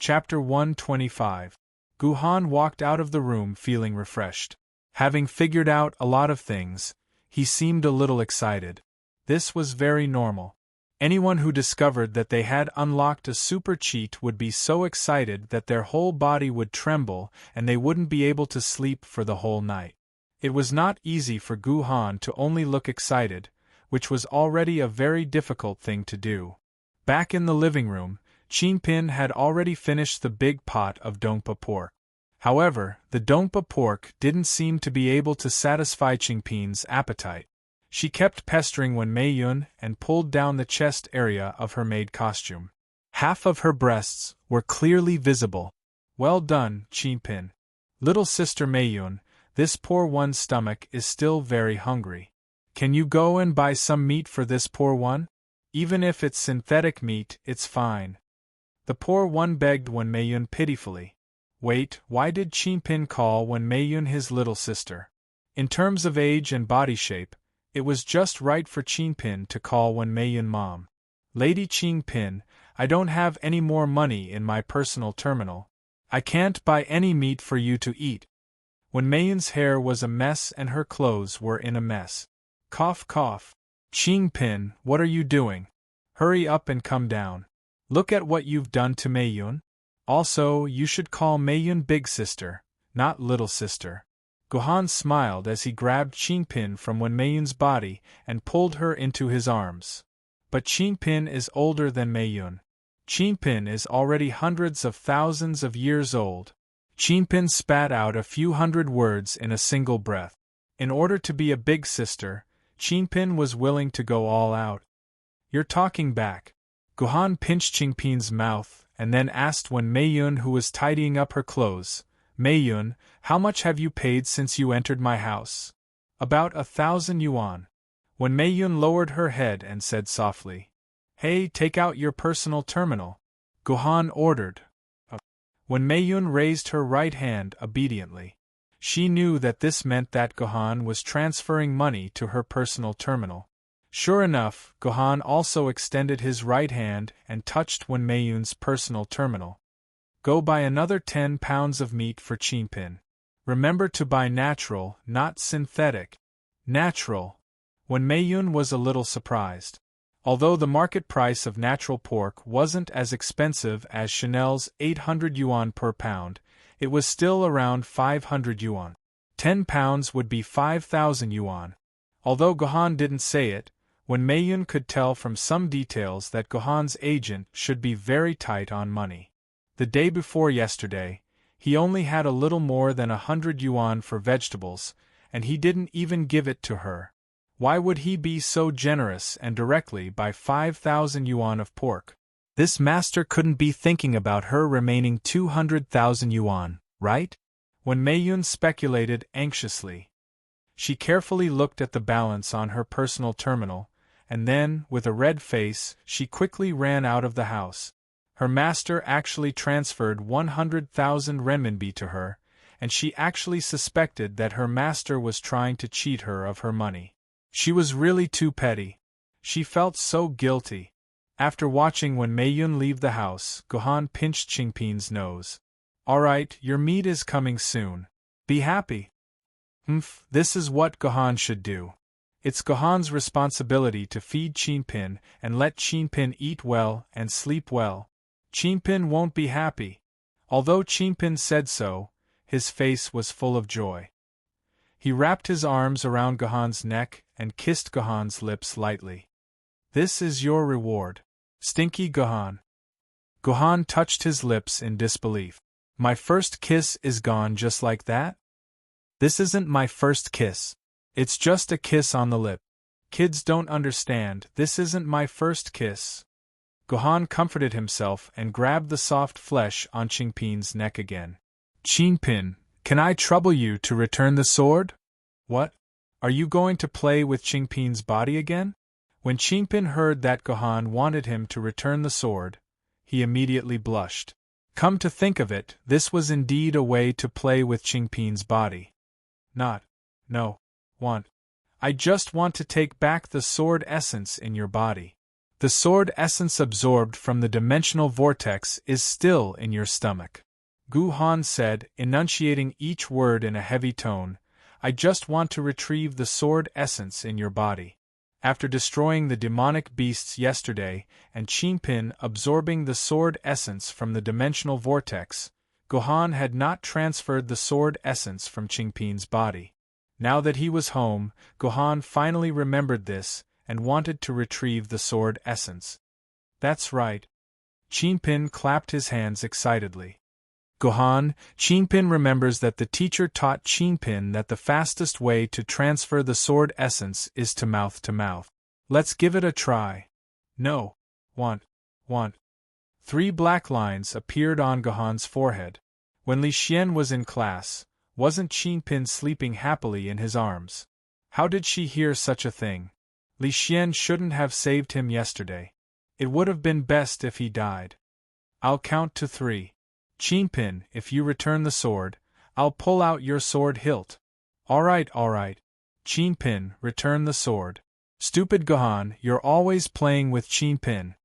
Chapter 125. Guhan walked out of the room feeling refreshed. Having figured out a lot of things, he seemed a little excited. This was very normal. Anyone who discovered that they had unlocked a super cheat would be so excited that their whole body would tremble and they wouldn't be able to sleep for the whole night. It was not easy for Guhan to only look excited, which was already a very difficult thing to do. Back in the living room, Qingpin had already finished the big pot of dongpa pork. However, the dongpa pork didn't seem to be able to satisfy Qingpin's appetite. She kept pestering Wen Meiyun and pulled down the chest area of her maid costume. Half of her breasts were clearly visible. Well done, Qingpin. Little sister Meiyun, this poor one's stomach is still very hungry. Can you go and buy some meat for this poor one? Even if it's synthetic meat, it's fine. The poor one begged Wen Meiyun pitifully. Wait, why did Qingpin call Wen Meiyun his little sister? In terms of age and body shape, it was just right for Qingpin to call Wen Meiyun mom. Lady Qingpin, I don't have any more money in my personal terminal. I can't buy any meat for you to eat. Wen Meiyun's hair was a mess and her clothes were in a mess. Cough cough. Qingpin, what are you doing? Hurry up and come down. Look at what you've done to Meiyun. Also, you should call Meiyun big sister, not little sister. Guhan smiled as he grabbed Qingpin from Wen Meiyun's body and pulled her into his arms. But Qingpin is older than Meiyun. Qingpin is already hundreds of thousands of years old. Qingpin spat out a few hundred words in a single breath. In order to be a big sister, Qingpin was willing to go all out. You're talking back. Guhan pinched Qingpin's mouth and then asked Wen Meiyun, who was tidying up her clothes, Meiyun, how much have you paid since you entered my house? About 1,000 yuan. Wen Meiyun lowered her head and said softly, Hey, take out your personal terminal. Guhan ordered. Wen Meiyun raised her right hand obediently. She knew that this meant that Guhan was transferring money to her personal terminal. Sure enough, Guhan also extended his right hand and touched Wen Meiyun's personal terminal. Go buy another 10 pounds of meat for Qingpin. Remember to buy natural, not synthetic. Natural. Wen Meiyun was a little surprised. Although the market price of natural pork wasn't as expensive as Chanel's 800 yuan per pound, it was still around 500 yuan. 10 pounds would be 5,000 yuan. Although Guhan didn't say it, Wen Meiyun could tell from some details that Guhan's agent should be very tight on money. The day before yesterday, he only had a little more than 100 yuan for vegetables, and he didn't even give it to her. Why would he be so generous and directly buy 5,000 yuan of pork? This master couldn't be thinking about her remaining 200,000 yuan, right? Wen Meiyun speculated anxiously. She carefully looked at the balance on her personal terminal, and then, with a red face, she quickly ran out of the house. Her master actually transferred 100,000 renminbi to her, and she actually suspected that her master was trying to cheat her of her money. She was really too petty. She felt so guilty. After watching Wen Meiyun leave the house, Guhan pinched Qingpin's nose. Alright, your meat is coming soon. Be happy. This is what Guhan should do. It's Guhan's responsibility to feed Qingpin and let Qingpin eat well and sleep well. Qingpin won't be happy. Although Qingpin said so, his face was full of joy. He wrapped his arms around Guhan's neck and kissed Guhan's lips lightly. This is your reward. Stinky Guhan. Guhan touched his lips in disbelief. My first kiss is gone just like that? This isn't my first kiss. It's just a kiss on the lip. Kids don't understand, this isn't my first kiss. Guhan comforted himself and grabbed the soft flesh on Qingpin's neck again. Qingpin, can I trouble you to return the sword? What? Are you going to play with Qingpin's body again? When Qingpin heard that Guhan wanted him to return the sword, he immediately blushed. Come to think of it, this was indeed a way to play with Qingpin's body. No. Want. I just want to take back the sword essence in your body. The sword essence absorbed from the dimensional vortex is still in your stomach. Gu-Han said, enunciating each word in a heavy tone. I just want to retrieve the sword essence in your body. After destroying the demonic beasts yesterday, and Qingpin absorbing the sword essence from the dimensional vortex, Gu-Han had not transferred the sword essence from Qingpin's body. Now that he was home, Gu-Han finally remembered this, and wanted to retrieve the sword essence. That's right. Qingpin clapped his hands excitedly. Gu-Han, Qingpin remembers that the teacher taught Qingpin that the fastest way to transfer the sword essence is to mouth. Let's give it a try. No. Want. 3 black lines appeared on Gu-Han's forehead. When Li Xian was in class, wasn't Qingpin sleeping happily in his arms? How did she hear such a thing? Li Xian shouldn't have saved him yesterday. It would have been best if he died. I'll count to 3. Qingpin, if you return the sword, I'll pull out your sword hilt. All right. Qingpin, return the sword. Stupid Gu-Han, you're always playing with Qingpin.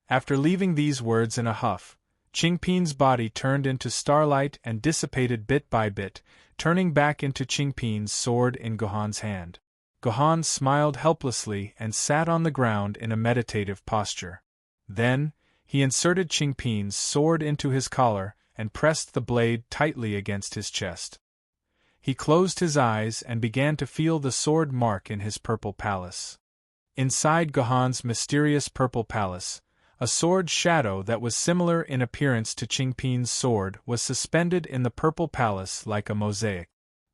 After leaving these words in a huff, Qingpin's body turned into starlight and dissipated bit by bit, turning back into Qingpin's sword in Gu-Han's hand. Gu-Han smiled helplessly and sat on the ground in a meditative posture. Then, he inserted Qingpin's sword into his collar and pressed the blade tightly against his chest. He closed his eyes and began to feel the sword mark in his purple palace. Inside Gu-Han's mysterious purple palace, a sword shadow that was similar in appearance to Qingpin's sword was suspended in the purple palace like a mosaic.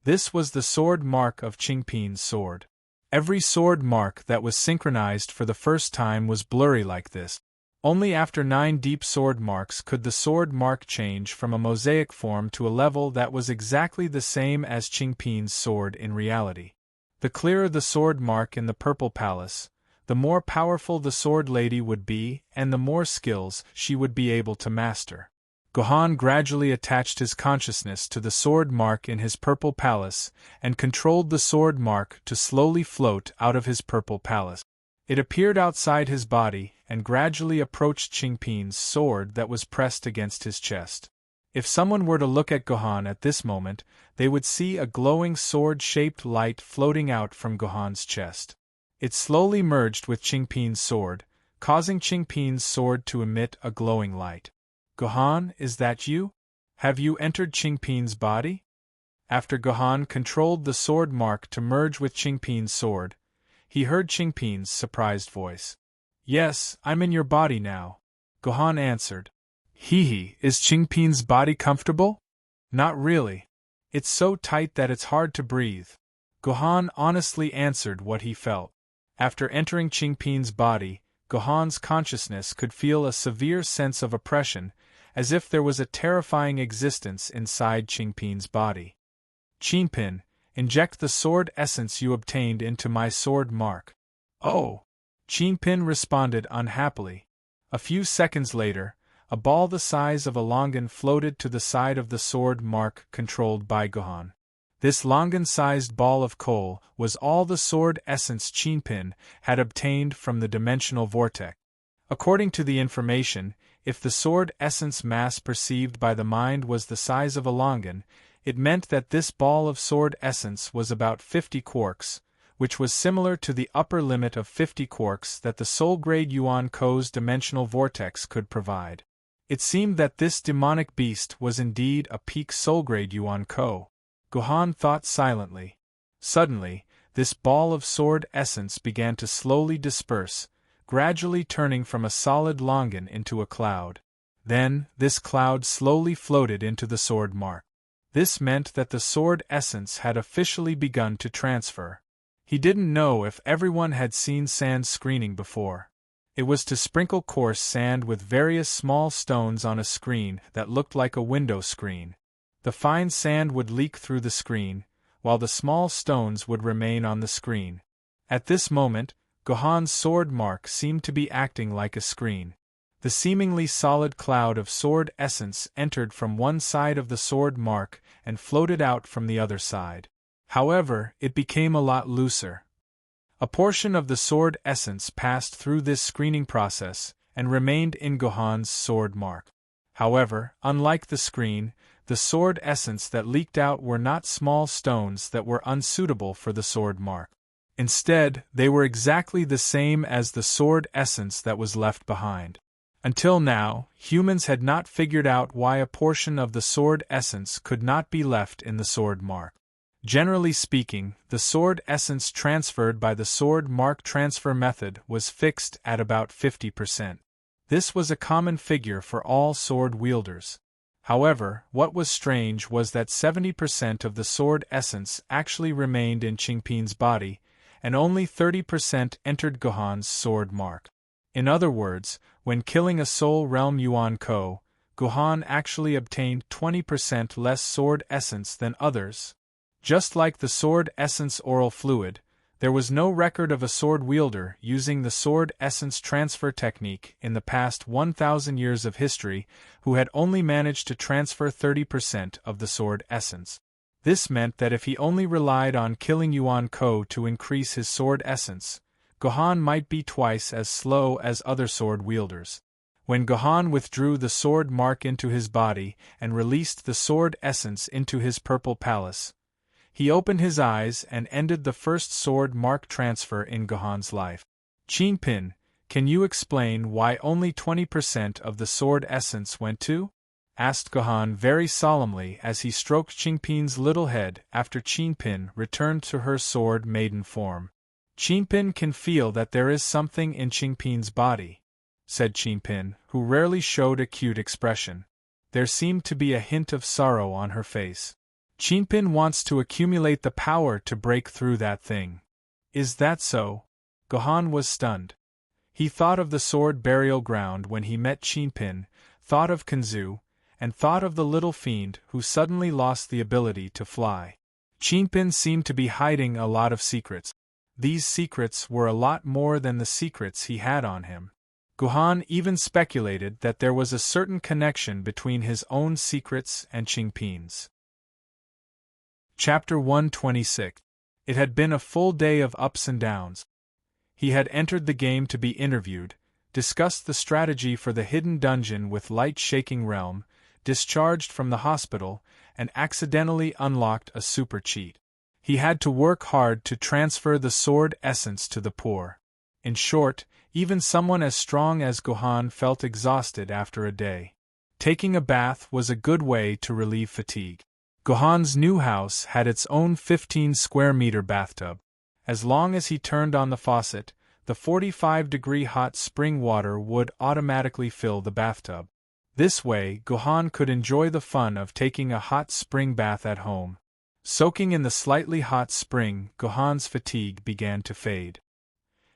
This was the sword mark of Qingpin's sword. Every sword mark that was synchronized for the first time was blurry like this. Only after 9 deep sword marks could the sword mark change from a mosaic form to a level that was exactly the same as Qingpin's sword in reality. The clearer the sword mark in the purple palace, the more powerful the sword lady would be and the more skills she would be able to master. Gu-Han gradually attached his consciousness to the sword mark in his purple palace and controlled the sword mark to slowly float out of his purple palace. It appeared outside his body and gradually approached Qingpin's sword that was pressed against his chest. If someone were to look at Gu-Han at this moment, they would see a glowing sword-shaped light floating out from Gu-Han's chest. It slowly merged with Qingpin's sword, causing Qingpin's sword to emit a glowing light. Gu-Han, is that you? Have you entered Qingpin's body? After Gu-Han controlled the sword mark to merge with Qingpin's sword, he heard Qingpin's surprised voice. Yes, I'm in your body now. Gu-Han answered. Hee, is Qingpin's body comfortable? Not really. It's so tight that it's hard to breathe. Gu-Han honestly answered what he felt. After entering Qingpin's body, Gu-Han's consciousness could feel a severe sense of oppression, as if there was a terrifying existence inside Qingpin's body. Qingpin, inject the sword essence you obtained into my sword mark. Oh! Qingpin responded unhappily. A few seconds later, a ball the size of a longan floated to the side of the sword mark controlled by Gu-Han. This longan-sized ball of coal was all the sword essence Qingpin had obtained from the dimensional vortex. According to the information, if the sword essence mass perceived by the mind was the size of a longan, it meant that this ball of sword essence was about 50 quarks, which was similar to the upper limit of 50 quarks that the soul-grade Yuan Ko's dimensional vortex could provide. It seemed that this demonic beast was indeed a peak soul-grade Yuan Ko. Gu-Han thought silently. Suddenly, this ball of sword essence began to slowly disperse, gradually turning from a solid longan into a cloud. Then, this cloud slowly floated into the sword mark. This meant that the sword essence had officially begun to transfer. He didn't know if everyone had seen sand screening before. It was to sprinkle coarse sand with various small stones on a screen that looked like a window screen. The fine sand would leak through the screen, while the small stones would remain on the screen. At this moment, Gu-Han's sword mark seemed to be acting like a screen. The seemingly solid cloud of sword essence entered from one side of the sword mark and floated out from the other side. However, it became a lot looser. A portion of the sword essence passed through this screening process and remained in Gohan's sword mark. However, unlike the screen, the sword essence that leaked out were not small stones that were unsuitable for the sword mark. Instead, they were exactly the same as the sword essence that was left behind. Until now, humans had not figured out why a portion of the sword essence could not be left in the sword mark. Generally speaking, the sword essence transferred by the sword mark transfer method was fixed at about 50%. This was a common figure for all sword wielders. However, what was strange was that 70% of the sword essence actually remained in Qingpin's body, and only 30% entered Gohan's sword mark. In other words, when killing a Soul Realm Yuan Ko, Gohan actually obtained 20% less sword essence than others. Just like the sword essence oral fluid, there was no record of a sword wielder using the sword essence transfer technique in the past 1,000 years of history who had only managed to transfer 30% of the sword essence. This meant that if he only relied on killing Yuan Ko to increase his sword essence, Gohan might be twice as slow as other sword wielders. When Gohan withdrew the sword mark into his body and released the sword essence into his purple palace, he opened his eyes and ended the first sword mark transfer in Gohan's life. Qingpin, can you explain why only 20% of the sword essence went to? Asked Gohan very solemnly as he stroked Qingpin's little head after Qingpin returned to her sword maiden form. Qingpin can feel that there is something in Qingpin's body, said Qingpin, who rarely showed a cute expression. There seemed to be a hint of sorrow on her face. Qingpin wants to accumulate the power to break through that thing. Is that so? Gohan was stunned. He thought of the sword burial ground when he met Qingpin, thought of Kanzu, and thought of the little fiend who suddenly lost the ability to fly. Qingpin seemed to be hiding a lot of secrets. These secrets were a lot more than the secrets he had on him. Gohan even speculated that there was a certain connection between his own secrets and Qingpin's. Chapter 126. It had been a full day of ups and downs. He had entered the game to be interviewed, discussed the strategy for the hidden dungeon with Light Shaking Realm, discharged from the hospital, and accidentally unlocked a super cheat. He had to work hard to transfer the sword essence to the poor. In short, even someone as strong as Gohan felt exhausted after a day. Taking a bath was a good way to relieve fatigue. Gohan's new house had its own 15-square-meter bathtub. As long as he turned on the faucet, the 45-degree hot spring water would automatically fill the bathtub. This way, Gohan could enjoy the fun of taking a hot spring bath at home. Soaking in the slightly hot spring, Gohan's fatigue began to fade.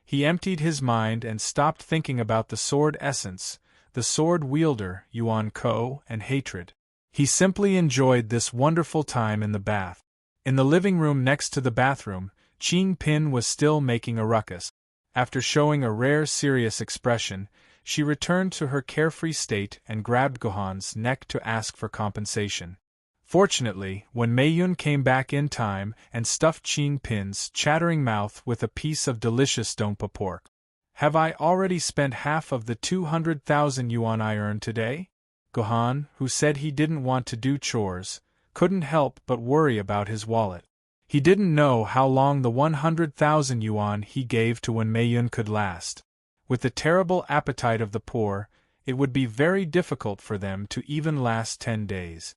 He emptied his mind and stopped thinking about the sword essence, the sword wielder, Yuan Ko, and hatred. He simply enjoyed this wonderful time in the bath. In the living room next to the bathroom, Qingpin was still making a ruckus. After showing a rare serious expression, she returned to her carefree state and grabbed Gohan's neck to ask for compensation. Fortunately, when Maiden came back in time and stuffed Qingpin's chattering mouth with a piece of delicious donpa pork. Have I already spent half of the 200,000 yuan I earned today? Gohan, who said he didn't want to do chores, couldn't help but worry about his wallet. He didn't know how long the 100,000 yuan he gave to Wen Meiyun could last. With the terrible appetite of the poor, it would be very difficult for them to even last 10 days.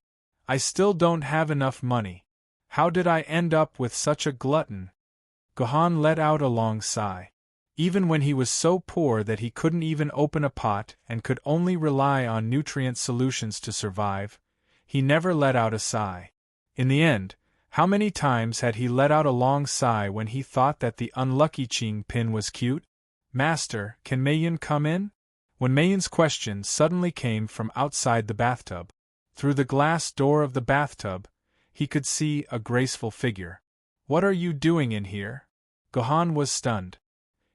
I still don't have enough money. How did I end up with such a glutton? Gohan let out a long sigh. Even when he was so poor that he couldn't even open a pot and could only rely on nutrient solutions to survive, he never let out a sigh. In the end, how many times had he let out a long sigh when he thought that the unlucky Qingpin was cute? Master, can Maiden come in? When Maiden's question suddenly came from outside the bathtub. Through the glass door of the bathtub, he could see a graceful figure. What are you doing in here? Gohan was stunned.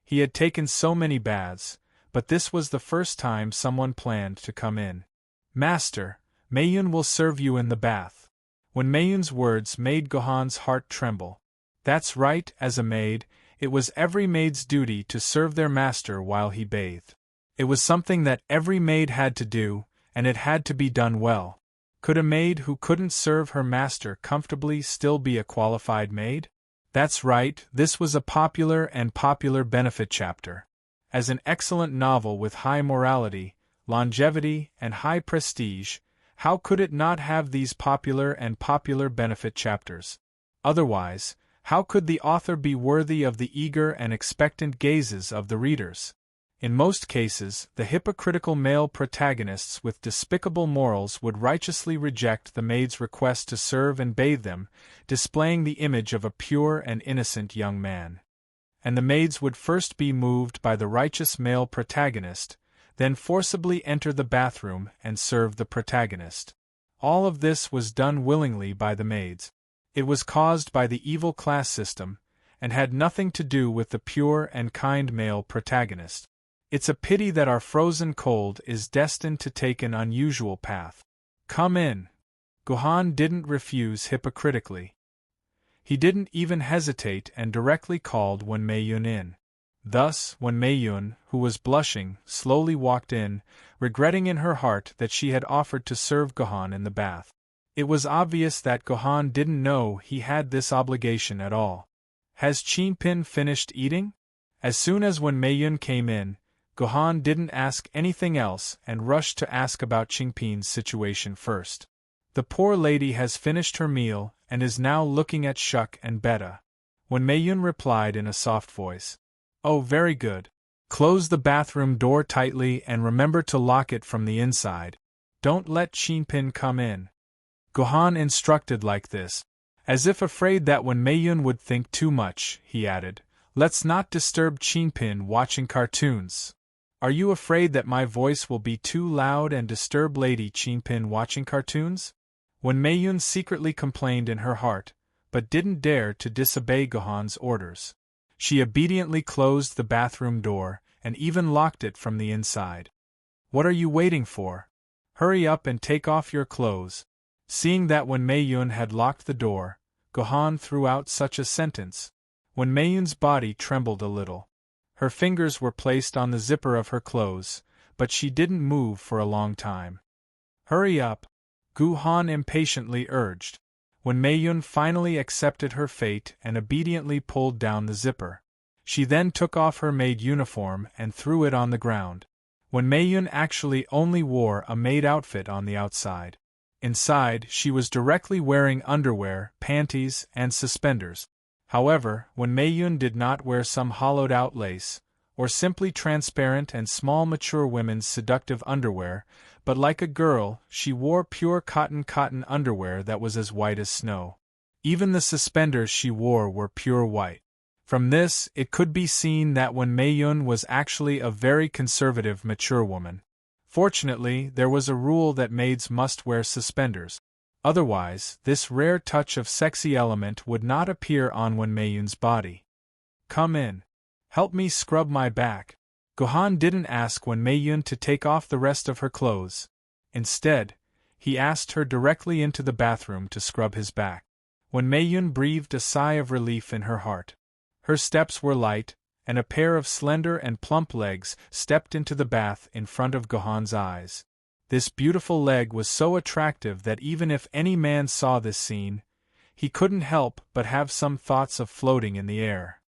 He had taken so many baths, but this was the first time someone planned to come in. Master, Maiden will serve you in the bath. When Maiden's words made Gohan's heart tremble. That's right, as a maid, It was every maid's duty to serve their master while he bathed. It was something that every maid had to do, and it had to be done well. Could a maid who couldn't serve her master comfortably still be a qualified maid? That's right, this was a popular benefit chapter. As an excellent novel with high morality, longevity, and high prestige, how could it not have these popular benefit chapters? Otherwise, how could the author be worthy of the eager and expectant gazes of the readers? In most cases, the hypocritical male protagonists with despicable morals would righteously reject the maid's request to serve and bathe them, displaying the image of a pure and innocent young man. And the maids would first be moved by the righteous male protagonist, then forcibly enter the bathroom and serve the protagonist. All of this was done willingly by the maids. It was caused by the evil class system, and had nothing to do with the pure and kind male protagonist. It's a pity that our frozen cold is destined to take an unusual path. Come in. Guhan didn't refuse hypocritically. He didn't even hesitate and directly called Wen Meiyun in. Thus, when Meiyun, who was blushing, slowly walked in, regretting in her heart that she had offered to serve Guhan in the bath. It was obvious that Guhan didn't know he had this obligation at all. Has Qingpin finished eating? As soon as Wen Meiyun came in, Guhan didn't ask anything else and rushed to ask about Qingpin's situation first. The poor lady has finished her meal and is now looking at Shuk and Beta. Wen Meiyun replied in a soft voice. Oh, very good. Close the bathroom door tightly and remember to lock it from the inside. Don't let Qingpin come in. Guhan instructed like this. As if afraid that Wen Meiyun would think too much, he added, let's not disturb Qingpin watching cartoons. Are you afraid that my voice will be too loud and disturb Lady Qingpin watching cartoons? Wen Meiyun secretly complained in her heart, but didn't dare to disobey Guhan's orders. She obediently closed the bathroom door, and even locked it from the inside. What are you waiting for? Hurry up and take off your clothes. Seeing that Wen Meiyun had locked the door, Guhan threw out such a sentence. Wen Meiyun's body trembled a little. Her fingers were placed on the zipper of her clothes, but she didn't move for a long time. Hurry up, Guhan impatiently urged. Wen Meiyun finally accepted her fate and obediently pulled down the zipper. She then took off her maid uniform and threw it on the ground. Wen Meiyun actually only wore a maid outfit on the outside. Inside, she was directly wearing underwear, panties, and suspenders. However, Wen Meiyun did not wear some hollowed-out lace, or simply transparent and small mature women's seductive underwear, but like a girl, she wore pure cotton underwear that was as white as snow. Even the suspenders she wore were pure white. From this, it could be seen that Wen Meiyun was actually a very conservative mature woman. Fortunately, there was a rule that maids must wear suspenders. Otherwise, this rare touch of sexy element would not appear on Wen Meiyun's body. Come in. Help me scrub my back. Guhan didn't ask Wen Meiyun to take off the rest of her clothes. Instead, he asked her directly into the bathroom to scrub his back. Wen Meiyun breathed a sigh of relief in her heart. Her steps were light, and a pair of slender and plump legs stepped into the bath in front of Guhan's eyes. This beautiful leg was so attractive that even if any man saw this scene, he couldn't help but have some thoughts of floating in the air.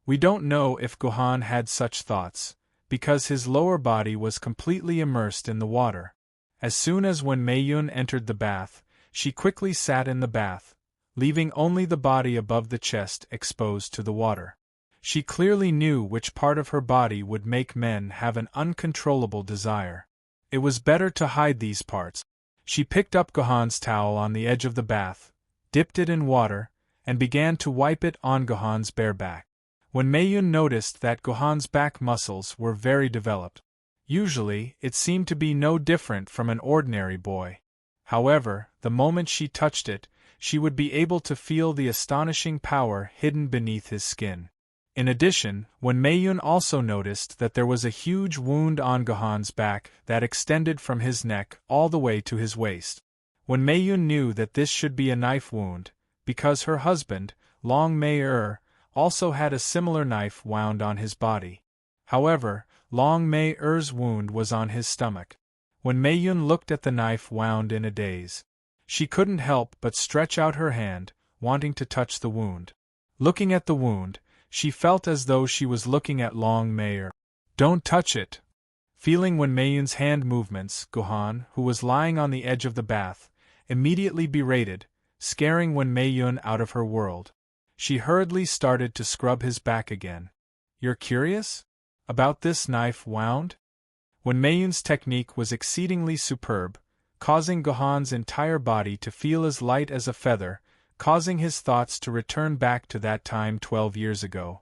We don't know if Guhan had such thoughts, because his lower body was completely immersed in the water. As soon as Wen Meiyun entered the bath, she quickly sat in the bath, leaving only the body above the chest exposed to the water. She clearly knew which part of her body would make men have an uncontrollable desire. It was better to hide these parts. She picked up Guhan's towel on the edge of the bath, dipped it in water, and began to wipe it on Guhan's bare back. Wen Meiyun noticed that Guhan's back muscles were very developed. Usually, it seemed to be no different from an ordinary boy. However, the moment she touched it, she would be able to feel the astonishing power hidden beneath his skin. In addition, Wen Meiyun also noticed that there was a huge wound on Guhan's back that extended from his neck all the way to his waist. Wen Meiyun knew that this should be a knife wound, because her husband, Long Mei-er, also had a similar knife wound on his body. However, Long Mei-er's wound was on his stomach. When Mei-yun looked at the knife wound in a daze, she couldn't help but stretch out her hand, wanting to touch the wound. Looking at the wound, she felt as though she was looking at Long Mei-er. "Don't touch it!" Feeling when Mei-yun's hand movements, Gohan, who was lying on the edge of the bath, immediately berated, scaring when Mei-yun out of her world. She hurriedly started to scrub his back again. "You're curious? About this knife wound?" When Mei-yun's technique was exceedingly superb, causing Gohan's entire body to feel as light as a feather, causing his thoughts to return back to that time 12 years ago.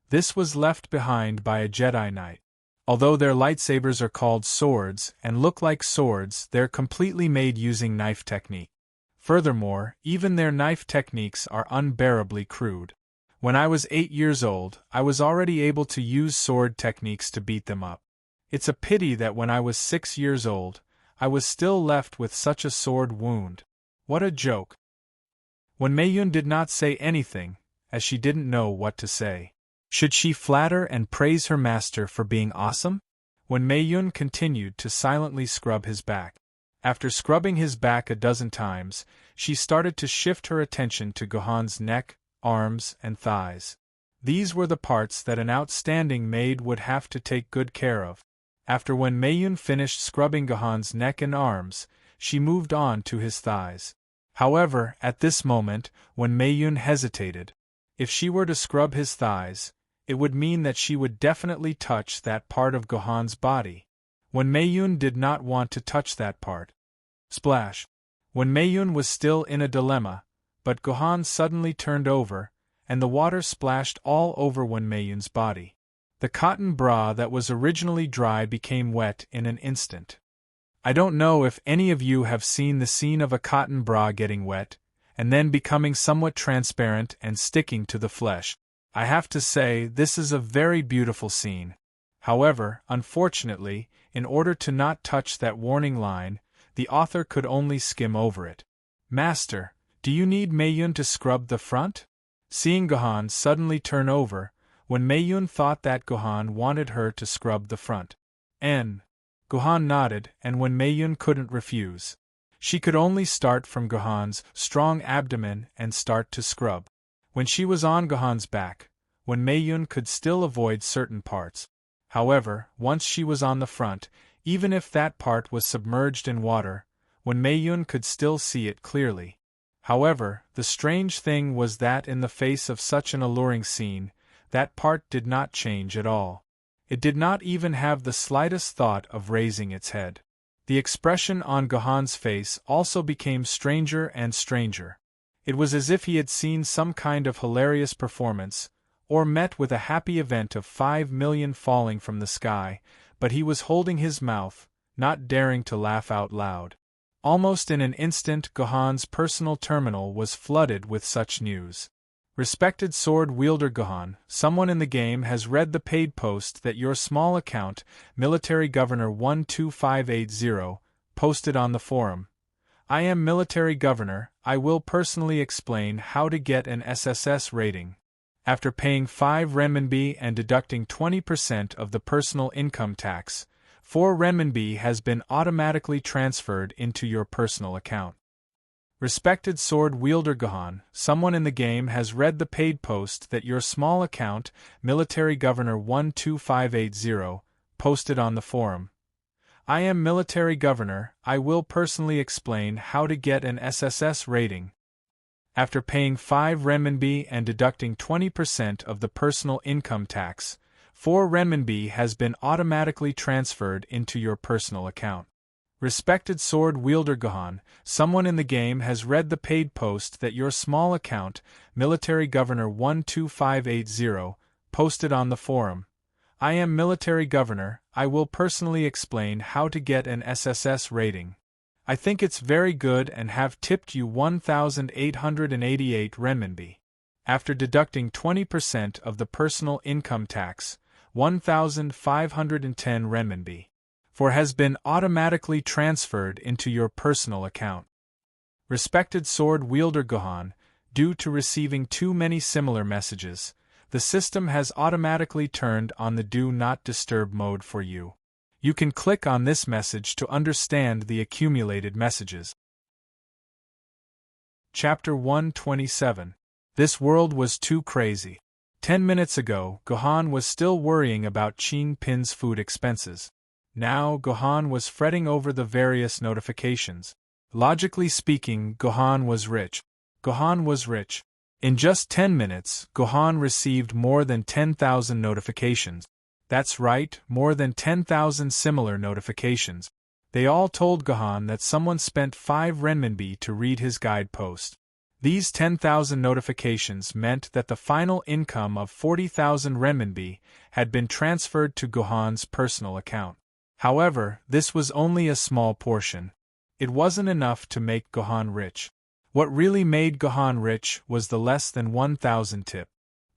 This was left behind by a Jedi Knight. Although their lightsabers are called swords and look like swords, they're completely made using knife technique. Furthermore, even their knife techniques are unbearably crude. When I was 8 years old, I was already able to use sword techniques to beat them up. It's a pity that when I was 6 years old, I was still left with such a sword wound. What a joke. When Mei-yun did not say anything, as she didn't know what to say. Should she flatter and praise her master for being awesome? When Mei-yun continued to silently scrub his back. After scrubbing his back a dozen times, she started to shift her attention to Gohan's neck, arms, and thighs. These were the parts that an outstanding maid would have to take good care of. After when Mei-yun finished scrubbing Gohan's neck and arms, she moved on to his thighs. However, at this moment, when Mei-yun hesitated, if she were to scrub his thighs, it would mean that she would definitely touch that part of Gohan's body. When Mei-yun did not want to touch that part. Splash! When Mei-yun was still in a dilemma, but Gohan suddenly turned over, and the water splashed all over when Mei-yun's body. The cotton bra that was originally dry became wet in an instant. I don't know if any of you have seen the scene of a cotton bra getting wet, and then becoming somewhat transparent and sticking to the flesh. I have to say, this is a very beautiful scene. However, unfortunately, in order to not touch that warning line, the author could only skim over it. "Master, do you need Mei-yun to scrub the front?" Seeing Gohan suddenly turn over, when Mei-yun thought that Gohan wanted her to scrub the front. Gohan nodded, and when Mei-yun couldn't refuse, she could only start from Gohan's strong abdomen and start to scrub. When she was on Gohan's back, when Mei-yun could still avoid certain parts. However, once she was on the front, even if that part was submerged in water, when Mei-yun could still see it clearly. However, the strange thing was that in the face of such an alluring scene, that part did not change at all. It did not even have the slightest thought of raising its head. The expression on Gohan's face also became stranger and stranger. It was as if he had seen some kind of hilarious performance, or met with a happy event of 5 million falling from the sky, but he was holding his mouth, not daring to laugh out loud. Almost in an instant Gohan's personal terminal was flooded with such news. Respected sword wielder Gohan, someone in the game has read the paid post that your small account, Military Governor 12580, posted on the forum. I am Military Governor, I will personally explain how to get an SSS rating. After paying 5 renminbi and deducting 20% of the personal income tax, 4 renminbi has been automatically transferred into your personal account. Respected sword wielder Gohan, someone in the game has read the paid post that your small account, Military Governor 12580, posted on the forum. I am Military Governor, I will personally explain how to get an SSS rating. After paying 5 renminbi and deducting 20% of the personal income tax, 4 renminbi has been automatically transferred into your personal account. Respected sword wielder Gohan, someone in the game has read the paid post that your small account, Military Governor 12580, posted on the forum. I am Military Governor, I will personally explain how to get an SSS rating. I think it's very good and have tipped you 1,888 renminbi. After deducting 20% of the personal income tax, 1,510 renminbi. For has been automatically transferred into your personal account. Respected sword wielder Gohan, due to receiving too many similar messages, The system has automatically turned on the Do Not Disturb mode for you. You can click on this message to understand the accumulated messages. Chapter 127. This world was too crazy. 10 minutes ago, Gohan was still worrying about Ching Pin's food expenses. Now, Gohan was fretting over the various notifications. Logically speaking, Gohan was rich. Gohan was rich. In just 10 minutes, Gohan received more than 10,000 notifications. That's right, more than 10,000 similar notifications. They all told Gohan that someone spent 5 renminbi to read his guide post. These 10,000 notifications meant that the final income of 40,000 renminbi had been transferred to Gohan's personal account. However, this was only a small portion. It wasn't enough to make Gohan rich. What really made Gohan rich was the less than 1,000 tip.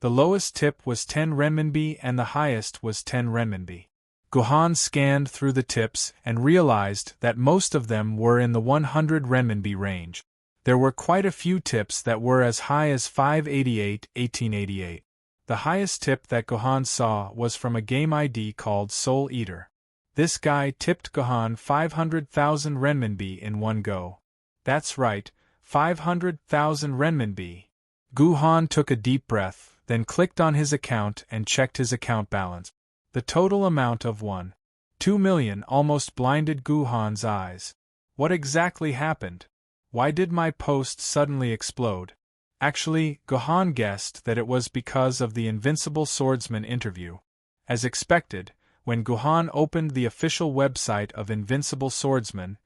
The lowest tip was 10 renminbi and the highest was 10 renminbi. Gohan scanned through the tips and realized that most of them were in the 100 renminbi range. There were quite a few tips that were as high as 588, 1888. The highest tip that Gohan saw was from a game ID called Soul Eater. This guy tipped Gohan 500,000 renminbi in one go. That's right, 500,000 renminbi. Gohan took a deep breath, then clicked on his account and checked his account balance. The total amount of 1.2 million almost blinded Gohan's eyes. What exactly happened? Why did my post suddenly explode? Actually, Gohan guessed that it was because of the Invincible Swordsman interview. As expected, when Gohan opened the official website of Invincible Swordsman,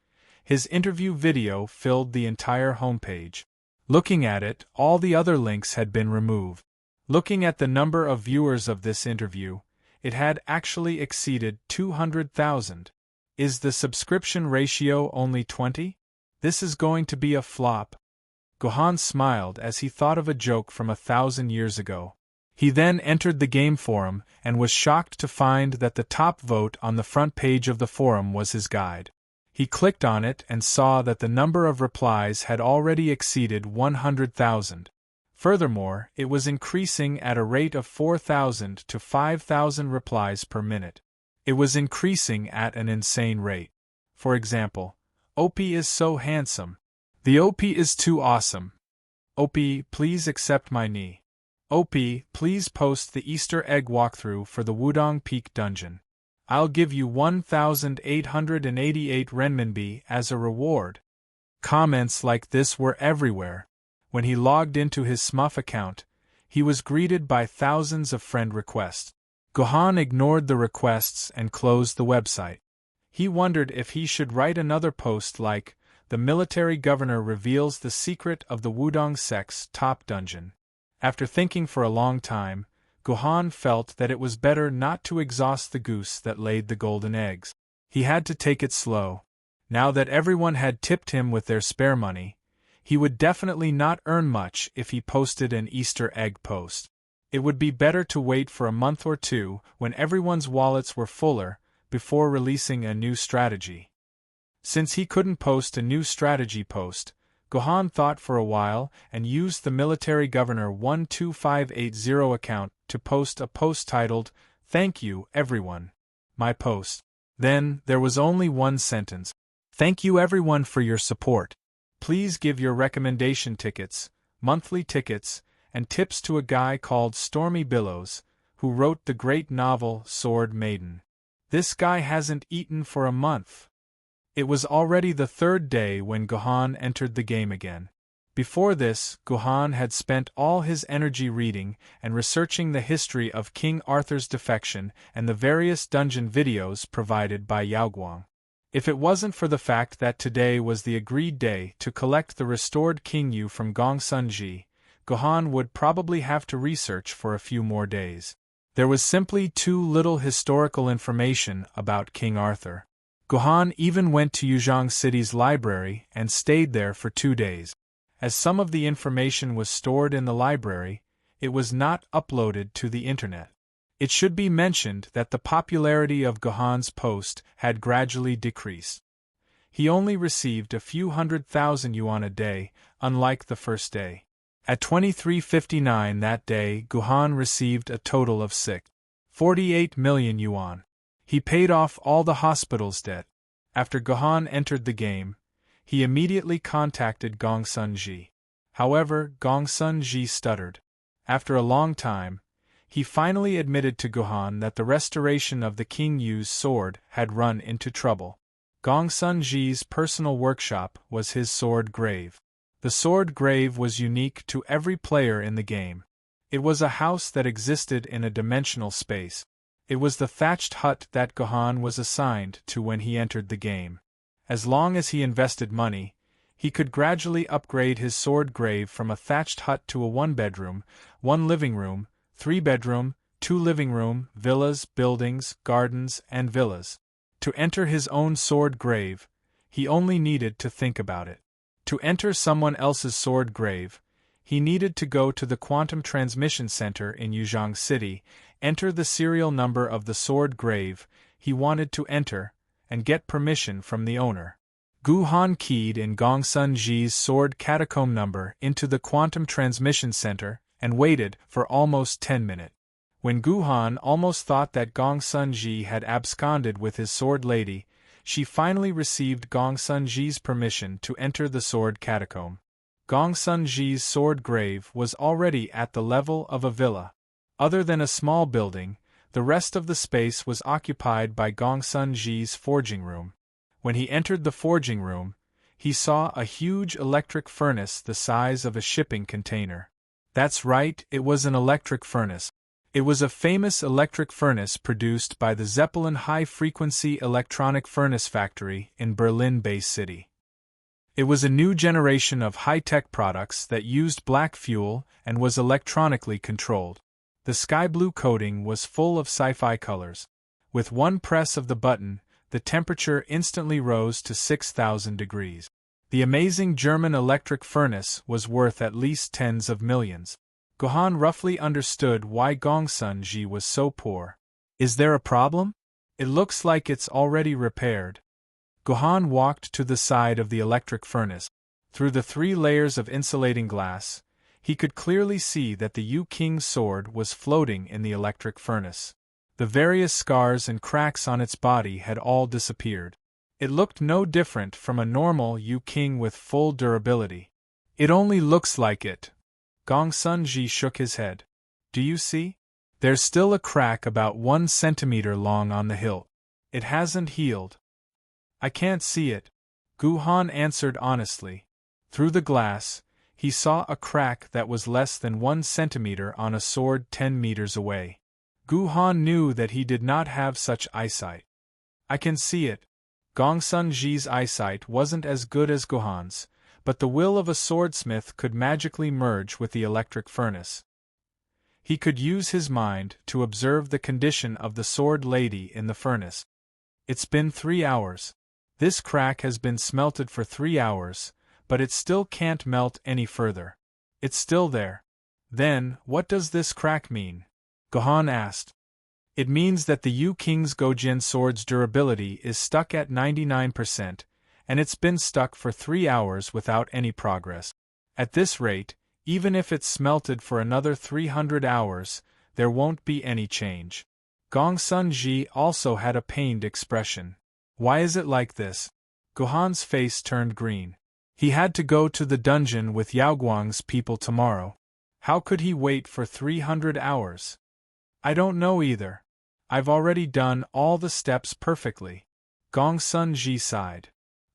his interview video filled the entire homepage. Looking at it, all the other links had been removed. Looking at the number of viewers of this interview, it had actually exceeded 200,000. Is the subscription ratio only 20? This is going to be a flop. Gohan smiled as he thought of a joke from 1,000 years ago. He then entered the game forum and was shocked to find that the top vote on the front page of the forum was his guide. He clicked on it and saw that the number of replies had already exceeded 100,000. Furthermore, it was increasing at a rate of 4,000 to 5,000 replies per minute. It was increasing at an insane rate. For example, OP is so handsome. The OP is too awesome. OP, please accept my knee. OP, please post the Easter egg walkthrough for the Wudong Peak dungeon. I'll give you 1,888 renminbi as a reward. Comments like this were everywhere. When he logged into his Smurf account, he was greeted by thousands of friend requests. Gohan ignored the requests and closed the website. He wondered if he should write another post like, "The military governor reveals the secret of the Wudong sect's top dungeon." After thinking for a long time, Gohan felt that it was better not to exhaust the goose that laid the golden eggs. He had to take it slow. Now that everyone had tipped him with their spare money, he would definitely not earn much if he posted an Easter egg post. It would be better to wait for a month or two when everyone's wallets were fuller, before releasing a new strategy. Since he couldn't post a new strategy post, Gohan thought for a while and used the military governor 12580 account to post a post titled, "Thank you, everyone. My post." Then, there was only one sentence. "Thank you everyone for your support. Please give your recommendation tickets, monthly tickets, and tips to a guy called Stormy Billows, who wrote the great novel Sword Maiden. This guy hasn't eaten for a month." It was already the third day when Gohan entered the game again. Before this, Gohan had spent all his energy reading and researching the history of King Arthur's defection and the various dungeon videos provided by Yaoguang. If it wasn't for the fact that today was the agreed day to collect the restored King Yu from Gongsun-ji, Gohan would probably have to research for a few more days. There was simply too little historical information about King Arthur. Gohan even went to Yuzhong City's library and stayed there for 2 days. As some of the information was stored in the library, it was not uploaded to the internet. It should be mentioned that the popularity of Gohan's post had gradually decreased. He only received a few 100,000 yuan a day, unlike the first day. At 23:59 that day, Guhan received a total of 48 million yuan. He paid off all the hospital's debt. After Guhan entered the game, he immediately contacted Gong Sun-ji. However, Gong Sun-ji stuttered. After a long time, he finally admitted to Guhan that the restoration of the King Yu's sword had run into trouble. Gong Sun-ji's personal workshop was his sword grave. The sword grave was unique to every player in the game. It was a house that existed in a dimensional space. It was the thatched hut that Guhan was assigned to when he entered the game. As long as he invested money, he could gradually upgrade his sword grave from a thatched hut to a 1-bedroom, 1 living room, 3-bedroom, 2 living room, villas, buildings, gardens, and villas. To enter his own sword grave, he only needed to think about it. To enter someone else's sword grave, he needed to go to the Quantum Transmission Center in Yuzhong City, enter the serial number of the sword grave he wanted to enter, and get permission from the owner. Guhan keyed in Gong Sun-ji's sword catacomb number into the Quantum Transmission Center and waited for almost 10 minutes. When Guhan almost thought that Gong Sun-ji had absconded with his sword lady, she finally received Gong Sun-ji's permission to enter the sword catacomb. Gong Sun-ji's sword grave was already at the level of a villa. Other than a small building, the rest of the space was occupied by Gong Sun-ji's forging room. When he entered the forging room, he saw a huge electric furnace the size of a shipping container. That's right, it was an electric furnace. It was a famous electric furnace produced by the Zeppelin High-Frequency Electronic Furnace Factory in Berlin Bay City. It was a new generation of high-tech products that used black fuel and was electronically controlled. The sky blue coating was full of sci-fi colors. With one press of the button, the temperature instantly rose to 6,000 degrees. The amazing German electric furnace was worth at least tens of millions. Guhan roughly understood why Gong Sun-ji was so poor. Is there a problem? It looks like it's already repaired. Guhan walked to the side of the electric furnace. Through the 3 layers of insulating glass, he could clearly see that the Yu King's sword was floating in the electric furnace. The various scars and cracks on its body had all disappeared. It looked no different from a normal Yu King with full durability. It only looks like it. Gong Sun-ji shook his head. Do you see? There's still a crack about 1 centimeter long on the hilt. It hasn't healed. I can't see it, Guhan answered honestly. Through the glass, he saw a crack that was less than 1 centimeter on a sword 10 meters away. Guhan knew that he did not have such eyesight. I can see it. Gong Sun-ji's eyesight wasn't as good as Guhan's, but the will of a swordsmith could magically merge with the electric furnace. He could use his mind to observe the condition of the sword lady in the furnace. It's been 3 hours. This crack has been smelted for 3 hours, but it still can't melt any further. It's still there. Then, what does this crack mean? Guhan asked. It means that the Yu King's Gojin sword's durability is stuck at 99%, and it's been stuck for 3 hours without any progress. At this rate, even if it's smelted for another 300 hours, there won't be any change. Gong Sun-ji also had a pained expression. Why is it like this? Guhan's face turned green. He had to go to the dungeon with Yaoguang's people tomorrow. How could he wait for 300 hours? I don't know either. I've already done all the steps perfectly. Gong Sun-ji sighed.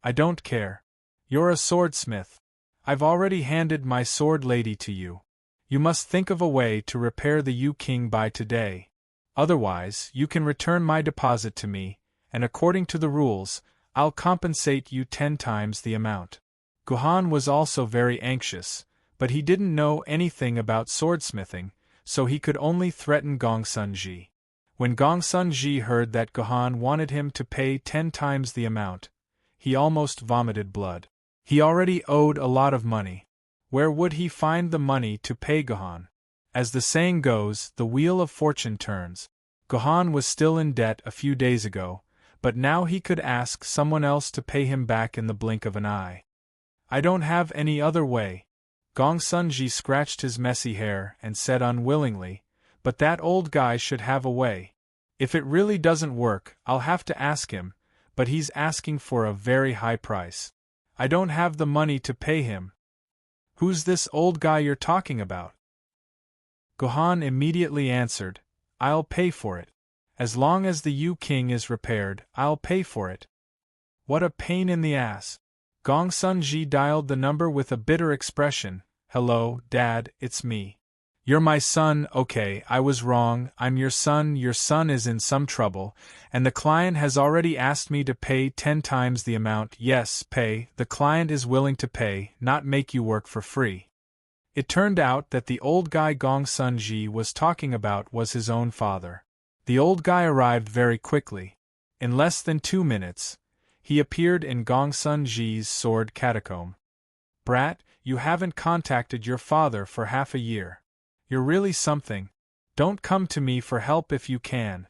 I don't care. You're a swordsmith. I've already handed my sword lady to you. You must think of a way to repair the Yu King by today. Otherwise, you can return my deposit to me, and according to the rules, I'll compensate you 10 times the amount. Guhan was also very anxious, but he didn't know anything about swordsmithing, so he could only threaten Gong Sun-ji. When Gong Sun-ji heard that Guhan wanted him to pay 10 times the amount, he almost vomited blood. He already owed a lot of money. Where would he find the money to pay Guhan? As the saying goes, the wheel of fortune turns. Guhan was still in debt a few days ago, but now he could ask someone else to pay him back in the blink of an eye. I don't have any other way. Gongsun Ji scratched his messy hair and said unwillingly, "But that old guy should have a way. If it really doesn't work, I'll have to ask him, but he's asking for a very high price. I don't have the money to pay him." "Who's this old guy you're talking about?" Gohan immediately answered, "I'll pay for it. As long as the Yu King is repaired, I'll pay for it." What a pain in the ass. Gongsun Ji dialed the number with a bitter expression. "Hello, Dad, it's me. You're my son, okay, I was wrong, I'm your son is in some trouble, and the client has already asked me to pay 10 times the amount. Yes, pay, the client is willing to pay, not make you work for free." It turned out that the old guy Gongsun Ji was talking about was his own father. The old guy arrived very quickly. In less than 2 minutes, he appeared in Gongsun Ji's sword catacomb. "Brat, you haven't contacted your father for half a year. You're really something. Don't come to me for help if you can."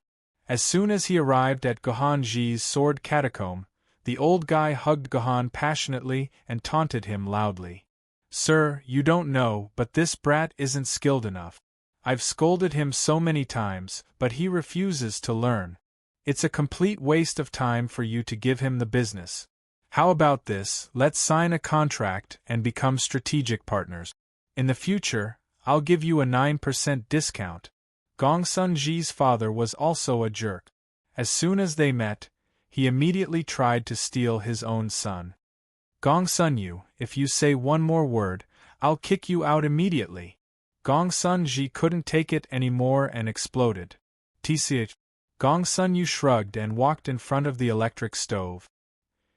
As soon as he arrived at Gohan Ji's sword catacomb, the old guy hugged Gohan passionately and taunted him loudly. "Sir, you don't know, but this brat isn't skilled enough. I've scolded him so many times, but he refuses to learn. It's a complete waste of time for you to give him the business. How about this, let's sign a contract and become strategic partners. In the future, I'll give you a 9% discount." Gongsun Ji's father was also a jerk. As soon as they met, he immediately tried to steal his own son. "Gongsun Yu, if you say one more word, I'll kick you out immediately." Gongsun Ji couldn't take it anymore and exploded. "Tch." Gongsun Yu shrugged and walked in front of the electric stove.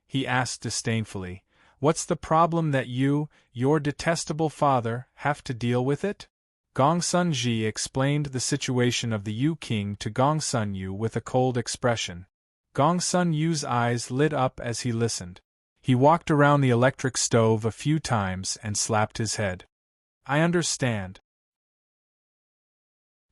He asked disdainfully, "What's the problem that you, your detestable father, have to deal with it?" Gongsun Ji explained the situation of the Yu King to Gongsun Yu with a cold expression. Gongsun Yu's eyes lit up as he listened. He walked around the electric stove a few times and slapped his head. "I understand."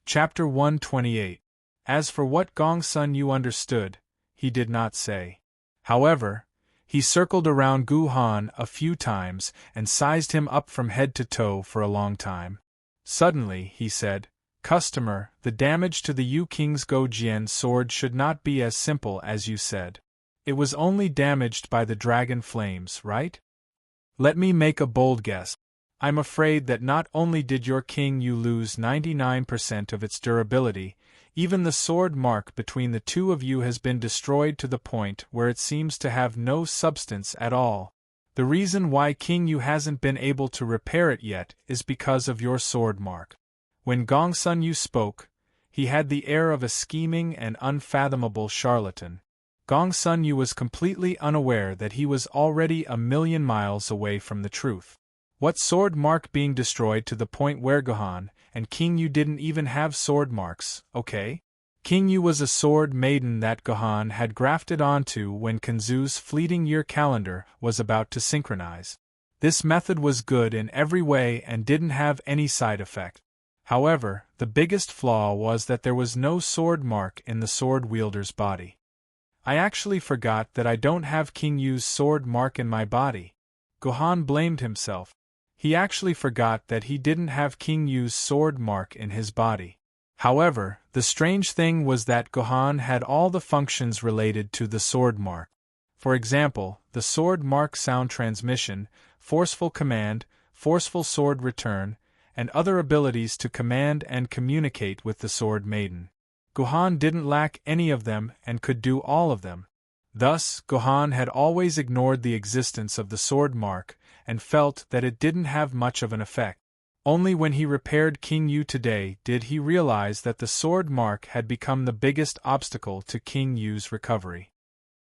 Chapter 128. As for what Gongsun Yu understood, he did not say. However, he circled around Gohan a few times and sized him up from head to toe for a long time. Suddenly, he said, "Customer, the damage to the Yu King's Gojian sword should not be as simple as you said. It was only damaged by the dragon flames, right? Let me make a bold guess. I'm afraid that not only did your King Yu lose 99% of its durability, even the sword mark between the two of you has been destroyed to the point where it seems to have no substance at all. The reason why King Yu hasn't been able to repair it yet is because of your sword mark." When Gongsun Yu spoke, he had the air of a scheming and unfathomable charlatan. Gongsun Yu was completely unaware that he was already a million miles away from the truth. What sword mark being destroyed to the point where Gohan and King Yu didn't even have sword marks, okay? King Yu was a sword maiden that Gohan had grafted onto when Kanzu's fleeting year calendar was about to synchronize. This method was good in every way and didn't have any side effect. However, the biggest flaw was that there was no sword mark in the sword wielder's body. "I actually forgot that I don't have King Yu's sword mark in my body." Gohan blamed himself. He actually forgot that he didn't have King Yu's sword mark in his body. However, the strange thing was that Gohan had all the functions related to the sword mark. For example, the sword mark sound transmission, forceful command, forceful sword return, and other abilities to command and communicate with the sword maiden. Gohan didn't lack any of them and could do all of them. Thus, Gohan had always ignored the existence of the sword mark and felt that it didn't have much of an effect. Only when he repaired King Yu today did he realize that the sword mark had become the biggest obstacle to King Yu's recovery.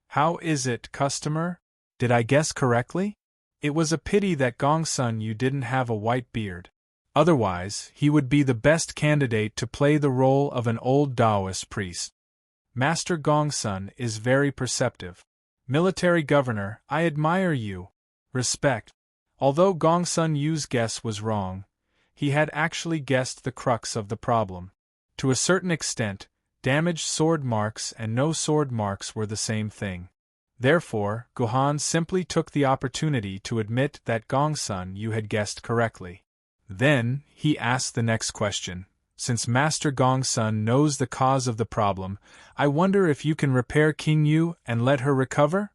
"How is it, customer? Did I guess correctly?" It was a pity that Gongsun Yu didn't have a white beard. Otherwise, he would be the best candidate to play the role of an old Taoist priest. "Master Gongsun is very perceptive. Military governor, I admire you. Respect." Although Gongsun Yu's guess was wrong, he had actually guessed the crux of the problem. To a certain extent, damaged sword marks and no sword marks were the same thing. Therefore, Gohan simply took the opportunity to admit that Gongsun Yu had guessed correctly. Then, he asked the next question. Since Master Gongsun knows the cause of the problem, I wonder if you can repair King Yu and let her recover?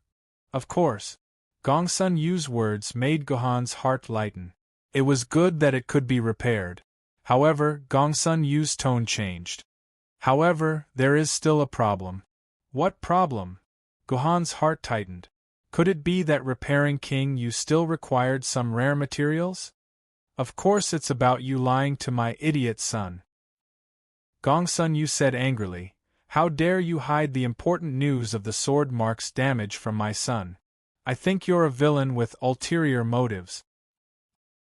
Of course. Gongsun Yu's words made Gohan's heart lighten. It was good that it could be repaired. However, Gongsun Yu's tone changed. However, there is still a problem. What problem? Gohan's heart tightened. Could it be that repairing King Yu still required some rare materials? Of course it's about you lying to my idiot son. Gongsun Yu said angrily, how dare you hide the important news of the sword mark's damage from my son? I think you're a villain with ulterior motives.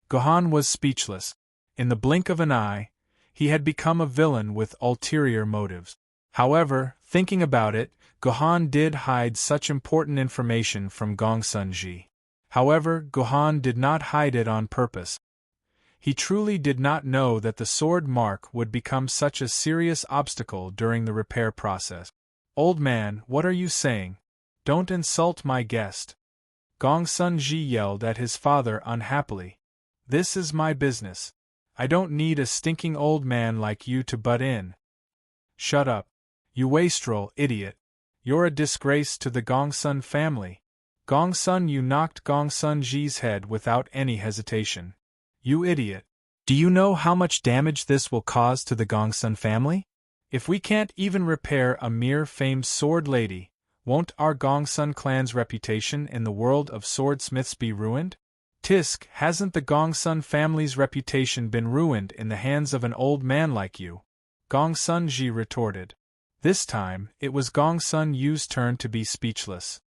Gohan was speechless. In the blink of an eye, he had become a villain with ulterior motives. However, thinking about it, Gohan did hide such important information from Gongsun Ji. However, Gohan did not hide it on purpose. He truly did not know that the sword mark would become such a serious obstacle during the repair process. Old man, what are you saying? Don't insult my guest. Gongsun Ji yelled at his father unhappily. This is my business. I don't need a stinking old man like you to butt in. Shut up. You wastrel, idiot. You're a disgrace to the Gongsun family. Gongsun Yu knocked Gongsun Ji's head without any hesitation. You idiot. Do you know how much damage this will cause to the Gongsun family? If we can't even repair a mere famed sword lady, won't our Gongsun clan's reputation in the world of swordsmiths be ruined? Tisk, hasn't the Gongsun family's reputation been ruined in the hands of an old man like you? Gongsun Ji retorted. This time, it was Gongsun Yu's turn to be speechless.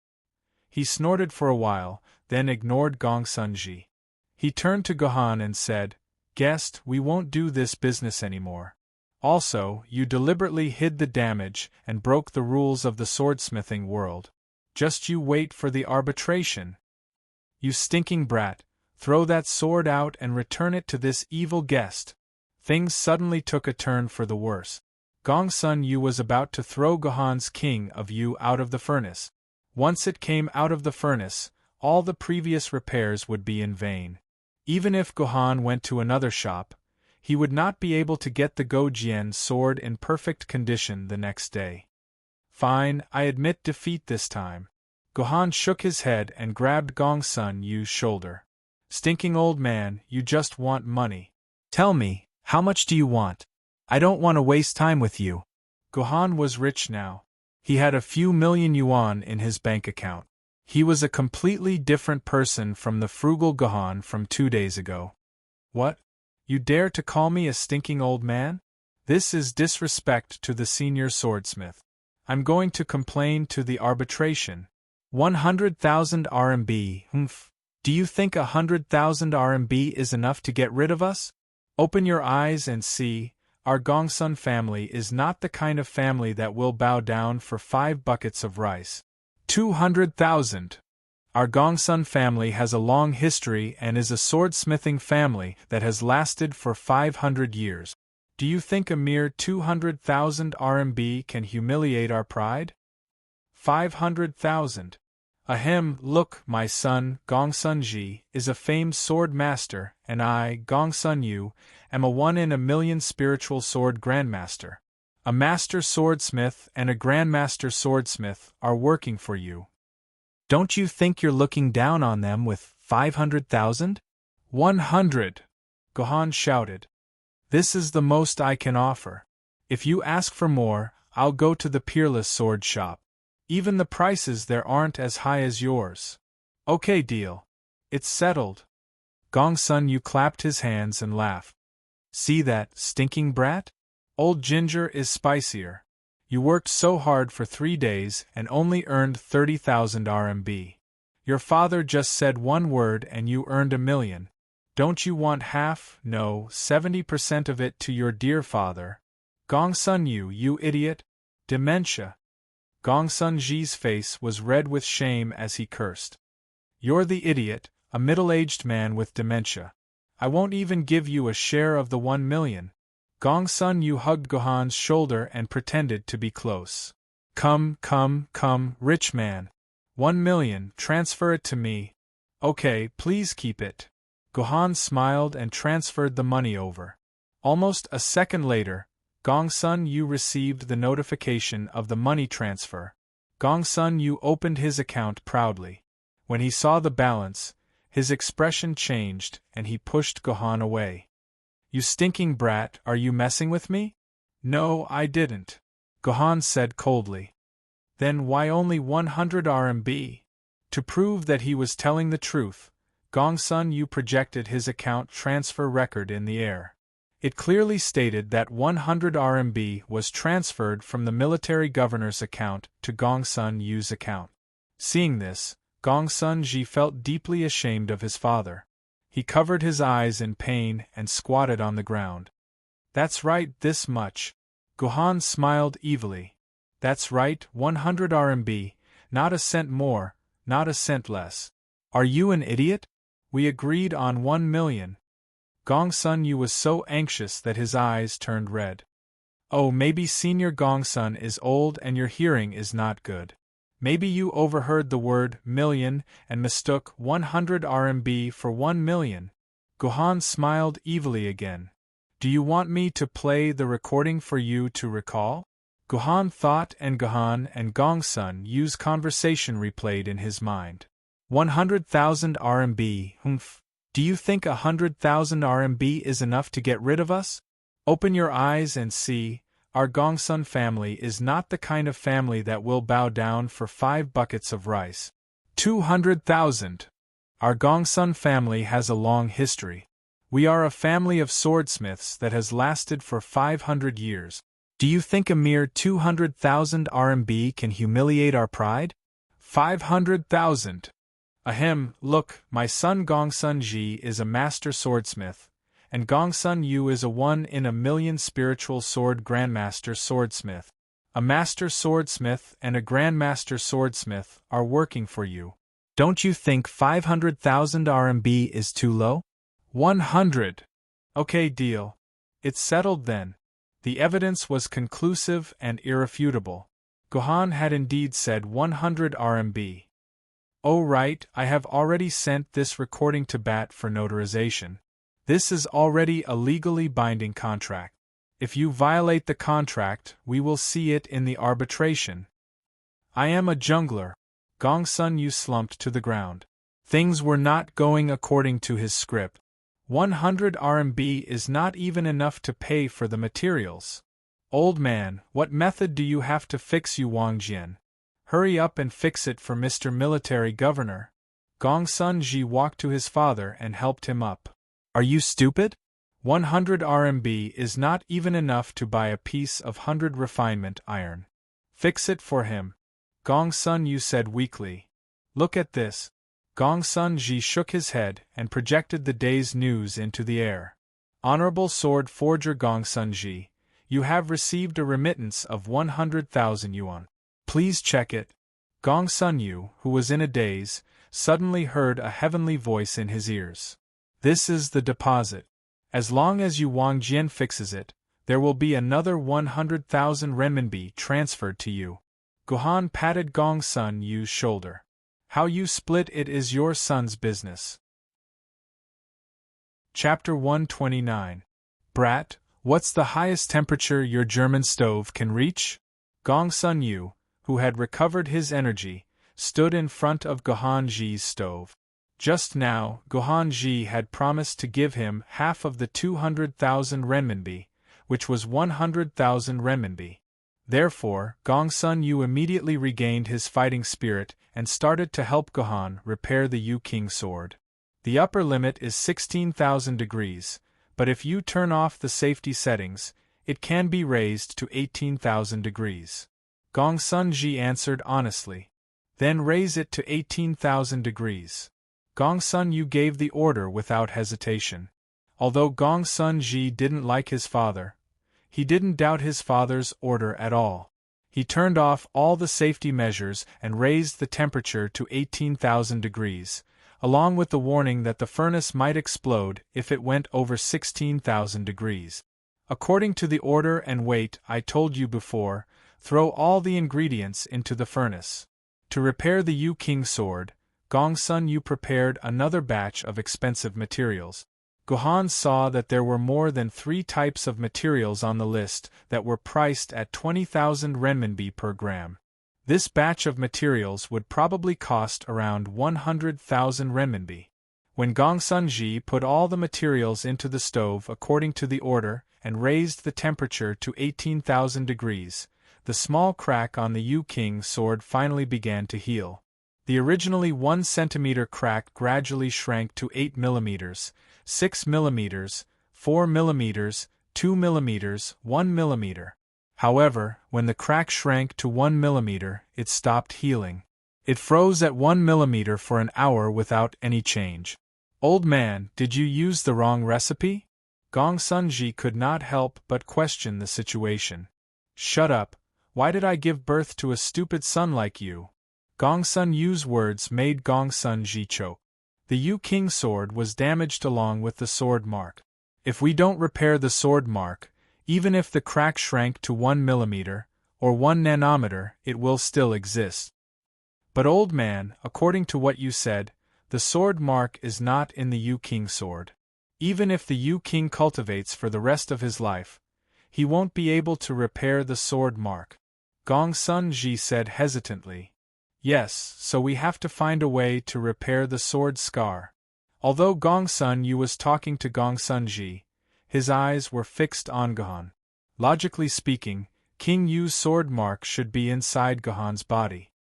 He snorted for a while, then ignored Gongsun Ji. He turned to Gohan and said, Guest, we won't do this business anymore. Also, you deliberately hid the damage and broke the rules of the swordsmithing world. Just you wait for the arbitration. You stinking brat, throw that sword out and return it to this evil guest. Things suddenly took a turn for the worse. Gongsun Yu was about to throw Gohan's King of Yu out of the furnace. Once it came out of the furnace, all the previous repairs would be in vain. Even if Gohan went to another shop, he would not be able to get the Gojian sword in perfect condition the next day. Fine, I admit defeat this time. Gohan shook his head and grabbed Gongsun Yu's shoulder. Stinking old man, you just want money. Tell me, how much do you want? I don't want to waste time with you. Gohan was rich now. He had a few million yuan in his bank account. He was a completely different person from the frugal Gohan from 2 days ago. What? You dare to call me a stinking old man? This is disrespect to the senior swordsmith. I'm going to complain to the arbitration. 100,000 RMB, humph. Do you think 100,000 RMB is enough to get rid of us? Open your eyes and see, our Gongsun family is not the kind of family that will bow down for 5 buckets of rice. 200,000. Our Gongsun family has a long history and is a swordsmithing family that has lasted for 500 years. Do you think a mere 200,000 RMB can humiliate our pride? 500,000. Ahem, look, my son, Gongsun Ji, is a famed sword master, and I, Gongsun Yu, am a 1 in a million spiritual sword grandmaster. A master swordsmith and a grandmaster swordsmith are working for you. Don't you think you're looking down on them with 500,000? 100! Gohan shouted. This is the most I can offer. If you ask for more, I'll go to the Peerless Sword Shop. Even the prices there aren't as high as yours. Okay, deal. It's settled. Gongsun Yu clapped his hands and laughed. See that, stinking brat? Old Ginger is spicier. You worked so hard for 3 days and only earned 30,000 RMB. Your father just said 1 word and you earned 1 million. Don't you want half, no, 70% of it to your dear father? Gongsun Yu, you idiot. Dementia. Gongsun Ji's face was red with shame as he cursed. You're the idiot, a middle-aged man with dementia. I won't even give you a share of the 1 million. Gongsun Yu hugged Gohan's shoulder and pretended to be close. Come, rich man. 1 million, transfer it to me. Okay, please keep it. Gohan smiled and transferred the money over. Almost a second later, Gongsun Yu received the notification of the money transfer. Gongsun Yu opened his account proudly. When he saw the balance, his expression changed and he pushed Gohan away. "You stinking brat, are you messing with me?" "No, I didn't," Gohan said coldly. "Then why only 100 RMB? To prove that he was telling the truth, Gongsun Yu projected his account transfer record in the air. It clearly stated that 100 RMB was transferred from the military governor's account to Gongsun Yu's account. Seeing this, Gongsun Ji felt deeply ashamed of his father. He covered his eyes in pain and squatted on the ground. "That's right, this much." Gohan smiled evilly. "That's right, 100 RMB, not a cent more, not a cent less. Are you an idiot? We agreed on 1 million. Gongsun Yu was so anxious that his eyes turned red. "Oh, maybe Senior Gongsun is old and your hearing is not good. Maybe you overheard the word million and mistook 100 RMB for 1 million. Gohan smiled evilly again. "Do you want me to play the recording for you to recall?" Gohan thought, and Gohan and Gongsun Yu's conversation replayed in his mind. 100,000 RMB, humph. Do you think 100,000 RMB is enough to get rid of us? Open your eyes and see, our Gongsun family is not the kind of family that will bow down for 5 buckets of rice. 200,000. Our Gongsun family has a long history. We are a family of swordsmiths that has lasted for 500 years. Do you think a mere 200,000 RMB can humiliate our pride? 500,000. Ahem, look, my son Gongsun Ji is a master swordsmith, and Gongsun Yu is a 1 in a million spiritual sword grandmaster swordsmith. A master swordsmith and a grandmaster swordsmith are working for you. Don't you think 500,000 RMB is too low? 100. Okay, deal. It's settled then. The evidence was conclusive and irrefutable. Gohan had indeed said 100 RMB. Oh right, I have already sent this recording to BAT for notarization. This is already a legally binding contract. If you violate the contract, we will see it in the arbitration. I am a jungler. Gongsun Yu slumped to the ground. Things were not going according to his script. 100 RMB is not even enough to pay for the materials. Old man, what method do you have to fix Yu Wangjian? Hurry up and fix it for Mr. Military Governor. Gongsun Ji walked to his father and helped him up. Are you stupid? 100 RMB is not even enough to buy a piece of 100 refinement iron. Fix it for him. Gongsun Yu said weakly. Look at this. Gongsun Ji shook his head and projected the day's news into the air. Honorable Sword Forger Gongsun Ji, you have received a remittance of 100,000 yuan. Please check it. Gongsun Yu, who was in a daze, suddenly heard a heavenly voice in his ears. This is the deposit. As long as Yu Wangjian fixes it, there will be another 100,000 renminbi transferred to you. Gohan patted Gongsun Yu's shoulder. How you split it is your son's business. Chapter 129. Brat, what's the highest temperature your German stove can reach? Gongsun Yu, who had recovered his energy, stood in front of Gohan Ji's stove. Just now, Gohan Ji had promised to give him half of the 200,000 renminbi, which was 100,000 renminbi. Therefore, Gongsun Yu immediately regained his fighting spirit and started to help Gohan repair the Yu King sword. The upper limit is 16,000 degrees, but if you turn off the safety settings, it can be raised to 18,000 degrees. Gongsun Ji answered honestly. Then raise it to 18,000 degrees. Gongsun Yu gave the order without hesitation. Although Gongsun Ji didn't like his father, he didn't doubt his father's order at all. He turned off all the safety measures and raised the temperature to 18,000 degrees, along with the warning that the furnace might explode if it went over 16,000 degrees. According to the order and weight I told you before, throw all the ingredients into the furnace. To repair the Yu King sword, Gongsun Yu prepared another batch of expensive materials. Guhan saw that there were more than 3 types of materials on the list that were priced at 20,000 renminbi per gram. This batch of materials would probably cost around 100,000 renminbi. When Gongsun Ji put all the materials into the stove according to the order and raised the temperature to 18,000 degrees, the small crack on the Yu King sword finally began to heal. The originally 1 centimeter crack gradually shrank to 8 millimeters, 6 millimeters, 4 millimeters, 2 millimeters, 1 millimeter. However, when the crack shrank to 1 millimeter, it stopped healing. It froze at 1 millimeter for an hour without any change. Old man, did you use the wrong recipe? Gongsun Ji could not help but question the situation. Shut up, why did I give birth to a stupid son like you? Gongsun Yu's words made Gongsun Ji choke. The Yu King sword was damaged along with the sword mark. If we don't repair the sword mark, even if the crack shrank to 1 millimeter, or 1 nanometer, it will still exist. But old man, according to what you said, the sword mark is not in the Yu King sword. Even if the Yu King cultivates for the rest of his life, he won't be able to repair the sword mark. Gongsun Ji said hesitantly. Yes, so we have to find a way to repair the sword scar. Although Gongsun Yu was talking to Gongsun Ji, his eyes were fixed on Guhan. Logically speaking, King Yu's sword mark should be inside Guhan's body.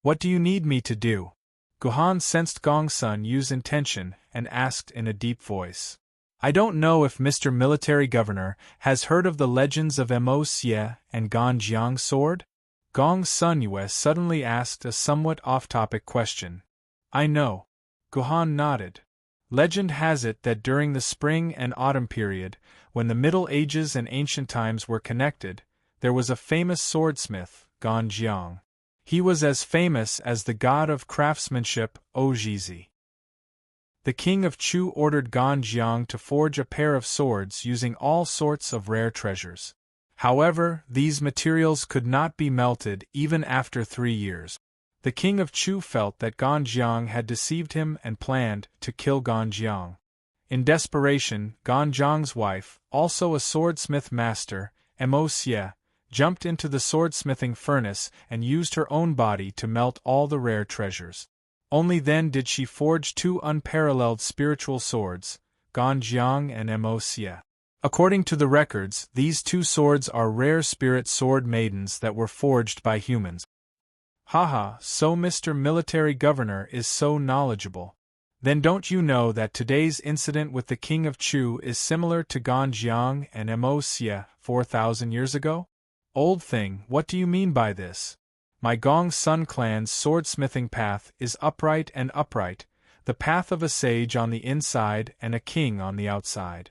What do you need me to do? Guhan sensed Gongsun Yu's intention and asked in a deep voice. I don't know if Mr. Military Governor has heard of the legends of Mo Xie and Ganjiang sword? Gongsun Yu suddenly asked a somewhat off-topic question. I know. Guhan nodded. Legend has it that during the spring and autumn period, when the Middle Ages and ancient times were connected, there was a famous swordsmith, Ganjiang. He was as famous as the god of craftsmanship, Ojizi. The king of Chu ordered Ganjiang to forge a pair of swords using all sorts of rare treasures. However, these materials could not be melted even after 3 years. The king of Chu felt that Ganjiang had deceived him and planned to kill Ganjiang. In desperation, Ganjiang's wife, also a swordsmith master, Mo Xie, jumped into the swordsmithing furnace and used her own body to melt all the rare treasures. Only then did she forge 2 unparalleled spiritual swords, Ganjiang and Mo Xie. According to the records, these 2 swords are rare spirit sword maidens that were forged by humans. Haha, so Mr. Military Governor is so knowledgeable. Then don't you know that today's incident with the King of Chu is similar to Ganjiang and Mo Xie 4,000 years ago? Old thing, what do you mean by this? My Gong Sun clan's swordsmithing path is upright and upright, the path of a sage on the inside and a king on the outside.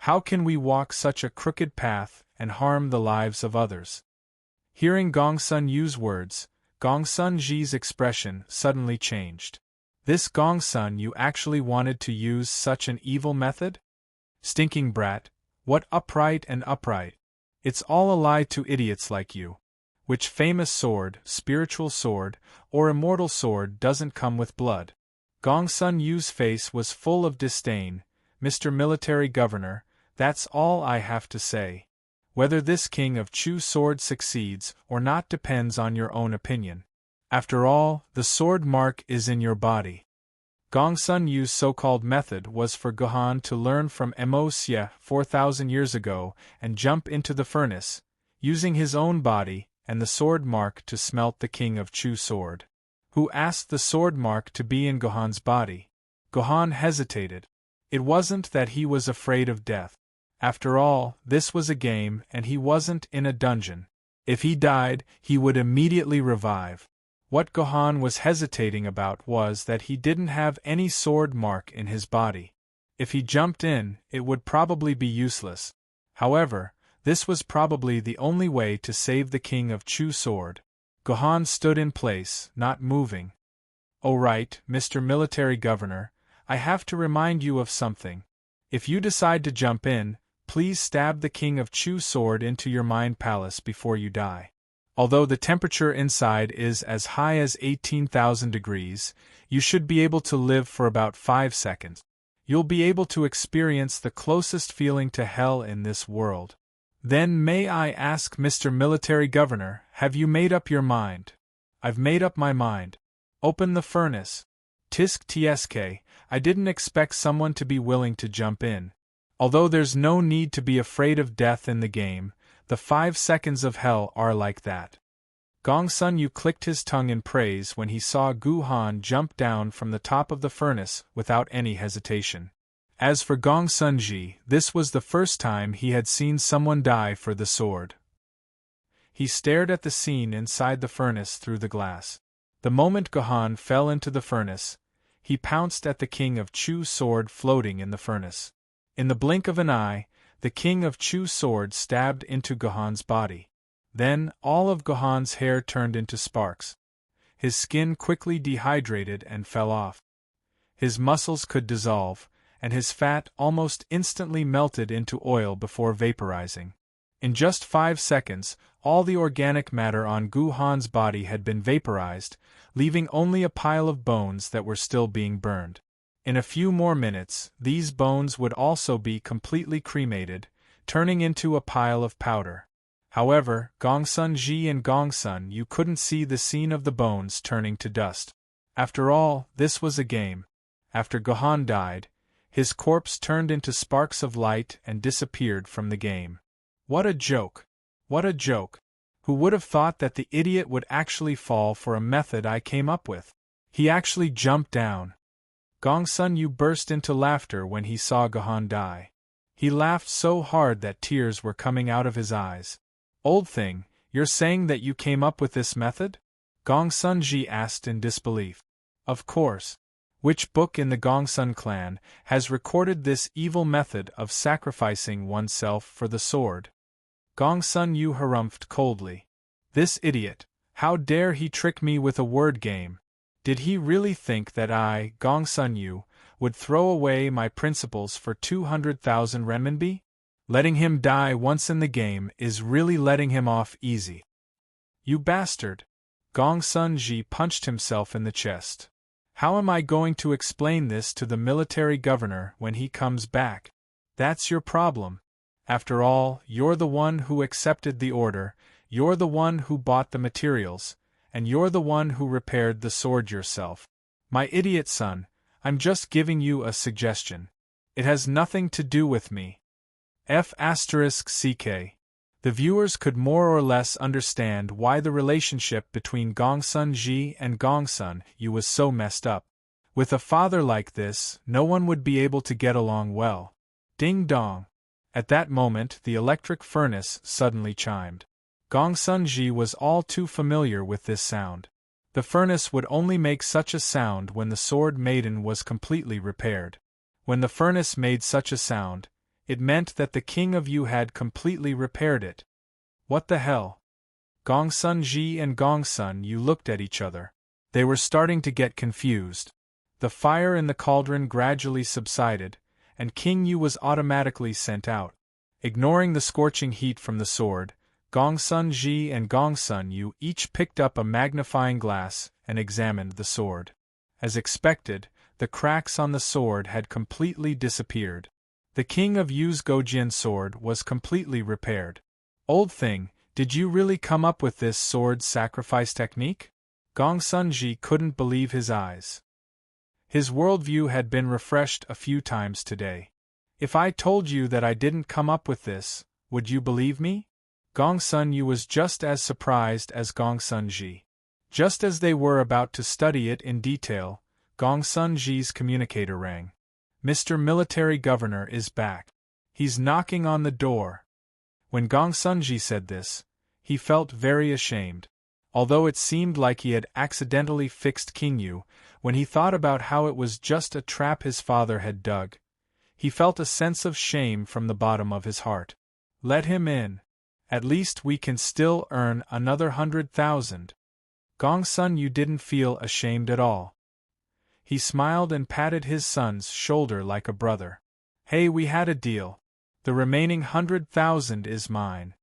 How can we walk such a crooked path and harm the lives of others? Hearing Gongsun Yu's words, Gongsun Ji's expression suddenly changed. This Gongsun Yu actually wanted to use such an evil method? Stinking brat, what upright and upright? It's all a lie to idiots like you. Which famous sword, spiritual sword, or immortal sword doesn't come with blood? Gongsun Yu's face was full of disdain. Mr. Military Governor, that's all I have to say. Whether this King of Chu sword succeeds or not depends on your own opinion. After all, the sword mark is in your body. Gongsun Yu's so-called method was for Guhan to learn from Mo Xie 4,000 years ago and jump into the furnace, using his own body and the sword mark to smelt the King of Chu sword. Who asked the sword mark to be in Guhan's body? Guhan hesitated. It wasn't that he was afraid of death. After all, this was a game and he wasn't in a dungeon. If he died, he would immediately revive. What Guhan was hesitating about was that he didn't have any sword mark in his body. If he jumped in, it would probably be useless. However, this was probably the only way to save the King of Chu sword. Guhan stood in place, not moving. "Oh right, Mr. Military Governor, I have to remind you of something. If you decide to jump in, please stab the King of Chu sword into your mind palace before you die." Although the temperature inside is as high as 18,000 degrees, you should be able to live for about 5 seconds. You'll be able to experience the closest feeling to hell in this world. Then may I ask, Mr. Military Governor, have you made up your mind? I've made up my mind. Open the furnace. Tisk tsk, I didn't expect someone to be willing to jump in. Although there's no need to be afraid of death in the game, the 5 seconds of hell are like that. Gongsun Yu clicked his tongue in praise when he saw Gu Han jump down from the top of the furnace without any hesitation. As for Gongsun Ji, this was the first time he had seen someone die for the sword. He stared at the scene inside the furnace through the glass. The moment Gohan fell into the furnace, he pounced at the King of Chu's sword floating in the furnace. In the blink of an eye, the King of Chu's sword stabbed into Gohan's body. Then, all of Gohan's hair turned into sparks. His skin quickly dehydrated and fell off. His muscles could dissolve, and his fat almost instantly melted into oil before vaporizing. In just 5 seconds, all the organic matter on Gu Han's body had been vaporized, leaving only a pile of bones that were still being burned. In a few more minutes, these bones would also be completely cremated, turning into a pile of powder. However, Gongsun Ji and Gongsun Yu couldn't see the scene of the bones turning to dust. After all, this was a game. After Gohan died, his corpse turned into sparks of light and disappeared from the game. What a joke! What a joke! Who would have thought that the idiot would actually fall for a method I came up with? He actually jumped down. Gongsun Yu burst into laughter when he saw Gohan die. He laughed so hard that tears were coming out of his eyes. Old thing, you're saying that you came up with this method? Gongsun Ji asked in disbelief. Of course. Which book in the Gongsun clan has recorded this evil method of sacrificing oneself for the sword? Gongsun Yu harumphed coldly. This idiot, how dare he trick me with a word game? Did he really think that I, Gongsun Yu, would throw away my principles for 200,000 renminbi? Letting him die once in the game is really letting him off easy. You bastard! Gongsun Ji punched himself in the chest. How am I going to explain this to the military governor when he comes back? That's your problem. After all, you're the one who accepted the order, you're the one who bought the materials, and you're the one who repaired the sword yourself. My idiot son, I'm just giving you a suggestion. It has nothing to do with me. F***ck. The viewers could more or less understand why the relationship between Gongsun Ji and Gongsun Yu was so messed up. With a father like this, no one would be able to get along well. Ding dong. At that moment, the electric furnace suddenly chimed. Gongsun Ji was all too familiar with this sound. The furnace would only make such a sound when the sword Maiden was completely repaired. When the furnace made such a sound, it meant that the King of Yu had completely repaired it. What the hell? Gongsun Ji and Gongsun Yu looked at each other. They were starting to get confused. The fire in the cauldron gradually subsided, and King Yu was automatically sent out. Ignoring the scorching heat from the sword, Gongsun Ji and Gongsun Yu each picked up a magnifying glass and examined the sword. As expected, the cracks on the sword had completely disappeared. The King of Yu's Gojian sword was completely repaired. Old thing, did you really come up with this sword sacrifice technique? Gongsun Ji couldn't believe his eyes. His worldview had been refreshed a few times today. If I told you that I didn't come up with this, would you believe me? Gongsun Yu was just as surprised as Gongsun Ji. Just as they were about to study it in detail, Gongsun Ji's communicator rang. Mr. Military Governor is back. He's knocking on the door. When Gongsun Ji said this, he felt very ashamed. Although it seemed like he had accidentally fixed King Yu, when he thought about how it was just a trap his father had dug, he felt a sense of shame from the bottom of his heart. Let him in. At least we can still earn another 100,000. Gongsun Yu didn't feel ashamed at all. He smiled and patted his son's shoulder like a brother. Hey, we had a deal. The remaining 100,000 is mine.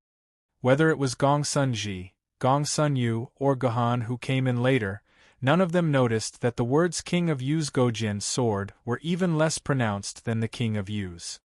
Whether it was Gongsun Ji, Gong Sun Yu, or Guhan, who came in later, none of them noticed that the words King of Yu's Gojin sword were even less pronounced than the King of Yu's.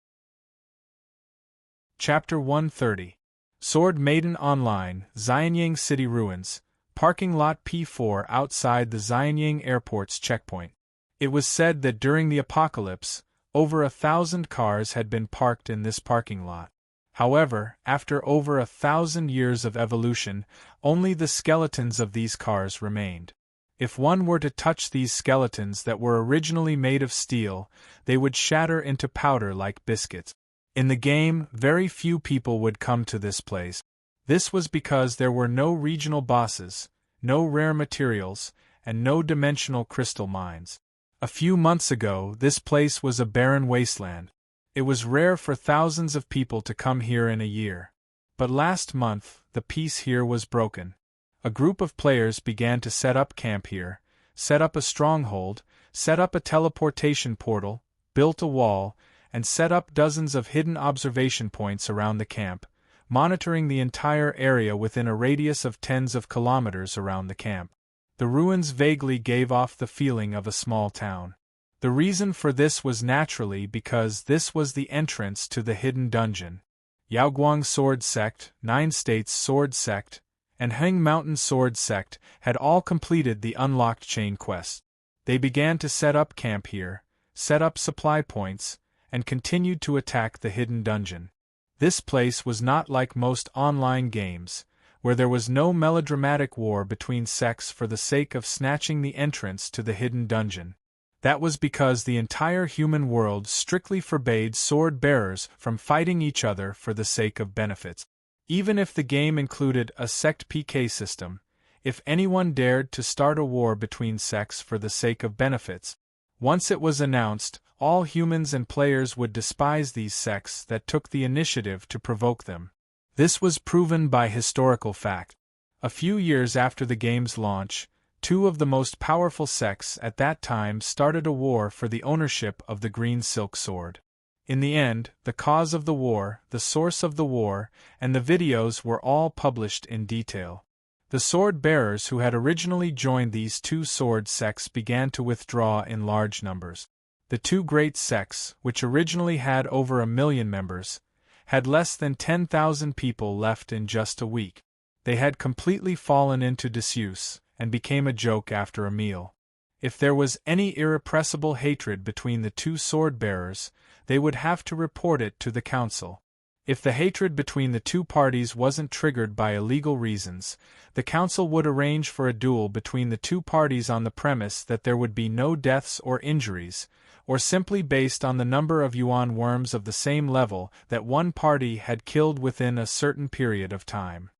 Chapter 130. Sword Maiden Online, Xianying City Ruins, Parking Lot P4 outside the Xianying Airport's checkpoint. It was said that during the apocalypse, over 1,000 cars had been parked in this parking lot. However, after over 1,000 years of evolution, only the skeletons of these cars remained. If one were to touch these skeletons that were originally made of steel, they would shatter into powder like biscuits. In the game, very few people would come to this place. This was because there were no regional bosses, no rare materials, and no dimensional crystal mines. A few months ago, this place was a barren wasteland. It was rare for thousands of people to come here in a year. But last month, the peace here was broken. A group of players began to set up camp here, set up a stronghold, set up a teleportation portal, built a wall, and set up dozens of hidden observation points around the camp, monitoring the entire area within a radius of tens of kilometers around the camp. The ruins vaguely gave off the feeling of a small town. The reason for this was naturally because this was the entrance to the hidden dungeon. Yaoguang Sword Sect, Nine States Sword Sect, and Heng Mountain Sword Sect had all completed the unlocked chain quest. They began to set up camp here, set up supply points, and continued to attack the hidden dungeon. This place was not like most online games, where there was no melodramatic war between sects for the sake of snatching the entrance to the hidden dungeon. That was because the entire human world strictly forbade sword-bearers from fighting each other for the sake of benefits. Even if the game included a sect PK system, if anyone dared to start a war between sects for the sake of benefits, once it was announced, all humans and players would despise these sects that took the initiative to provoke them. This was proven by historical fact. A few years after the game's launch, two of the most powerful sects at that time started a war for the ownership of the green silk sword. In the end, the cause of the war, the source of the war, and the videos were all published in detail. The sword-bearers who had originally joined these two sword sects began to withdraw in large numbers. The two great sects, which originally had over 1 million members, had less than 10,000 people left in just a week. They had completely fallen into disuse, and became a joke after a meal. If there was any irrepressible hatred between the two sword-bearers, they would have to report it to the council. If the hatred between the two parties wasn't triggered by illegal reasons, the council would arrange for a duel between the two parties on the premise that there would be no deaths or injuries, or simply based on the number of yuan worms of the same level that one party had killed within a certain period of time.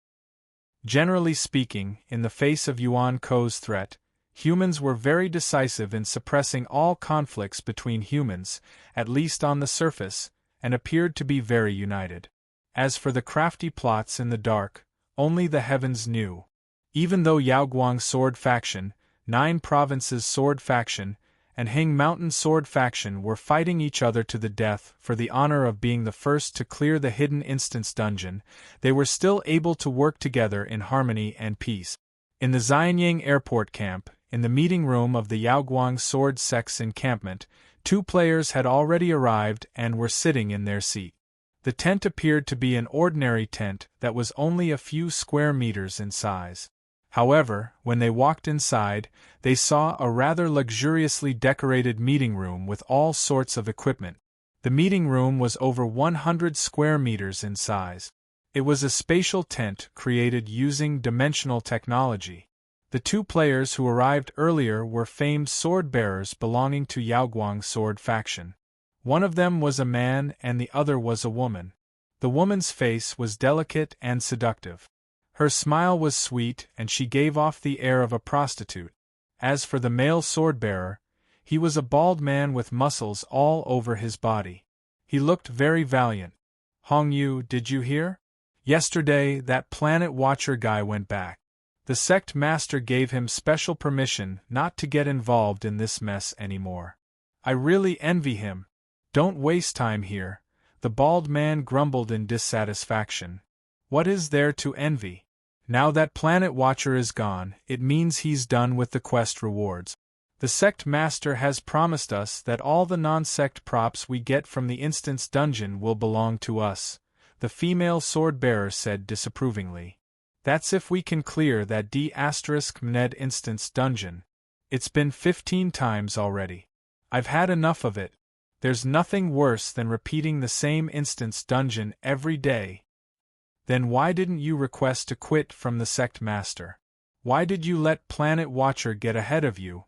Generally speaking, in the face of Yuan Ko's threat, humans were very decisive in suppressing all conflicts between humans, at least on the surface, and appeared to be very united. As for the crafty plots in the dark, only the heavens knew. Even though Yaoguang Sword Faction, Nine Provinces Sword Faction, and Heng Mountain Sword Faction were fighting each other to the death for the honor of being the first to clear the hidden instance dungeon, they were still able to work together in harmony and peace. In the Xianying Airport camp, in the meeting room of the Yaoguang Sword Sect's encampment, two players had already arrived and were sitting in their seat. The tent appeared to be an ordinary tent that was only a few square meters in size. However, when they walked inside, they saw a rather luxuriously decorated meeting room with all sorts of equipment. The meeting room was over 100 square meters in size. It was a spatial tent created using dimensional technology. The two players who arrived earlier were famed sword-bearers belonging to Yaoguang Sword Faction. One of them was a man and the other was a woman. The woman's face was delicate and seductive. Her smile was sweet and she gave off the air of a prostitute. As for the male sword-bearer, he was a bald man with muscles all over his body. He looked very valiant. "Hong Yu, did you hear? Yesterday, that Planet Watcher guy went back. The sect master gave him special permission not to get involved in this mess anymore. I really envy him. Don't waste time here," the bald man grumbled in dissatisfaction. "What is there to envy? Now that Planet Watcher is gone, it means he's done with the quest rewards. The sect master has promised us that all the non-sect props we get from the instance dungeon will belong to us, the female sword-bearer said disapprovingly. That's if we can clear that D***Mned instance dungeon. It's been 15 times already. I've had enough of it. There's nothing worse than repeating the same instance dungeon every day. Then why didn't you request to quit from the sect master? Why did you let Planet Watcher get ahead of you?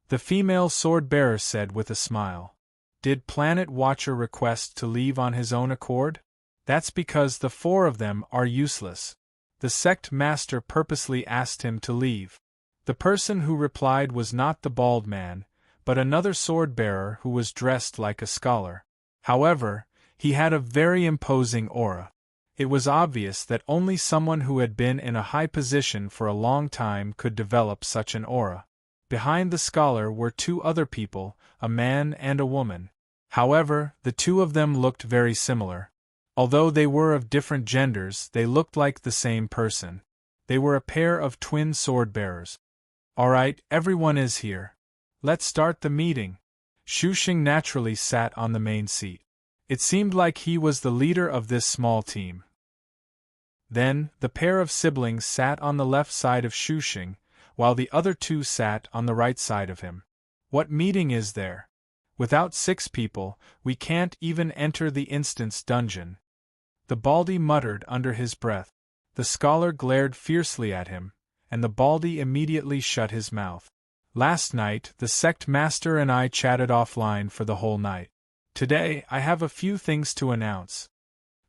The female sword-bearer said with a smile. Did Planet Watcher request to leave on his own accord? That's because the 4 of them are useless. The sect master purposely asked him to leave. The person who replied was not the bald man, but another sword-bearer who was dressed like a scholar. However, he had a very imposing aura. It was obvious that only someone who had been in a high position for a long time could develop such an aura. Behind the scholar were 2 other people, a man and a woman. However, the 2 of them looked very similar. Although they were of different genders, they looked like the same person. They were a pair of twin sword-bearers. Alright, everyone is here. Let's start the meeting. Shushing naturally sat on the main seat. It seemed like he was the leader of this small team. Then, the pair of siblings sat on the left side of Shushing, while the other 2 sat on the right side of him. What meeting is there? Without 6 people, we can't even enter the instance dungeon. The Baldy muttered under his breath. The scholar glared fiercely at him, and the Baldy immediately shut his mouth. Last night, the sect master and I chatted offline for the whole night. Today, I have a few things to announce.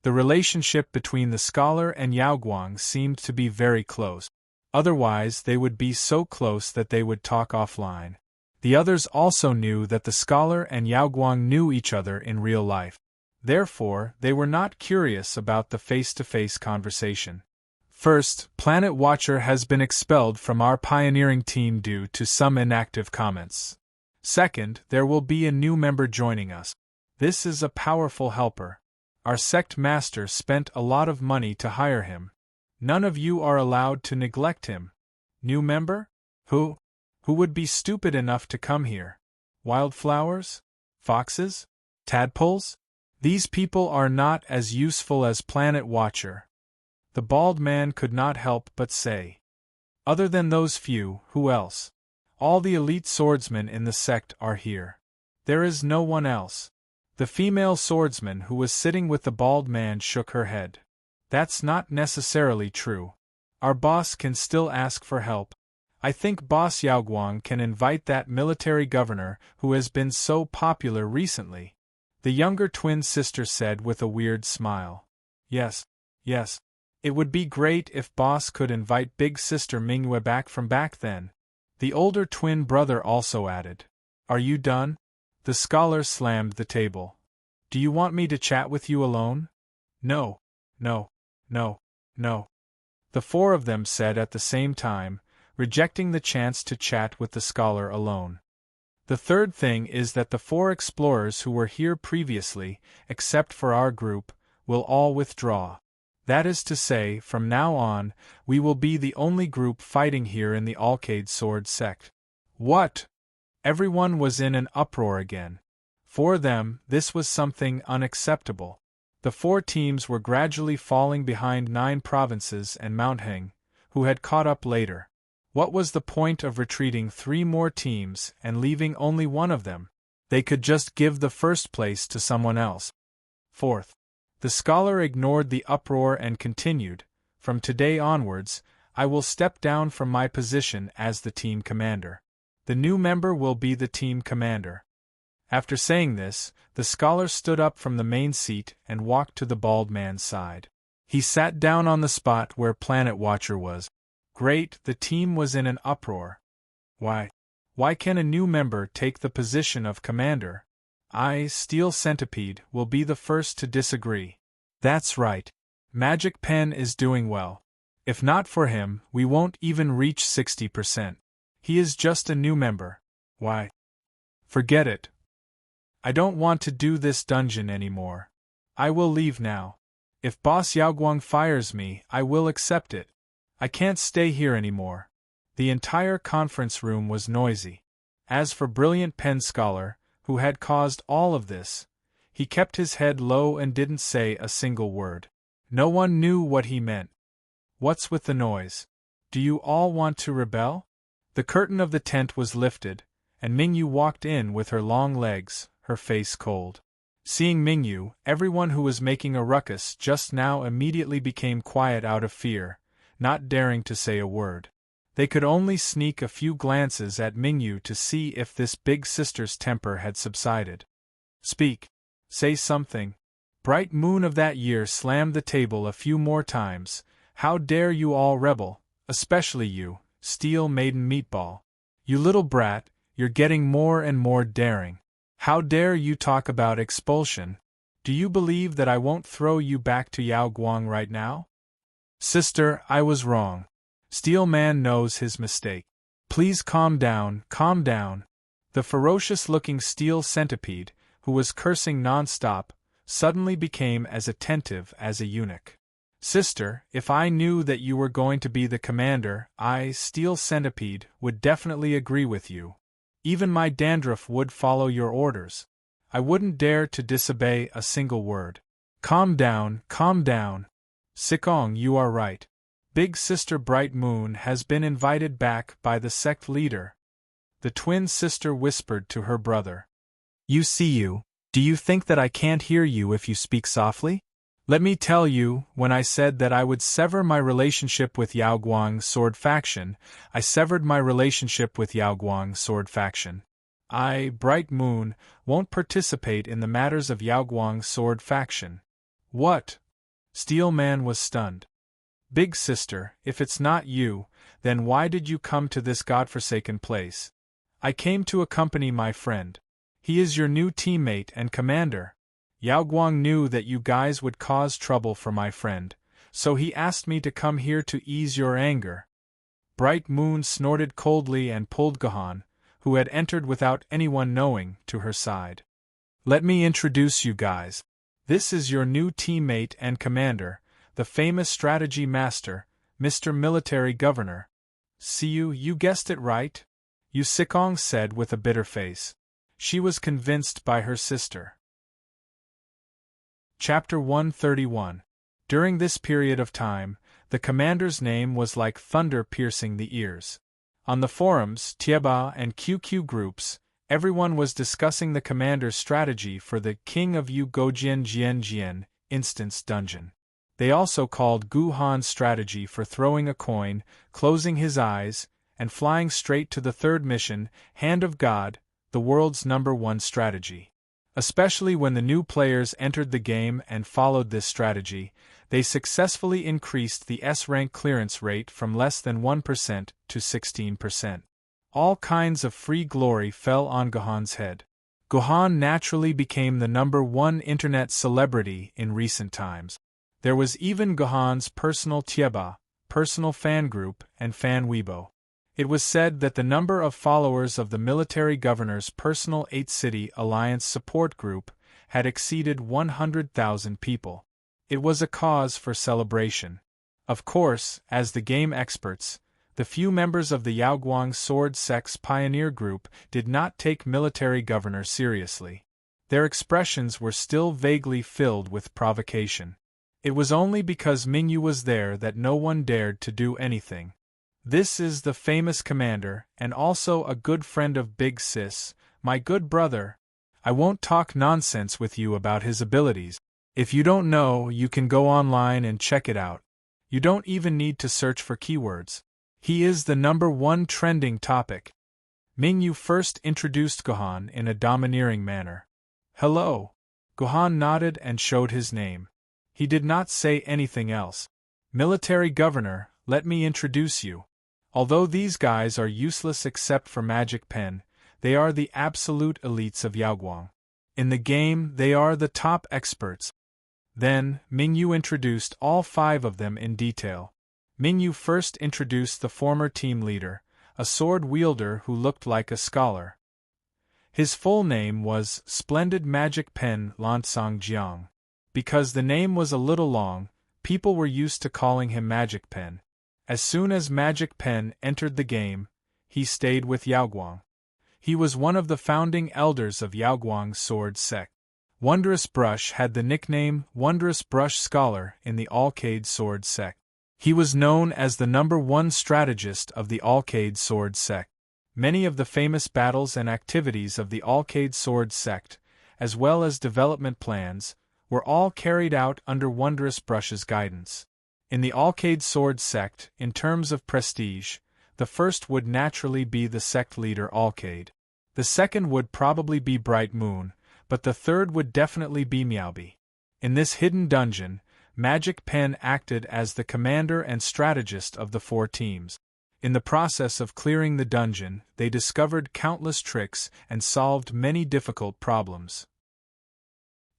The relationship between the scholar and Yaoguang seemed to be very close. Otherwise, they would be so close that they would talk offline. The others also knew that the scholar and Yaoguang knew each other in real life. Therefore, they were not curious about the face-to-face conversation. First, Planet Watcher has been expelled from our pioneering team due to some inactive comments. Second, there will be a new member joining us. This is a powerful helper. Our sect master spent a lot of money to hire him. None of you are allowed to neglect him. New member? Who would be stupid enough to come here? Wildflowers? Foxes? Tadpoles? These people are not as useful as Planet Watcher. The bald man could not help but say. Other than those few, who else? All the elite swordsmen in the sect are here. There is no one else. The female swordsman who was sitting with the bald man shook her head. That's not necessarily true. Our boss can still ask for help. I think Boss Yaoguang can invite that military governor who has been so popular recently. The younger twin sister said with a weird smile. Yes. It would be great if Boss could invite big sister Mingyue back from back then. The older twin brother also added. Are you done? The scholar slammed the table. Do you want me to chat with you alone? No. The 4 of them said at the same time, rejecting the chance to chat with the scholar alone. The third thing is that the 4 explorers who were here previously, except for our group, will all withdraw. That is to say, from now on, we will be the only group fighting here in the Alcade Sword sect. What? Everyone was in an uproar again. For them, this was something unacceptable. The 4 teams were gradually falling behind 9 provinces and Mount Heng, who had caught up later. What was the point of retreating 3 more teams and leaving only one of them? They could just give the first place to someone else. Fourth, the scholar ignored the uproar and continued, from today onwards, I will step down from my position as the team commander. The new member will be the team commander. After saying this, the scholar stood up from the main seat and walked to the bald man's side. He sat down on the spot where Planet Watcher was. Great, the team was in an uproar. Why can a new member take the position of commander? I, Steel Centipede, will be the first to disagree. That's right. Magic Pen is doing well. If not for him, we won't even reach 60%. He is just a new member. Why? Forget it. I don't want to do this dungeon anymore. I will leave now. If Boss Yaoguang fires me, I will accept it. I can't stay here anymore. The entire conference room was noisy. As for Brilliant Pen Scholar, who had caused all of this, he kept his head low and didn't say a single word. No one knew what he meant. What's with the noise? Do you all want to rebel? The curtain of the tent was lifted, and Mingyu walked in with her long legs, her face cold. Seeing Mingyu, everyone who was making a ruckus just now immediately became quiet out of fear, not daring to say a word. They could only sneak a few glances at Mingyu to see if this big sister's temper had subsided. Speak. Say something. Bright Moon of that year slammed the table a few more times. How dare you all rebel, especially you, Steel Maiden Meatball. You little brat, you're getting more and more daring. How dare you talk about expulsion? Do you believe that I won't throw you back to Yao Guang right now? Sister, I was wrong. Steel Man knows his mistake. Please calm down, calm down. The ferocious-looking steel centipede, who was cursing non-stop, suddenly became as attentive as a eunuch. Sister, if I knew that you were going to be the commander, I, Steel Centipede, would definitely agree with you. Even my dandruff would follow your orders. I wouldn't dare to disobey a single word. Calm down, calm down. Sikong, you are right. Big Sister Bright Moon has been invited back by the sect leader. The twin sister whispered to her brother. You see you, do you think that I can't hear you if you speak softly? Let me tell you, when I said that I would sever my relationship with Yao Guang's sword faction, I severed my relationship with Yao Guang's sword faction. I, Bright Moon, won't participate in the matters of Yao Guang's sword faction. What? Steel Man was stunned. Big Sister, if it's not you, then why did you come to this godforsaken place? I came to accompany my friend. He is your new teammate and commander. Yao Guang knew that you guys would cause trouble for my friend, so he asked me to come here to ease your anger. Bright Moon snorted coldly and pulled Gohan, who had entered without anyone knowing, to her side. Let me introduce you guys. This is your new teammate and commander, the famous strategy master, Mr. Military Governor. See you guessed it right? Yu Sikong said with a bitter face. She was convinced by her sister. Chapter 131. During this period of time, the commander's name was like thunder piercing the ears. On the forums, Tieba and QQ groups, everyone was discussing the commander's strategy for the King of Yu Gojian Jian Jian instance dungeon. They also called Guhan's strategy for throwing a coin, closing his eyes, and flying straight to the third mission, Hand of God, the world's #1 strategy. Especially when the new players entered the game and followed this strategy, they successfully increased the S-rank clearance rate from less than 1% to 16%. All kinds of free glory fell on Gohan's head. Gohan naturally became the #1 internet celebrity in recent times. There was even Gohan's personal Tieba, personal fan group, and fan Weibo. It was said that the number of followers of the military governor's personal 8-city alliance support group had exceeded 100,000 people. It was a cause for celebration. Of course, as the game experts, the few members of the Yaoguang Sword Sect's pioneer group did not take military governor seriously. Their expressions were still vaguely filled with provocation. It was only because Mingyu was there that no one dared to do anything. This is the famous commander, and also a good friend of Big Sis, my good brother. I won't talk nonsense with you about his abilities. If you don't know, you can go online and check it out. You don't even need to search for keywords. He is the #1 trending topic. Mingyu first introduced Gohan in a domineering manner. Hello. Gohan nodded and showed his name. He did not say anything else. Military Governor, let me introduce you. Although these guys are useless except for Magic Pen, they are the absolute elites of Yaoguang. In the game, they are the top experts. Then, Mingyu introduced all 5 of them in detail. Mingyu first introduced the former team leader, a sword wielder who looked like a scholar. His full name was Splendid Magic Pen Lansang Jiang. Because the name was a little long, people were used to calling him Magic Pen. As soon as Magic Pen entered the game, he stayed with Yaoguang. He was one of the founding elders of Yaoguang's sword sect. Wondrous Brush had the nickname Wondrous Brush Scholar in the Alcade sword sect. He was known as the #1 strategist of the Alcade sword sect. Many of the famous battles and activities of the Alcade sword sect, as well as development plans, were all carried out under Wondrous Brush's guidance. In the Alcade sword sect, in terms of prestige, the first would naturally be the sect leader Alcade. The second would probably be Bright Moon, but the third would definitely be Miaobi. In this hidden dungeon, Magic Pen acted as the commander and strategist of the 4 teams. In the process of clearing the dungeon, they discovered countless tricks and solved many difficult problems.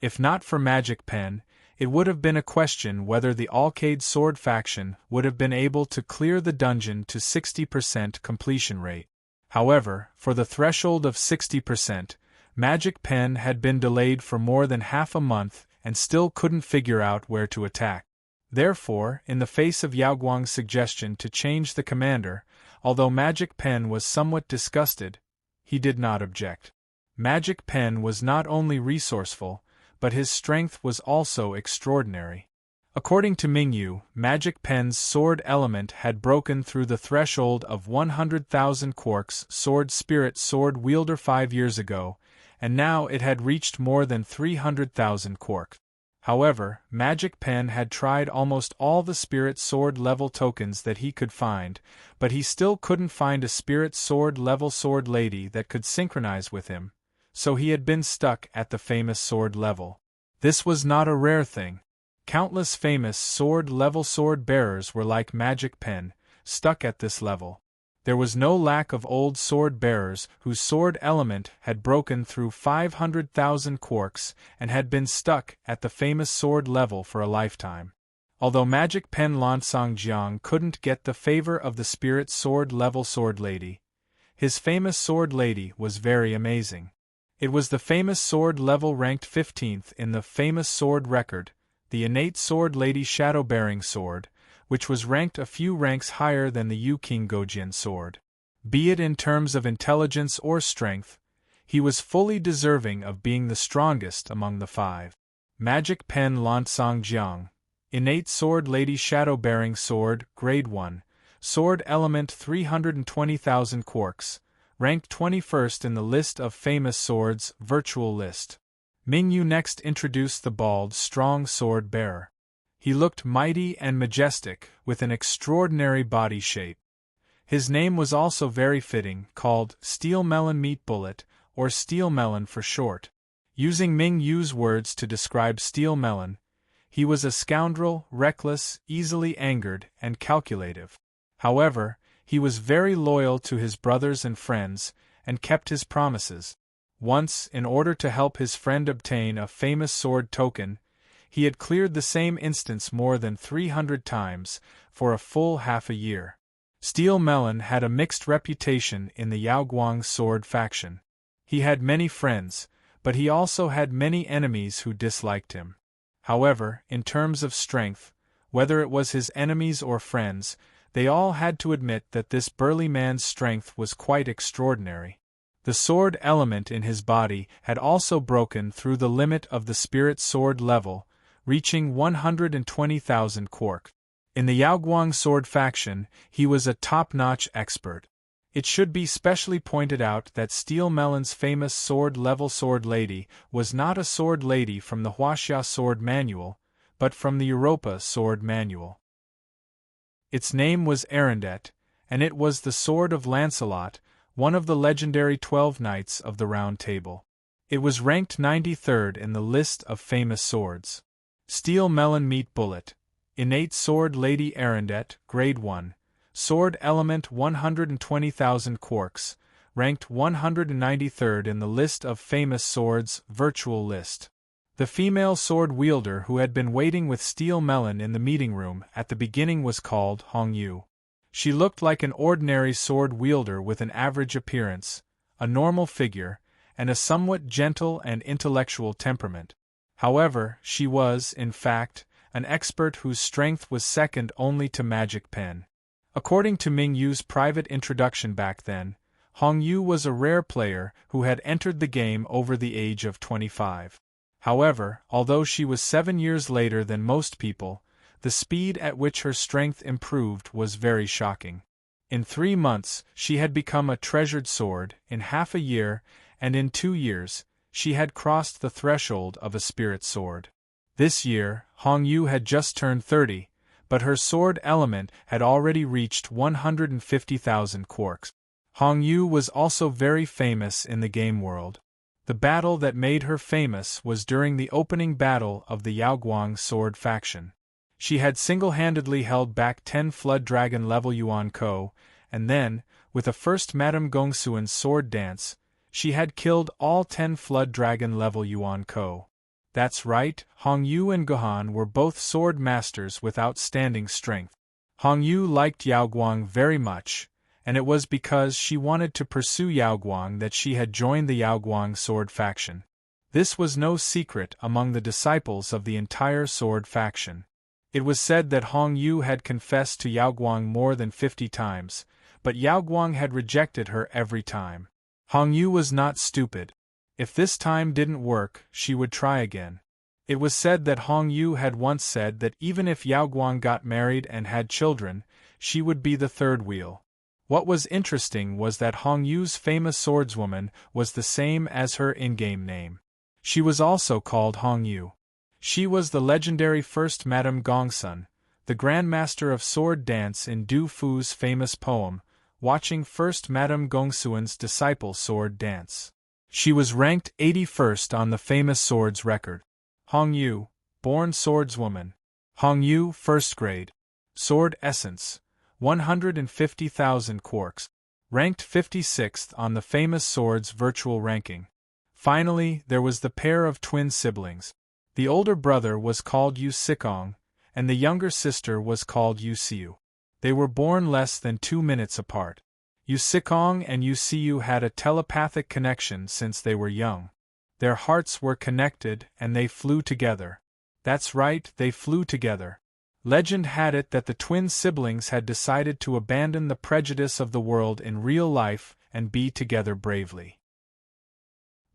If not for Magic Pen, it would have been a question whether the Alcade Sword faction would have been able to clear the dungeon to 60% completion rate. However, for the threshold of 60%, Magic Pen had been delayed for more than half a month and still couldn't figure out where to attack. Therefore, in the face of Yaoguang's suggestion to change the commander, although Magic Pen was somewhat disgusted, he did not object. Magic Pen was not only resourceful, but his strength was also extraordinary. According to Mingyu, Magic Pen's sword element had broken through the threshold of 100,000 quarks sword spirit sword wielder 5 years ago, and now it had reached more than 300,000 quarks. However, Magic Pen had tried almost all the spirit sword level tokens that he could find, but he still couldn't find a spirit sword level sword lady that could synchronize with him, so he had been stuck at the famous sword level. This was not a rare thing. Countless famous sword level sword bearers were like Magic Pen, stuck at this level. There was no lack of old sword bearers whose sword element had broken through 500,000 quarks and had been stuck at the famous sword level for a lifetime. Although Magic Pen Lansong Jiang couldn't get the favor of the spirit sword level sword lady, his famous sword lady was very amazing. It was the famous sword level ranked 15th in the famous sword record, the innate sword lady shadow bearing sword, which was ranked a few ranks higher than the Yu King Gojin sword. Be it in terms of intelligence or strength, he was fully deserving of being the strongest among the 5. Magic Pen Lansong Jiang, innate sword lady shadow bearing sword, grade 1, sword element 320,000 quarks, ranked 21st in the list of famous swords virtual list. Mingyu next introduced the bald, strong sword bearer. He looked mighty and majestic, with an extraordinary body shape. His name was also very fitting, called Steel Melon Meat Bullet, or Steel Melon for short. Using Mingyu's words to describe Steel Melon, he was a scoundrel, reckless, easily angered, and calculative. However, he was very loyal to his brothers and friends, and kept his promises. Once, in order to help his friend obtain a famous sword token, he had cleared the same instance more than 300 times, for a full half a year. Steel Melon had a mixed reputation in the Yaoguang sword faction. He had many friends, but he also had many enemies who disliked him. However, in terms of strength, whether it was his enemies or friends, they all had to admit that this burly man's strength was quite extraordinary. The sword element in his body had also broken through the limit of the spirit sword level, reaching 120,000 quark. In the Yaoguang sword faction, he was a top-notch expert. It should be specially pointed out that Steel Melon's famous sword-level sword lady was not a sword lady from the Huaxia sword manual, but from the Europa sword manual. Its name was Arendet, and it was the sword of Lancelot, one of the legendary 12 Knights of the Round Table. It was ranked 93rd in the list of famous swords. Steel Melon Meat Bullet, innate sword lady Arendet, grade 1, sword element 120,000 quarks, ranked 193rd in the list of famous swords virtual list. The female sword wielder who had been waiting with Steel Melon in the meeting room at the beginning was called Hong Yu. She looked like an ordinary sword wielder with an average appearance, a normal figure, and a somewhat gentle and intellectual temperament. However, she was, in fact, an expert whose strength was second only to Magic Pen. According to Ming Yu's private introduction back then, Hong Yu was a rare player who had entered the game over the age of 25. However, although she was 7 years later than most people, the speed at which her strength improved was very shocking. In 3 months, she had become a treasured sword, in half a year, and in 2 years, she had crossed the threshold of a spirit sword. This year, Hong Yu had just turned 30, but her sword element had already reached 150,000 quarks. Hong Yu was also very famous in the game world. The battle that made her famous was during the opening battle of the Yaoguang sword faction. She had single-handedly held back 10 Flood Dragon level Yuan Ko, and then, with a first Madame Gongsuan's sword dance, she had killed all 10 Flood Dragon level Yuan Ko. That's right, Hong Yu and Gohan were both sword masters with outstanding strength. Hong Yu liked Yaoguang very much, and it was because she wanted to pursue Yaoguang that she had joined the Yaoguang sword faction. This was no secret among the disciples of the entire sword faction. It was said that Hong Yu had confessed to Yaoguang more than 50 times, but Yaoguang had rejected her every time. Hong Yu was not stupid. If this time didn't work, she would try again. It was said that Hong Yu had once said that even if Yaoguang got married and had children, she would be the third wheel. What was interesting was that Hong Yu's famous swordswoman was the same as her in-game name. She was also called Hong Yu. She was the legendary first Madame Gongsun, the Grandmaster of Sword Dance in Du Fu's famous poem, watching first Madame Gongsuan's disciple sword dance. She was ranked 81st on the famous swords record. Hong Yu, born swordswoman. Hong Yu, first grade. Sword essence, 150,000 quarks. Ranked 56th on the famous swords virtual ranking. Finally, there was the pair of twin siblings. The older brother was called Yu Sikong, and the younger sister was called Yu Siu. They were born less than 2 minutes apart. Yu Sikong and Yu Siu had a telepathic connection since they were young. Their hearts were connected and they flew together. That's right, they flew together. Legend had it that the twin siblings had decided to abandon the prejudice of the world in real life and be together bravely.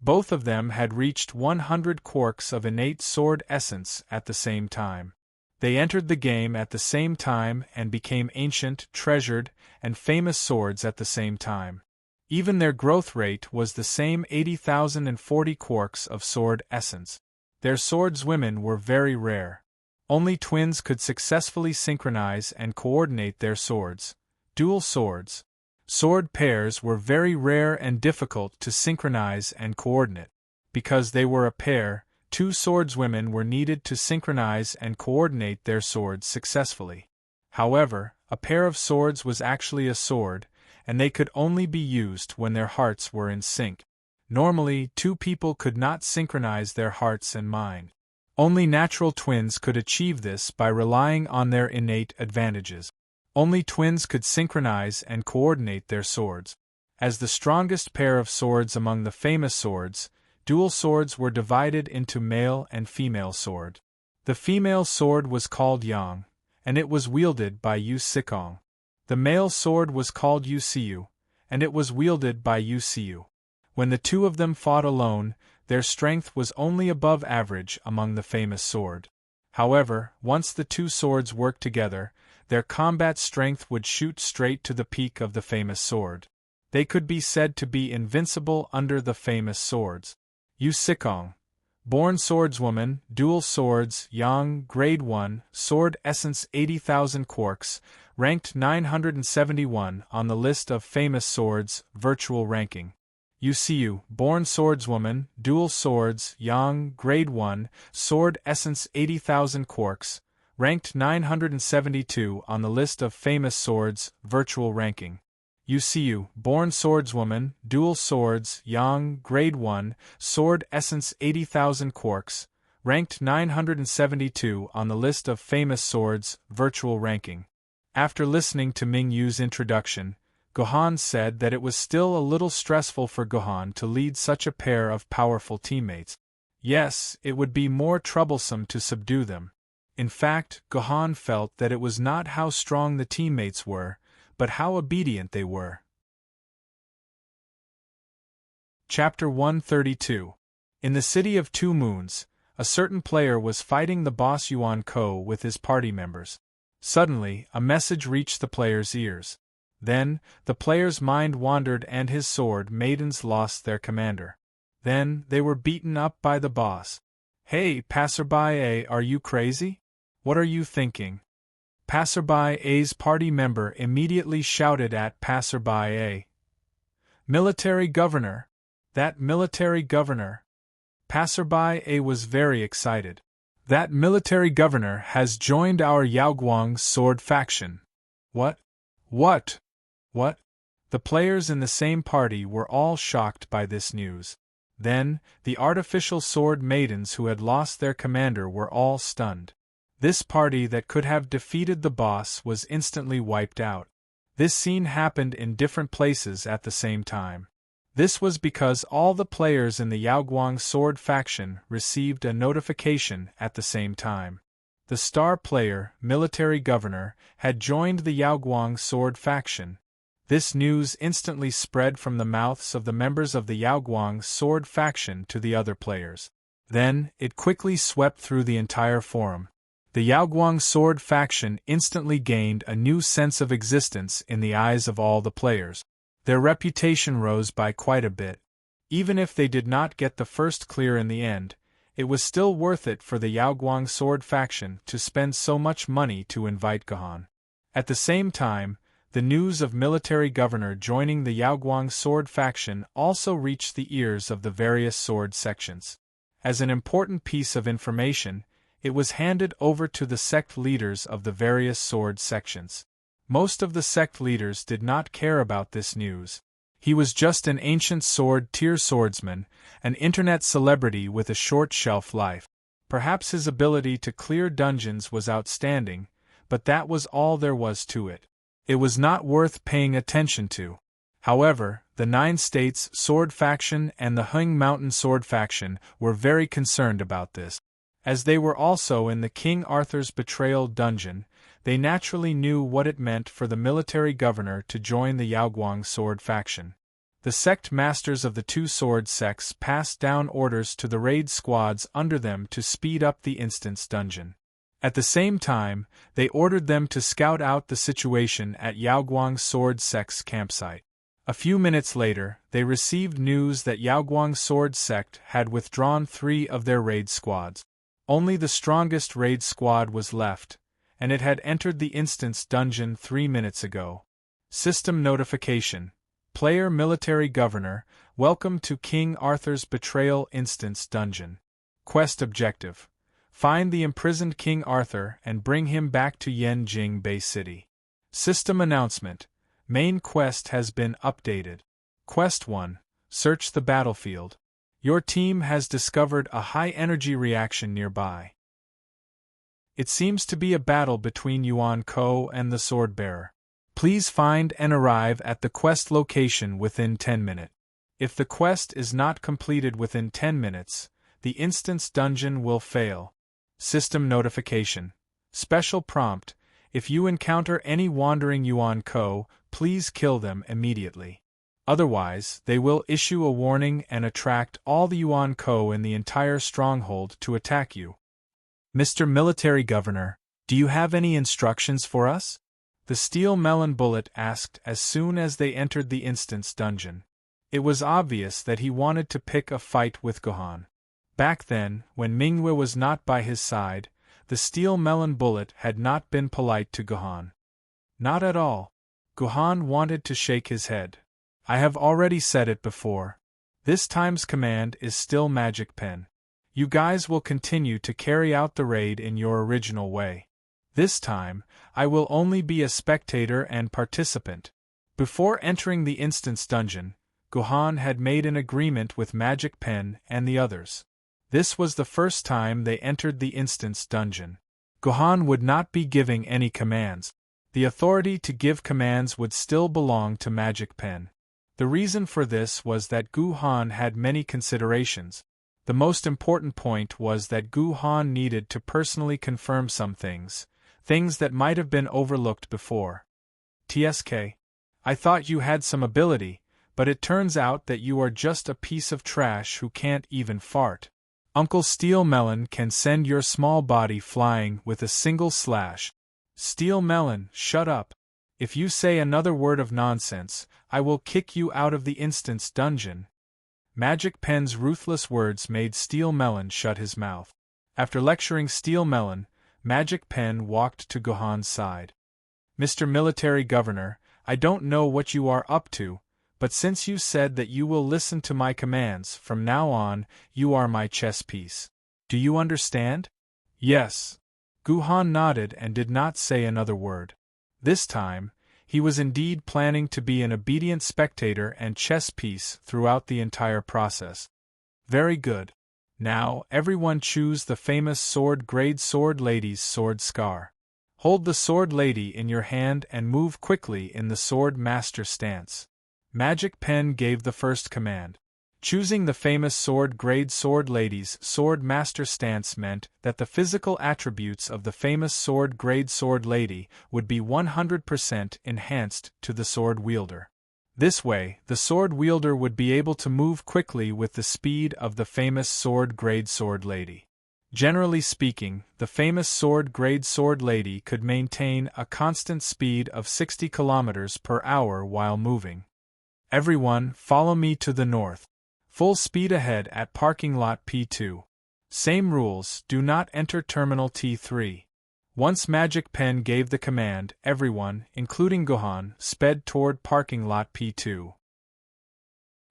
Both of them had reached 100 quarks of innate sword essence at the same time. They entered the game at the same time and became ancient, treasured, and famous swords at the same time. Even their growth rate was the same 80,040 quarks of sword essence. Their swordswomen were very rare. Only twins could successfully synchronize and coordinate their swords. Dual swords. Sword pairs were very rare and difficult to synchronize and coordinate. Because they were a pair, 2 swordswomen were needed to synchronize and coordinate their swords successfully. However, a pair of swords was actually a sword, and they could only be used when their hearts were in sync. Normally, 2 people could not synchronize their hearts and mind. Only natural twins could achieve this by relying on their innate advantages. Only twins could synchronize and coordinate their swords. As the strongest pair of swords among the famous swords, dual swords were divided into male and female sword. The female sword was called Yang, and it was wielded by Yu Sikong. The male sword was called Yu Siu, and it was wielded by Yu Siu. When the 2 of them fought alone, their strength was only above average among the famous sword. However, once the 2 swords worked together, their combat strength would shoot straight to the peak of the famous sword. They could be said to be invincible under the famous swords. Yu Sikong, born swordswoman, dual swords, Yang, grade 1, sword essence 80,000 quarks, ranked 971 on the list of famous swords, virtual ranking. Yu Siu, born swordswoman, dual swords, Yang, grade 1, sword essence 80,000 quarks, ranked 972 on the list of famous swords, virtual ranking. Yu Siu, born swordswoman, dual swords, Yang, grade 1, sword essence 80,000 quarks, ranked 972 on the list of famous swords, virtual ranking. After listening to Ming Yu's introduction, Gohan said that it was still a little stressful for Gohan to lead such a pair of powerful teammates. Yes, it would be more troublesome to subdue them. In fact, Gohan felt that it was not how strong the teammates were, but how obedient they were. Chapter 132. In the City of Two Moons, a certain player was fighting the boss Yuan Ko with his party members. Suddenly, a message reached the player's ears. Then, the player's mind wandered and his sword maidens lost their commander. Then, they were beaten up by the boss. "Hey, passerby, are you crazy? What are you thinking?" Passerby A's party member immediately shouted at Passerby A. "Military governor! That military governor!" Passerby A was very excited. "That military governor has joined our Yaoguang sword faction." What? What? What? The players in the same party were all shocked by this news. Then, the artificial sword maidens who had lost their commander were all stunned. This party that could have defeated the boss was instantly wiped out. This scene happened in different places at the same time. This was because all the players in the Yaoguang sword faction received a notification at the same time. The star player, military governor, had joined the Yaoguang sword faction. This news instantly spread from the mouths of the members of the Yaoguang sword faction to the other players. Then, it quickly swept through the entire forum. The Yaoguang sword faction instantly gained a new sense of existence in the eyes of all the players. Their reputation rose by quite a bit. Even if they did not get the first clear in the end, it was still worth it for the Yaoguang sword faction to spend so much money to invite Gohan. At the same time, the news of military governor joining the Yaoguang sword faction also reached the ears of the various sword sections. As an important piece of information, it was handed over to the sect leaders of the various sword sections. Most of the sect leaders did not care about this news. He was just an ancient sword-tier swordsman, an internet celebrity with a short shelf life. Perhaps his ability to clear dungeons was outstanding, but that was all there was to it. It was not worth paying attention to. However, the 9 States sword faction and the Hung Mountain sword faction were very concerned about this. As they were also in the King Arthur's betrayal dungeon, they naturally knew what it meant for the military governor to join the Yaoguang sword faction. The sect masters of the two sword sects passed down orders to the raid squads under them to speed up the instance dungeon. At the same time, they ordered them to scout out the situation at Yaoguang sword sect's campsite. A few minutes later, they received news that Yaoguang sword sect had withdrawn 3 of their raid squads. Only the strongest raid squad was left, and it had entered the instance dungeon 3 minutes ago. System notification. Player military governor, welcome to King Arthur's betrayal instance dungeon. Quest objective. Find the imprisoned King Arthur and bring him back to Yanjing Bay City. System announcement. Main quest has been updated. Quest 1. Search the battlefield. Your team has discovered a high-energy reaction nearby. It seems to be a battle between Yuan Ko and the Sword-Bearer. Please find and arrive at the quest location within 10 minutes. If the quest is not completed within 10 minutes, the instance dungeon will fail. System notification. Special prompt. If you encounter any wandering Yuan Ko, please kill them immediately. Otherwise, they will issue a warning and attract all the Yuan Ko in the entire stronghold to attack you. Mr. Military Governor, do you have any instructions for us? The Steel Melon Bullet asked as soon as they entered the instance dungeon. It was obvious that he wanted to pick a fight with Gohan. Back then, when Minghui was not by his side, the Steel Melon Bullet had not been polite to Gohan. Not at all. Gohan wanted to shake his head. I have already said it before. This time's command is still Magic Pen. You guys will continue to carry out the raid in your original way. This time, I will only be a spectator and participant. Before entering the instance dungeon, Gohan had made an agreement with Magic Pen and the others. This was the first time they entered the instance dungeon. Gohan would not be giving any commands. The authority to give commands would still belong to Magic Pen. The reason for this was that Gohan had many considerations. The most important point was that Gohan needed to personally confirm some things that might have been overlooked before. TSK. I thought you had some ability, but it turns out that you are just a piece of trash who can't even fart. Uncle Steel Melon can send your small body flying with a single slash. Steel Melon, shut up. If you say another word of nonsense, I will kick you out of the instance dungeon. Magic Pen's ruthless words made Steel Melon shut his mouth. After lecturing Steel Melon, Magic Pen walked to Guhan's side. Mr. Military Governor, I don't know what you are up to, but since you said that you will listen to my commands from now on, you are my chess piece. Do you understand? Yes. Guhan nodded and did not say another word. This time, he was indeed planning to be an obedient spectator and chess piece throughout the entire process. Very good. Now, everyone choose the famous sword-grade sword lady's sword scar. Hold the sword lady in your hand and move quickly in the sword master stance. Magic Pen gave the first command. Choosing the famous sword-grade sword lady's sword master stance meant that the physical attributes of the famous sword-grade sword lady would be 100% enhanced to the sword wielder. This way, the sword wielder would be able to move quickly with the speed of the famous sword-grade sword lady. Generally speaking, the famous sword-grade sword lady could maintain a constant speed of 60 km per hour while moving. Everyone, follow me to the north. Full speed ahead at parking lot P2. Same rules, do not enter terminal T3. Once Magic Pen gave the command, everyone, including Guhan, sped toward parking lot P2.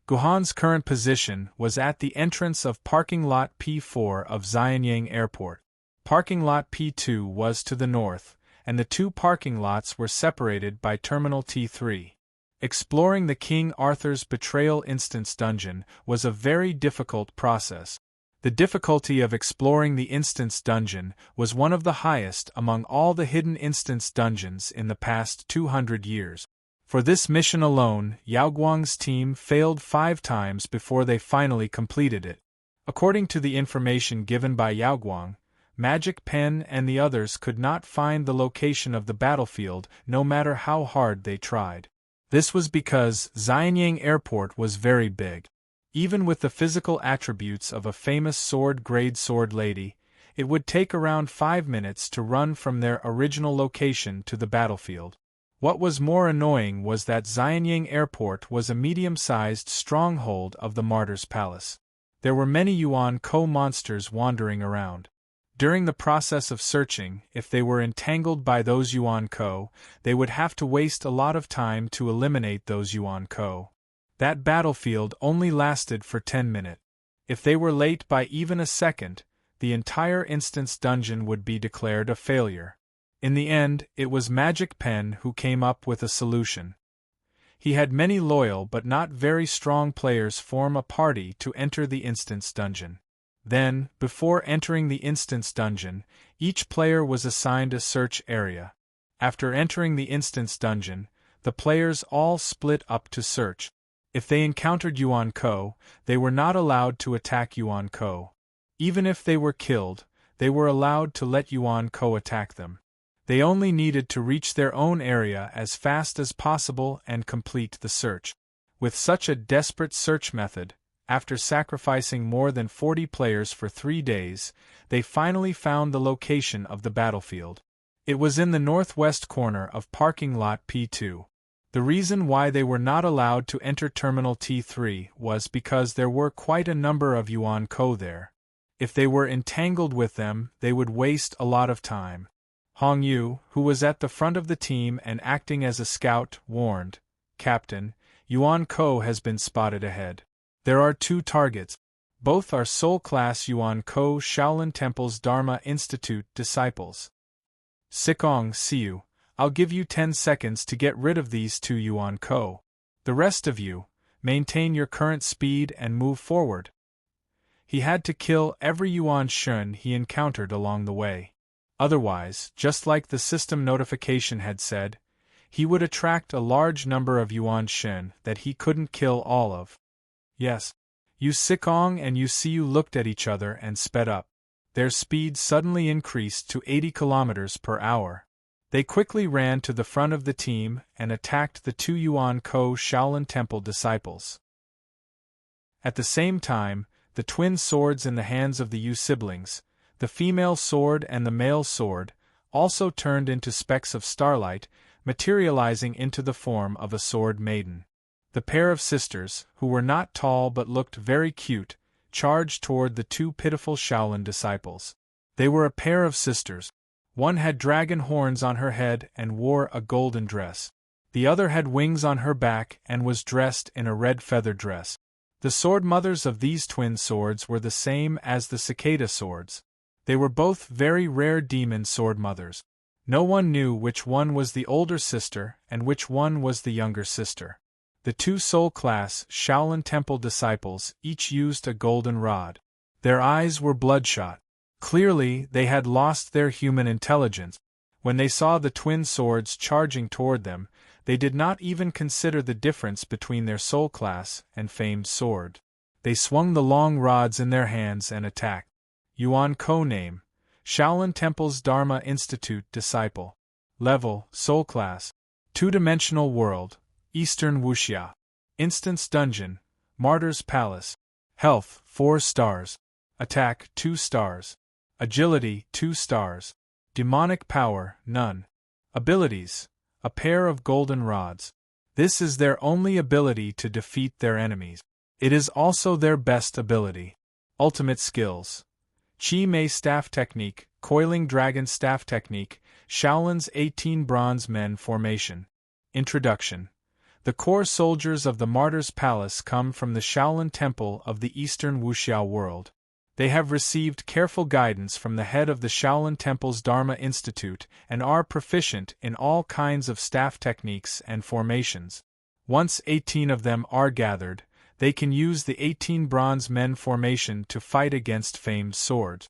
Guhan's current position was at the entrance of parking lot P4 of Xianyang Airport. Parking lot P2 was to the north, and the two parking lots were separated by terminal T3. Exploring the King Arthur's Betrayal Instance Dungeon was a very difficult process. The difficulty of exploring the Instance Dungeon was one of the highest among all the hidden Instance Dungeons in the past 200 years. For this mission alone, Yaoguang's team failed 5 times before they finally completed it. According to the information given by Yaoguang, Magic Pen and the others could not find the location of the battlefield no matter how hard they tried. This was because Xianyang Airport was very big. Even with the physical attributes of a famous sword-grade sword lady, it would take around 5 minutes to run from their original location to the battlefield. What was more annoying was that Xianyang Airport was a medium-sized stronghold of the Martyr's Palace. There were many Yuan Ko monsters wandering around. During the process of searching, if they were entangled by those Yuan Ko, they would have to waste a lot of time to eliminate those Yuan Ko. That battlefield only lasted for 10 minutes. If they were late by even a second, the entire instance dungeon would be declared a failure. In the end, it was Magic Pen who came up with a solution. He had many loyal but not very strong players form a party to enter the instance dungeon. Then, before entering the instance dungeon, each player was assigned a search area. After entering the instance dungeon, the players all split up to search. If they encountered Yuan Ko, they were not allowed to attack Yuan Ko. Even if they were killed, they were allowed to let Yuan Ko attack them. They only needed to reach their own area as fast as possible and complete the search. With such a desperate search method, after sacrificing more than 40 players for 3 days, they finally found the location of the battlefield. It was in the northwest corner of parking lot P2. The reason why they were not allowed to enter terminal T3 was because there were quite a number of Yuan Ko there. If they were entangled with them, they would waste a lot of time. Hong Yu, who was at the front of the team and acting as a scout, warned, "Captain, Yuan Ko has been spotted ahead. There are 2 targets. Both are Soul-class Yuan Ko Shaolin Temple's Dharma Institute disciples. Sikong, Siu, I'll give you 10 seconds to get rid of these 2 Yuan Ko. The rest of you, maintain your current speed and move forward." He had to kill every Yuan Shun he encountered along the way. Otherwise, just like the system notification had said, he would attract a large number of Yuan Shun that he couldn't kill all of. Yes. Yu Sikong and Yu Siu looked at each other and sped up. Their speed suddenly increased to 80 km per hour. They quickly ran to the front of the team and attacked the two Yuan-Ko Shaolin Temple disciples. At the same time, the twin swords in the hands of the Yu siblings, the female sword and the male sword, also turned into specks of starlight, materializing into the form of a sword maiden. The pair of sisters, who were not tall but looked very cute, charged toward the two pitiful Shaolin disciples. They were a pair of sisters. One had dragon horns on her head and wore a golden dress. The other had wings on her back and was dressed in a red feather dress. The sword mothers of these twin swords were the same as the cicada swords. They were both very rare demon sword mothers. No one knew which one was the older sister and which one was the younger sister. The two soul-class Shaolin Temple disciples each used a golden rod. Their eyes were bloodshot. Clearly, they had lost their human intelligence. When they saw the twin swords charging toward them, they did not even consider the difference between their soul class and famed sword. They swung the long rods in their hands and attacked. Yuan-Ko name: Shaolin Temple's Dharma Institute disciple. Level: Soul class. Two-dimensional world: Eastern Wuxia. Instance dungeon: Martyr's Palace. Health: 4 stars. Attack: 2 stars. Agility: 2 stars. Demonic power: none. Abilities: a pair of golden rods. This is their only ability to defeat their enemies. It is also their best ability. Ultimate skills: Chi Mei Staff Technique, Coiling Dragon Staff Technique, Shaolin's 18 Bronze Men Formation. Introduction. The core soldiers of the Martyr's Palace come from the Shaolin Temple of the Eastern Wuxia world. They have received careful guidance from the head of the Shaolin Temple's Dharma Institute and are proficient in all kinds of staff techniques and formations. Once 18 of them are gathered, they can use the 18 Bronze Men formation to fight against famed swords.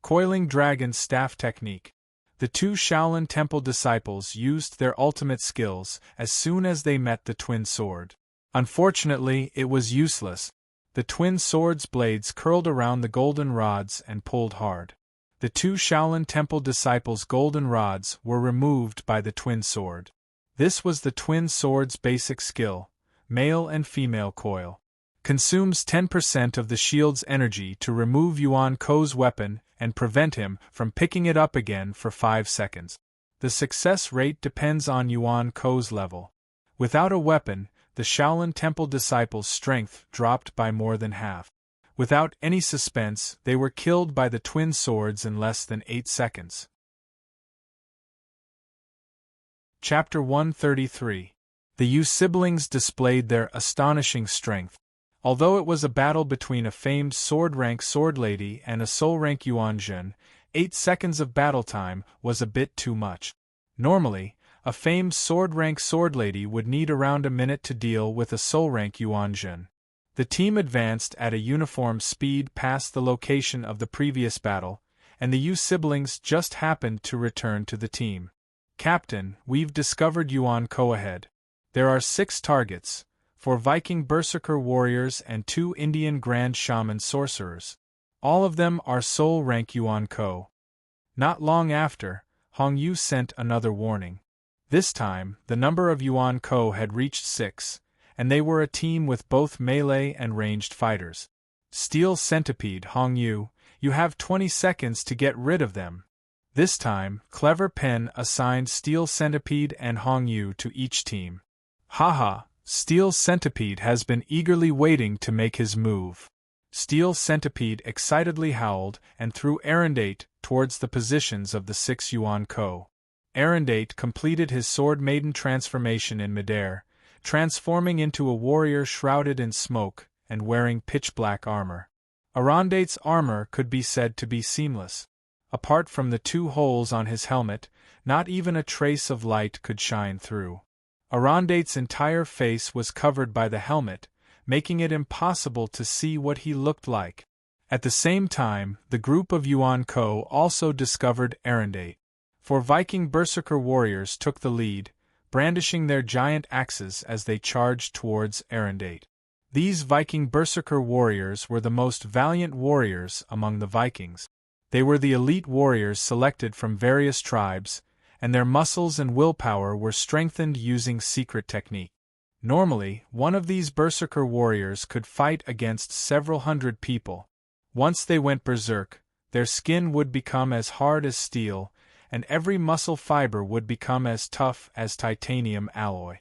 Coiling Dragon Staff Technique. The two Shaolin Temple disciples used their ultimate skills as soon as they met the twin sword. Unfortunately, it was useless. The twin sword's blades curled around the golden rods and pulled hard. The two Shaolin Temple disciples' golden rods were removed by the twin sword. This was the twin sword's basic skill: male and female coil. Consumes 10% of the shield's energy to remove Yuan-Ko's weapon and prevent him from picking it up again for 5 seconds. The success rate depends on Yuan-Ko's level. Without a weapon, the Shaolin Temple disciples' strength dropped by more than half. Without any suspense, they were killed by the twin swords in less than 8 seconds. Chapter 133. The Yu siblings displayed their astonishing strength. Although it was a battle between a famed sword-rank sword lady and a soul-rank Yuanjun, 8 seconds of battle time was a bit too much. Normally, a famed sword-rank sword lady would need around a minute to deal with a soul-rank Yuanjun. The team advanced at a uniform speed past the location of the previous battle, and the Yu siblings just happened to return to the team. Captain, we've discovered Yuan-Ko ahead. There are 6 targets, 4 Viking Berserker warriors and 2 Indian Grand Shaman sorcerers. All of them are soul-rank Yuan-Ko. Not long after, Hong Yu sent another warning. This time, the number of Yuan-Ko had reached 6, and they were a team with both melee and ranged fighters. Steel Centipede Hong Yu, you have 20 seconds to get rid of them. This time, Clever Pen assigned Steel Centipede and Hong Yu to each team. Haha, Steel Centipede has been eagerly waiting to make his move. Steel Centipede excitedly howled and threw Arendate towards the positions of the 6 Yuan-Ko. Arendate completed his Sword Maiden transformation in midair, transforming into a warrior shrouded in smoke and wearing pitch-black armor. Arendate's armor could be said to be seamless. Apart from the 2 holes on his helmet, not even a trace of light could shine through. Arendate's entire face was covered by the helmet, making it impossible to see what he looked like. At the same time, the group of Yuan-Ko also discovered Arendate. 4 Viking Berserker warriors took the lead, brandishing their giant axes as they charged towards Arendate. These Viking Berserker warriors were the most valiant warriors among the Vikings. They were the elite warriors selected from various tribes, and their muscles and willpower were strengthened using secret technique. Normally, one of these berserker warriors could fight against several hundred people. Once they went berserk, their skin would become as hard as steel, and every muscle fiber would become as tough as titanium alloy.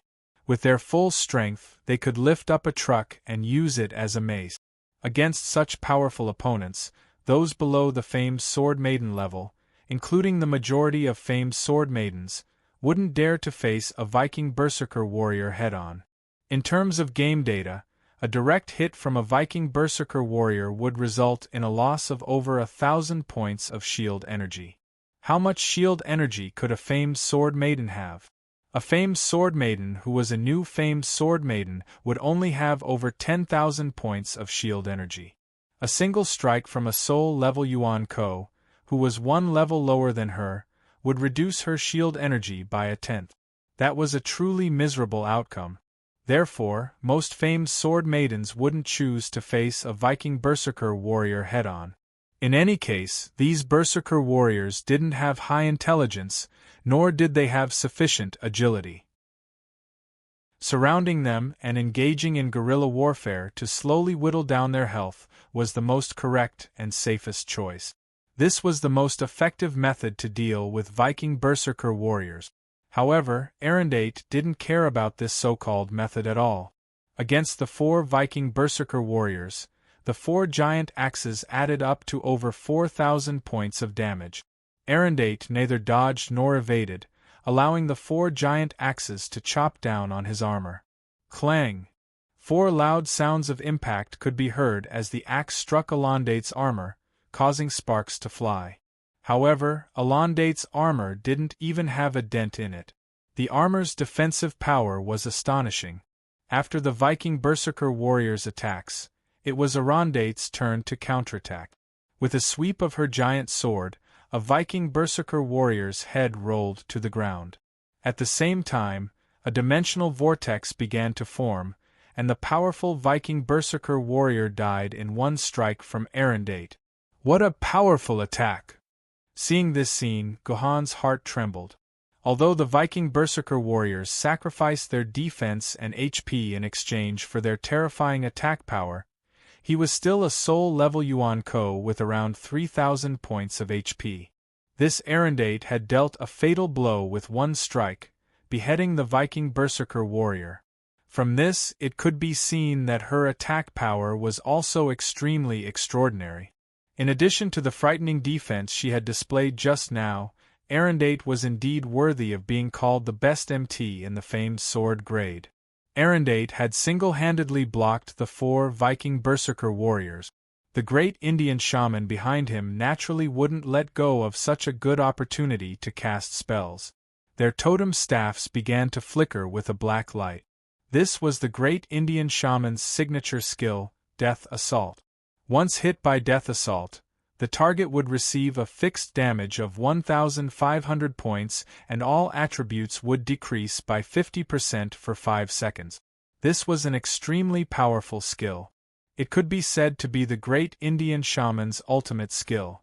With their full strength, they could lift up a truck and use it as a mace. Against such powerful opponents, those below the famed Sword Maiden level, including the majority of famed Sword Maidens, wouldn't dare to face a Viking berserker warrior head-on. In terms of game data, a direct hit from a Viking berserker warrior would result in a loss of over 1,000 points of shield energy. How much shield energy could a famed Sword Maiden have? A famed Sword Maiden who was a new famed Sword Maiden would only have over 10,000 points of shield energy. A single strike from a soul level Yuan Ko, who was one level lower than her, would reduce her shield energy by a tenth. That was a truly miserable outcome. Therefore, most famed Sword Maidens wouldn't choose to face a Viking berserker warrior head-on. In any case, these berserker warriors didn't have high intelligence, nor did they have sufficient agility. Surrounding them and engaging in guerrilla warfare to slowly whittle down their health was the most correct and safest choice. This was the most effective method to deal with Viking berserker warriors. However, Arendate didn't care about this so-called method at all. Against the 4 Viking berserker warriors, the 4 giant axes added up to over 4,000 points of damage. Arendate neither dodged nor evaded, allowing the 4 giant axes to chop down on his armor. Clang! 4 loud sounds of impact could be heard as the axe struck Alandate's armor, causing sparks to fly. However, Alandate's armor didn't even have a dent in it. The armor's defensive power was astonishing. After the Viking berserker warrior's attacks, it was Alandate's turn to counterattack. With a sweep of her giant sword, a Viking berserker warrior's head rolled to the ground. At the same time, a dimensional vortex began to form, and the powerful Viking berserker warrior died in one strike from Arendate. What a powerful attack! Seeing this scene, Gohan's heart trembled. Although the Viking berserker warriors sacrificed their defense and HP in exchange for their terrifying attack power, he was still a soul-level Yuan Ko with around 3,000 points of HP. This Arendate had dealt a fatal blow with one strike, beheading the Viking berserker warrior. From this, it could be seen that her attack power was also extremely extraordinary. In addition to the frightening defense she had displayed just now, Arendate was indeed worthy of being called the best MT in the famed sword grade. Arendate had single-handedly blocked the 4 Viking berserker warriors. The great Indian shaman behind him naturally wouldn't let go of such a good opportunity to cast spells. Their totem staffs began to flicker with a black light. This was the great Indian shaman's signature skill, Death Assault. Once hit by Death Assault, the target would receive a fixed damage of 1,500 points and all attributes would decrease by 50% for 5 seconds. This was an extremely powerful skill. It could be said to be the great Indian shaman's ultimate skill.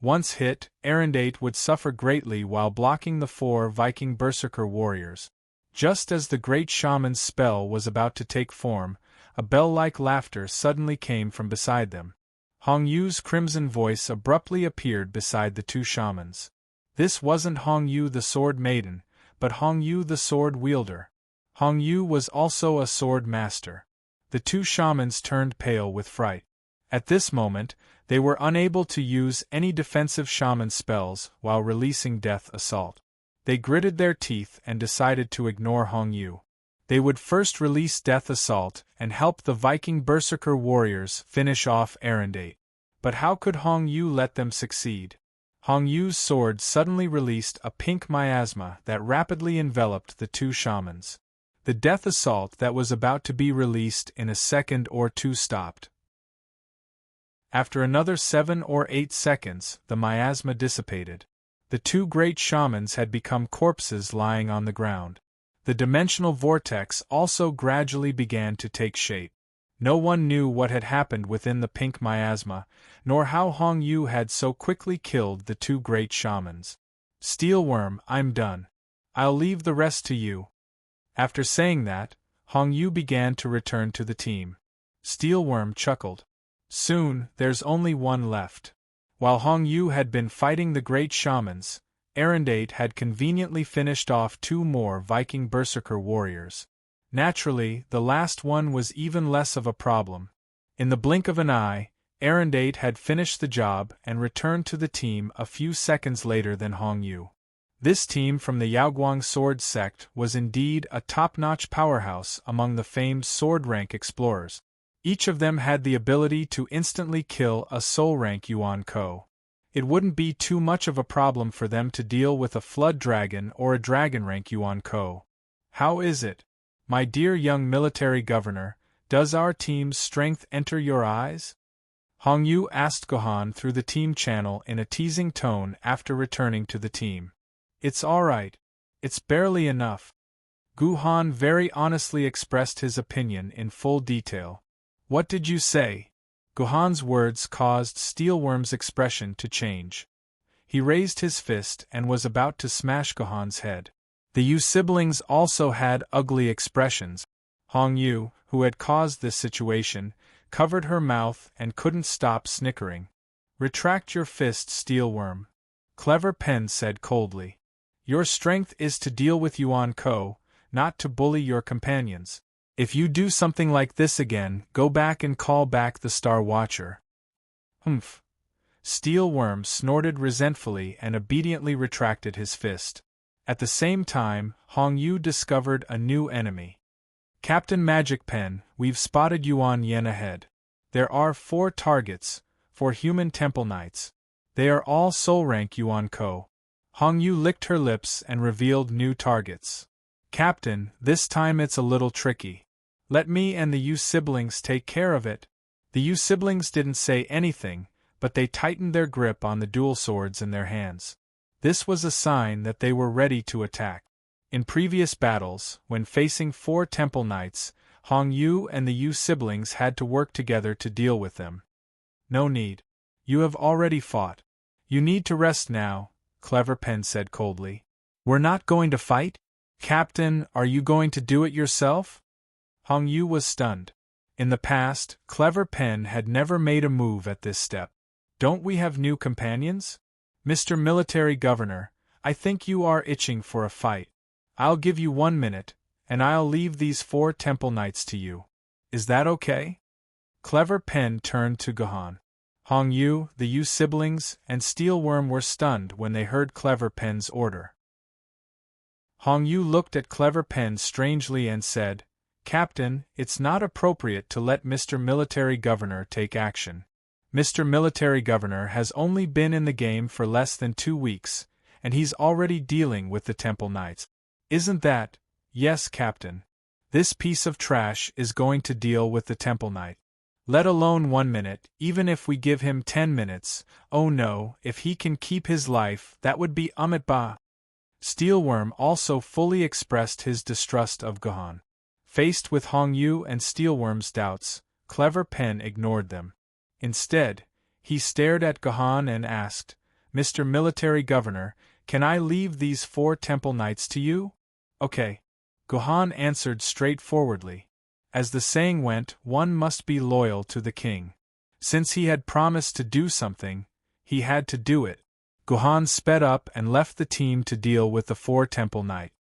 Once hit, Arendate would suffer greatly while blocking the 4 Viking berserker warriors. Just as the great shaman's spell was about to take form, a bell-like laughter suddenly came from beside them. Hong Yu's crimson voice abruptly appeared beside the 2 shamans. This wasn't Hong Yu the Sword Maiden, but Hong Yu the Sword Wielder. Hong Yu was also a sword master. The 2 shamans turned pale with fright. At this moment, they were unable to use any defensive shaman spells while releasing Death Assault. They gritted their teeth and decided to ignore Hong Yu. They would first release Death Assault and help the Viking berserker warriors finish off Arendate. But how could Hong Yu let them succeed? Hong Yu's sword suddenly released a pink miasma that rapidly enveloped the 2 shamans. The Death Assault that was about to be released in a second or 2 stopped. After another 7 or 8 seconds, the miasma dissipated. The 2 great shamans had become corpses lying on the ground. The dimensional vortex also gradually began to take shape. No one knew what had happened within the pink miasma, nor how Hong Yu had so quickly killed the 2 great shamans. Steelworm, I'm done. I'll leave the rest to you. After saying that, Hong Yu began to return to the team. Steelworm chuckled. Soon, there's only one left. While Hong Yu had been fighting the great shamans, Arendate had conveniently finished off 2 more Viking berserker warriors. Naturally, the last one was even less of a problem. In the blink of an eye, Arendate had finished the job and returned to the team a few seconds later than Hong Yu. This team from the Yaoguang sword sect was indeed a top-notch powerhouse among the famed sword-rank explorers. Each of them had the ability to instantly kill a soul-rank Yuan Ko. It wouldn't be too much of a problem for them to deal with a flood dragon or a dragon-rank Yuan Ko. How is it, my dear young military governor, does our team's strength enter your eyes? Hong Yu asked Gohan through the team channel in a teasing tone after returning to the team. It's alright. It's barely enough. Gohan very honestly expressed his opinion in full detail. What did you say? Gohan's words caused Steelworm's expression to change. He raised his fist and was about to smash Gohan's head. The Yu siblings also had ugly expressions. Hong Yu, who had caused this situation, covered her mouth and couldn't stop snickering. Retract your fist, Steelworm. Clever Pen said coldly. Your strength is to deal with Yuan Ko, not to bully your companions. If you do something like this again, go back and call back the Star Watcher. Humph. Steelworm snorted resentfully and obediently retracted his fist. At the same time, Hong Yu discovered a new enemy. Captain Magic Pen, we've spotted Yuan Yen ahead. There are 4 targets, 4 human temple knights. They are all soul rank Yuan Ko. Hong Yu licked her lips and revealed new targets. Captain, this time it's a little tricky. Let me and the Yu siblings take care of it. The Yu siblings didn't say anything, but they tightened their grip on the dual swords in their hands. This was a sign that they were ready to attack. In previous battles, when facing 4 temple knights, Hong Yu and the Yu siblings had to work together to deal with them. No need. You have already fought. You need to rest now, Clever Pen said coldly. We're not going to fight? Captain, are you going to do it yourself? Hong Yu was stunned. In the past, Clever Pen had never made a move at this step. Don't we have new companions? Mr. Military Governor, I think you are itching for a fight. I'll give you 1 minute, and I'll leave these 4 temple knights to you. Is that okay? Clever Pen turned to Gohan. Hong Yu, the Yu siblings, and Steelworm were stunned when they heard Clever Pen's order. Hong Yu looked at Clever Pen strangely and said, Captain, it's not appropriate to let Mr. Military Governor take action. Mr. Military Governor has only been in the game for less than 2 weeks, and he's already dealing with the Temple Knights. Isn't that? Yes, Captain. This piece of trash is going to deal with the Temple Knight. Let alone 1 minute, even if we give him 10 minutes, oh no, if he can keep his life, that would be Ba. Steelworm also fully expressed his distrust of Gohan. Faced with Hong Yu and Steelworm's doubts, Clever Pen ignored them. Instead, he stared at Gohan and asked, Mr. Military Governor, can I leave these 4 temple knights to you? Okay. Gohan answered straightforwardly. As the saying went, one must be loyal to the king. Since he had promised to do something, he had to do it. Gohan sped up and left the team to deal with the 4 temple knights.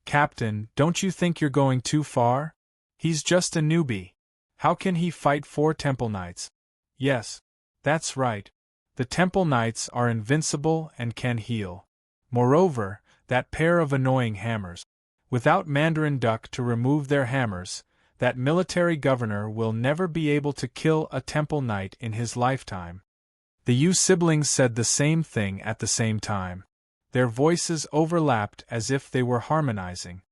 Captain, don't you think you're going too far? He's just a newbie. How can he fight 4 temple knights? Yes, that's right. The temple knights are invincible and can heal. Moreover, that pair of annoying hammers. Without Mandarin Duck to remove their hammers, that military governor will never be able to kill a temple knight in his lifetime. The Yu siblings said the same thing at the same time. Their voices overlapped as if they were harmonizing.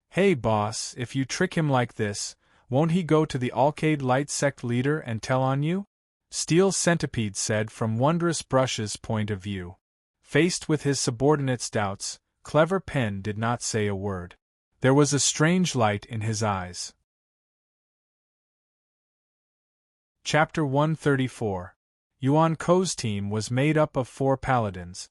Hey boss, if you trick him like this, won't he go to the Alcade Light Sect leader and tell on you? Steel Centipede said from Wondrous Brush's point of view. Faced with his subordinate's doubts, Clever Pen did not say a word. There was a strange light in his eyes. Chapter 134. Yuan Ko's team was made up of 4 paladins.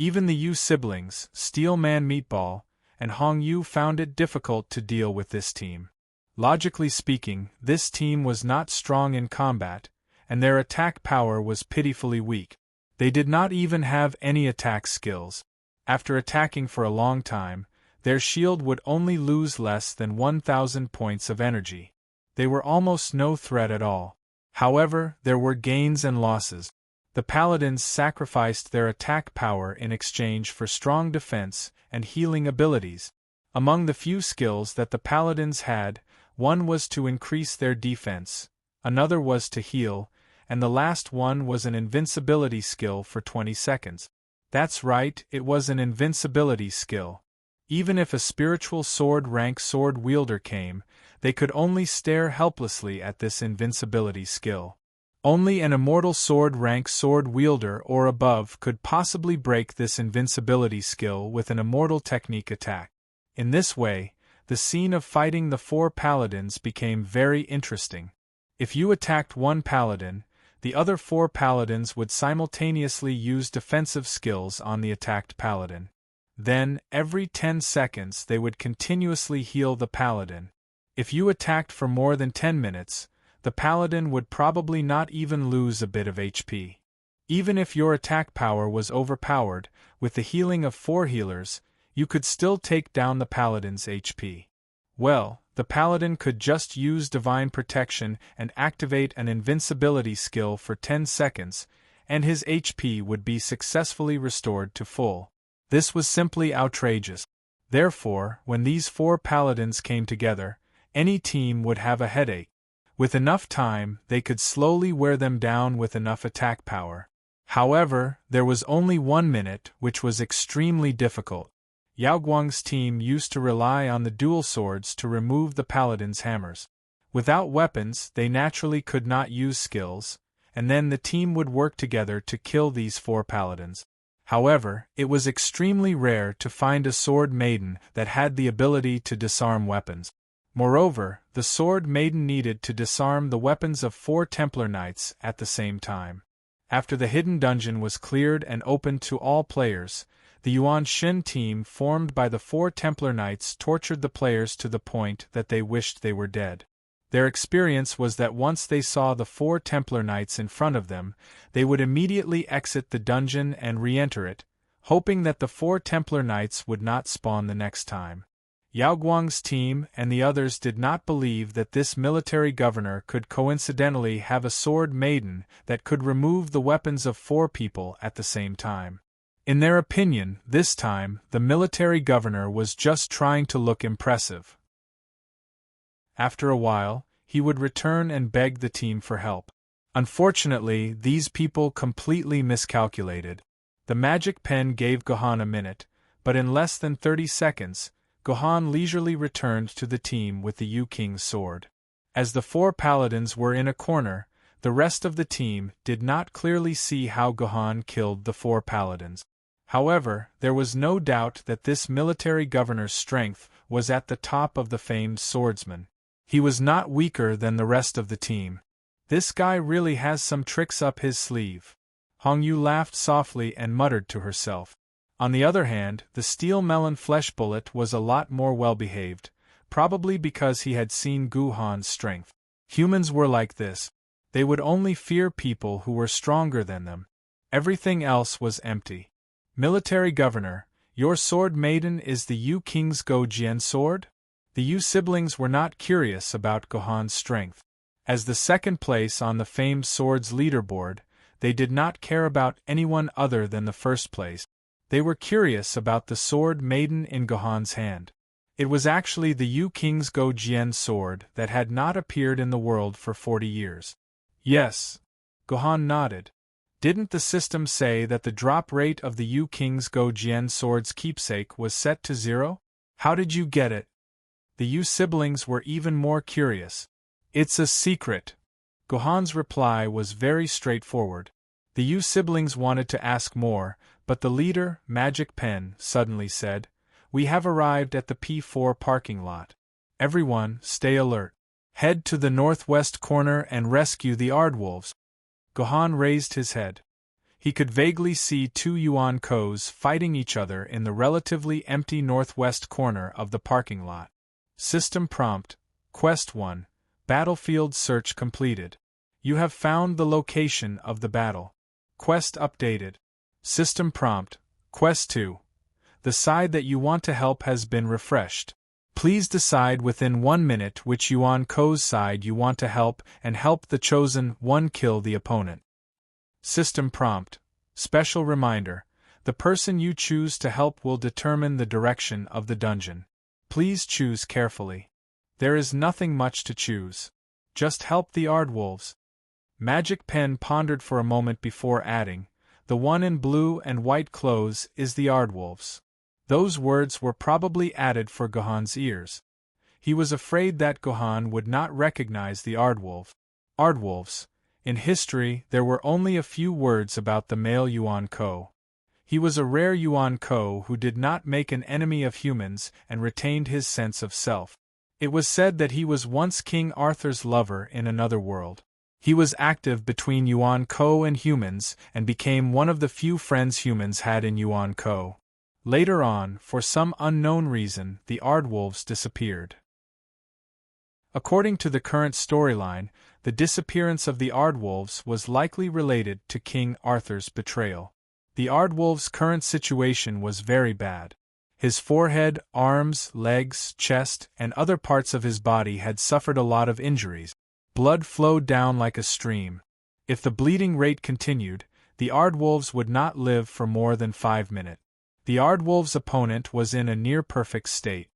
Even the Yu siblings, Steel Man Meatball, and Hong Yu found it difficult to deal with this team. Logically speaking, this team was not strong in combat, and their attack power was pitifully weak. They did not even have any attack skills. After attacking for a long time, their shield would only lose less than 1,000 points of energy. They were almost no threat at all. However, there were gains and losses. The paladins sacrificed their attack power in exchange for strong defense and healing abilities. Among the few skills that the paladins had, one was to increase their defense, another was to heal, and the last one was an invincibility skill for 20 seconds. That's right, it was an invincibility skill. Even if a spiritual sword rank sword wielder came, they could only stare helplessly at this invincibility skill. Only an immortal sword rank sword wielder or above could possibly break this invincibility skill with an immortal technique attack. In this way, the scene of fighting the 4 paladins became very interesting. If you attacked one paladin, the other 4 paladins would simultaneously use defensive skills on the attacked paladin. Then, every 10 seconds they would continuously heal the paladin. If you attacked for more than 10 minutes, the paladin would probably not even lose a bit of HP. Even if your attack power was overpowered, with the healing of 4 healers, you could still take down the paladin's HP. Well, the paladin could just use divine protection and activate an invincibility skill for 10 seconds, and his HP would be successfully restored to full. This was simply outrageous. Therefore, when these 4 paladins came together, any team would have a headache. With enough time, they could slowly wear them down with enough attack power. However, there was only 1 minute, which was extremely difficult. Yao Guang's team used to rely on the dual swords to remove the paladins' hammers. Without weapons, they naturally could not use skills, and then the team would work together to kill these 4 paladins. However, it was extremely rare to find a sword maiden that had the ability to disarm weapons. Moreover, the sword maiden needed to disarm the weapons of 4 Templar Knights at the same time. After the hidden dungeon was cleared and opened to all players, the Yuan Shin team formed by the 4 Templar Knights tortured the players to the point that they wished they were dead. Their experience was that once they saw the 4 Templar Knights in front of them, they would immediately exit the dungeon and re-enter it, hoping that the 4 Templar Knights would not spawn the next time. Yao Guang's team and the others did not believe that this military governor could coincidentally have a sword maiden that could remove the weapons of 4 people at the same time. In their opinion, this time, the military governor was just trying to look impressive. After a while, he would return and beg the team for help. Unfortunately, these people completely miscalculated. The magic pen gave Gohan a minute, but in less than 30 seconds, Gohan leisurely returned to the team with the Yu King's sword. As the 4 paladins were in a corner, the rest of the team did not clearly see how Gohan killed the 4 paladins. However, there was no doubt that this military governor's strength was at the top of the famed swordsman. He was not weaker than the rest of the team. This guy really has some tricks up his sleeve. Hong Yu laughed softly and muttered to herself. On the other hand, the steel melon flesh bullet was a lot more well-behaved, probably because he had seen Gohan's strength. Humans were like this. They would only fear people who were stronger than them. Everything else was empty. Military Governor, your sword maiden is the Yu King's Gojian sword? The Yu siblings were not curious about Gohan's strength. As the second place on the famed swords leaderboard, they did not care about anyone other than the first place. They were curious about the sword maiden in Gohan's hand. It was actually the Yu King's Gojian sword that had not appeared in the world for 40 years. Yes. Gohan nodded. Didn't the system say that the drop rate of the Yu King's Gojian sword's keepsake was set to 0? How did you get it? The Yu siblings were even more curious. It's a secret. Gohan's reply was very straightforward. The Yu siblings wanted to ask more, but the leader, Magic Pen, suddenly said, "We have arrived at the P4 parking lot. Everyone, stay alert. Head to the northwest corner and rescue the Aardwolves." Gohan raised his head. He could vaguely see two Yuan Kos fighting each other in the relatively empty northwest corner of the parking lot. System prompt: Quest 1. Battlefield search completed. You have found the location of the battle. Quest updated. System prompt: Quest 2. The side that you want to help has been refreshed. Please decide within 1 minute which Yuan Ko's side you want to help and help the chosen one kill the opponent. System prompt: Special reminder: the person you choose to help will determine the direction of the dungeon. Please choose carefully. There is nothing much to choose. Just help the Ardwolves. Magic Pen pondered for a moment before adding, the one in blue and white clothes is the Ardwolves. Those words were probably added for Gohan's ears. He was afraid that Gohan would not recognize the Ardwolf. Ardwolves. In history, there were only a few words about the male Yuan Ko. He was a rare Yuan Ko who did not make an enemy of humans and retained his sense of self. It was said that he was once King Arthur's lover in another world. He was active between Yuan Ko and humans and became one of the few friends humans had in Yuan Ko. Later on, for some unknown reason, the Ardwolves disappeared. According to the current storyline, the disappearance of the Ardwolves was likely related to King Arthur's betrayal. The Ardwolf's current situation was very bad. His forehead, arms, legs, chest, and other parts of his body had suffered a lot of injuries. Blood flowed down like a stream. If the bleeding rate continued, the Ardwolves would not live for more than 5 minutes. The Ardwolf's opponent was in a near-perfect state.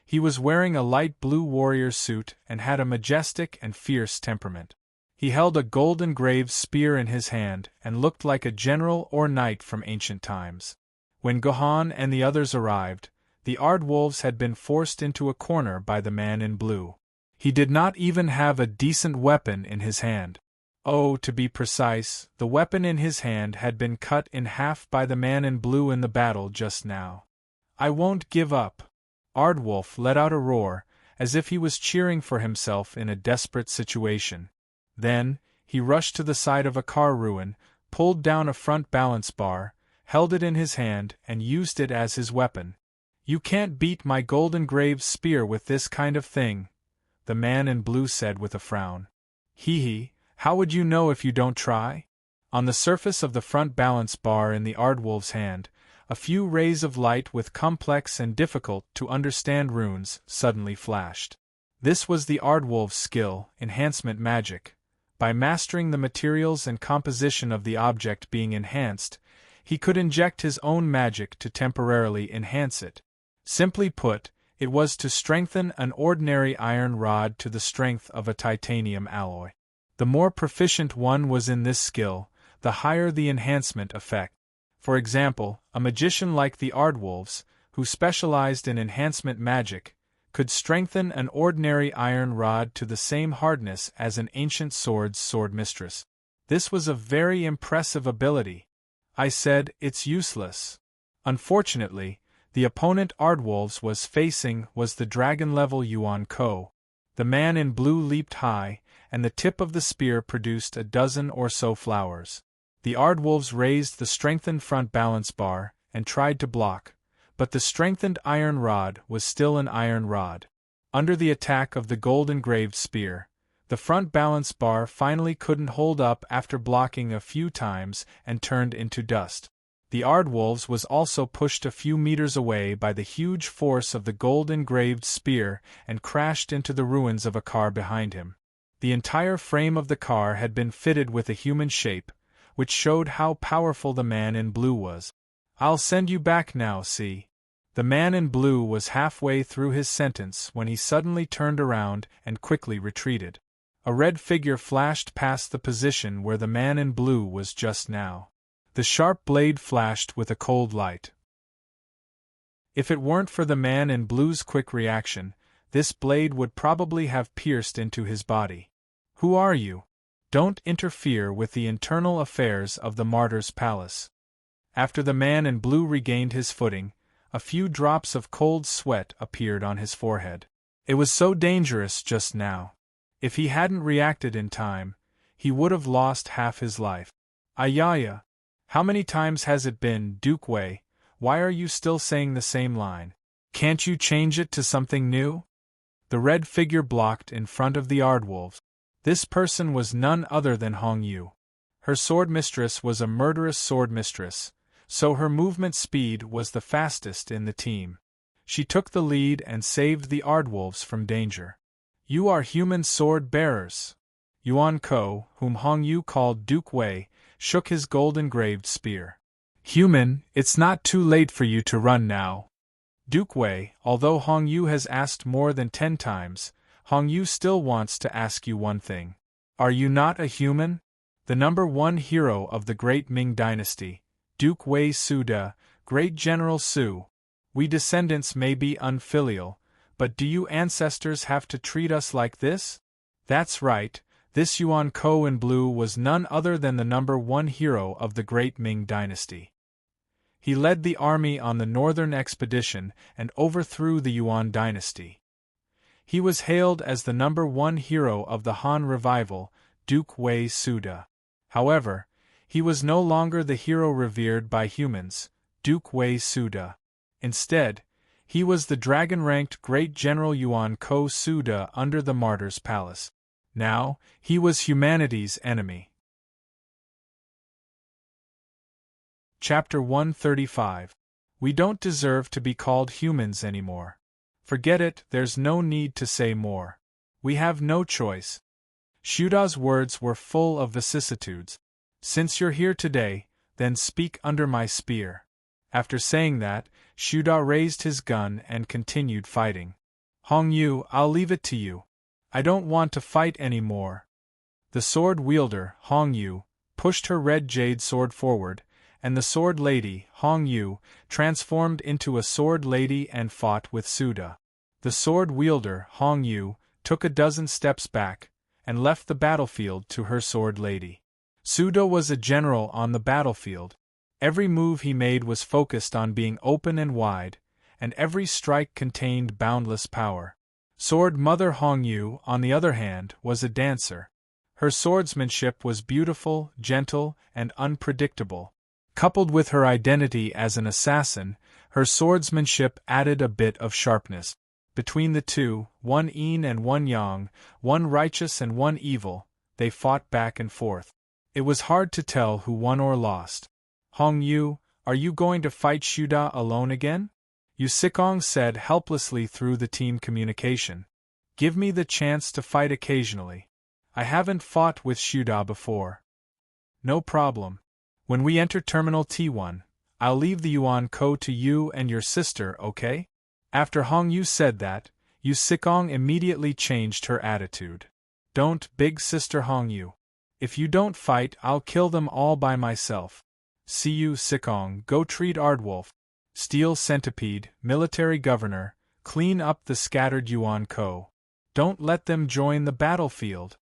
He was wearing a light blue warrior suit and had a majestic and fierce temperament. He held a gold-engraved spear in his hand and looked like a general or knight from ancient times. When Gohan and the others arrived, the Ardwolves had been forced into a corner by the man in blue. He did not even have a decent weapon in his hand. Oh, to be precise, the weapon in his hand had been cut in half by the man in blue in the battle just now. I won't give up. Ardwolf let out a roar, as if he was cheering for himself in a desperate situation. Then, he rushed to the side of a car ruin, pulled down a front balance bar, held it in his hand, and used it as his weapon. You can't beat my gold-engraved spear with this kind of thing, the man in blue said with a frown. Hee, how would you know if you don't try? On the surface of the front balance bar in the Ardwolf's hand, a few rays of light with complex and difficult-to-understand runes suddenly flashed. This was the Ardwolf's skill, enhancement magic. By mastering the materials and composition of the object being enhanced, he could inject his own magic to temporarily enhance it. Simply put, it was to strengthen an ordinary iron rod to the strength of a titanium alloy. The more proficient one was in this skill, the higher the enhancement effect. For example, a magician like the Ardwolves, who specialized in enhancement magic, could strengthen an ordinary iron rod to the same hardness as an ancient sword's swordmistress. This was a very impressive ability. I said, it's useless. Unfortunately, the opponent Ardwolves was facing was the dragon-level Yuan Ko. The man in blue leaped high, and the tip of the spear produced a dozen or so flowers. The Ardwolves raised the strengthened front balance bar and tried to block, but the strengthened iron rod was still an iron rod. Under the attack of the gold-engraved spear, the front balance bar finally couldn't hold up after blocking a few times and turned into dust. The Ardwolves was also pushed a few meters away by the huge force of the gold-engraved spear and crashed into the ruins of a car behind him. The entire frame of the car had been fitted with a human shape, which showed how powerful the man in blue was. I'll send you back now, see? The man in blue was halfway through his sentence when he suddenly turned around and quickly retreated. A red figure flashed past the position where the man in blue was just now. The sharp blade flashed with a cold light. If it weren't for the man in blue's quick reaction, this blade would probably have pierced into his body. Who are you? Don't interfere with the internal affairs of the martyr's palace. After the man in blue regained his footing, a few drops of cold sweat appeared on his forehead. It was so dangerous just now. If he hadn't reacted in time, he would have lost half his life. Ayaya! How many times has it been, Duke Wei? Why are you still saying the same line? Can't you change it to something new? The red figure blocked in front of the Ardwolves. This person was none other than Hong Yu. Her sword mistress was a murderous sword mistress, so her movement speed was the fastest in the team. She took the lead and saved the Ardwolves from danger. You are human sword bearers. Yuan Ko, whom Hong Yu called Duke Wei, shook his gold-engraved spear. Human, it's not too late for you to run now. Duke Wei, although Hong Yu has asked more than 10 times, Hong Yu still wants to ask you one thing. Are you not a human? The number 1 hero of the great Ming dynasty, Duke Wei Suda, Great General Su. We descendants may be unfilial, but do you ancestors have to treat us like this? That's right, this Yuan Ko in blue was none other than the number 1 hero of the great Ming dynasty. He led the army on the northern expedition and overthrew the Yuan dynasty. He was hailed as the number 1 hero of the Han revival, Duke Wei Suda. However, he was no longer the hero revered by humans, Duke Wei Suda. Instead, he was the dragon-ranked Great General Yuan Ko Suda under the Martyr's Palace. Now, he was humanity's enemy. Chapter 135. We don't deserve to be called humans anymore. Forget it, there's no need to say more. We have no choice. Shuda's words were full of vicissitudes. Since you're here today, then speak under my spear. After saying that, Shuda raised his gun and continued fighting. Hong Yu, I'll leave it to you. I don't want to fight any more. The sword wielder, Hong Yu, pushed her red jade sword forward, and the sword lady, Hong Yu, transformed into a sword lady and fought with Suda. The sword wielder, Hong Yu, took a dozen steps back, and left the battlefield to her sword lady. Suda was a general on the battlefield. Every move he made was focused on being open and wide, and every strike contained boundless power. Sword Mother Hong Yu, on the other hand, was a dancer. Her swordsmanship was beautiful, gentle, and unpredictable. Coupled with her identity as an assassin, her swordsmanship added a bit of sharpness. Between the two, one yin and one yang, one righteous and one evil, they fought back and forth. It was hard to tell who won or lost. Hong Yu, are you going to fight Shuda alone again? Yu Sikong said helplessly through the team communication. Give me the chance to fight occasionally. I haven't fought with Shuda before. No problem. When we enter Terminal T1, I'll leave the Yuan Ko to you and your sister, okay? After Hong Yu said that, Yu Sikong immediately changed her attitude. Don't, big sister Hong Yu. If you don't fight, I'll kill them all by myself. See you, Sikong, go treat Ardwolf. Steel Centipede, military governor, clean up the scattered Yuan Ko. Don't let them join the battlefield.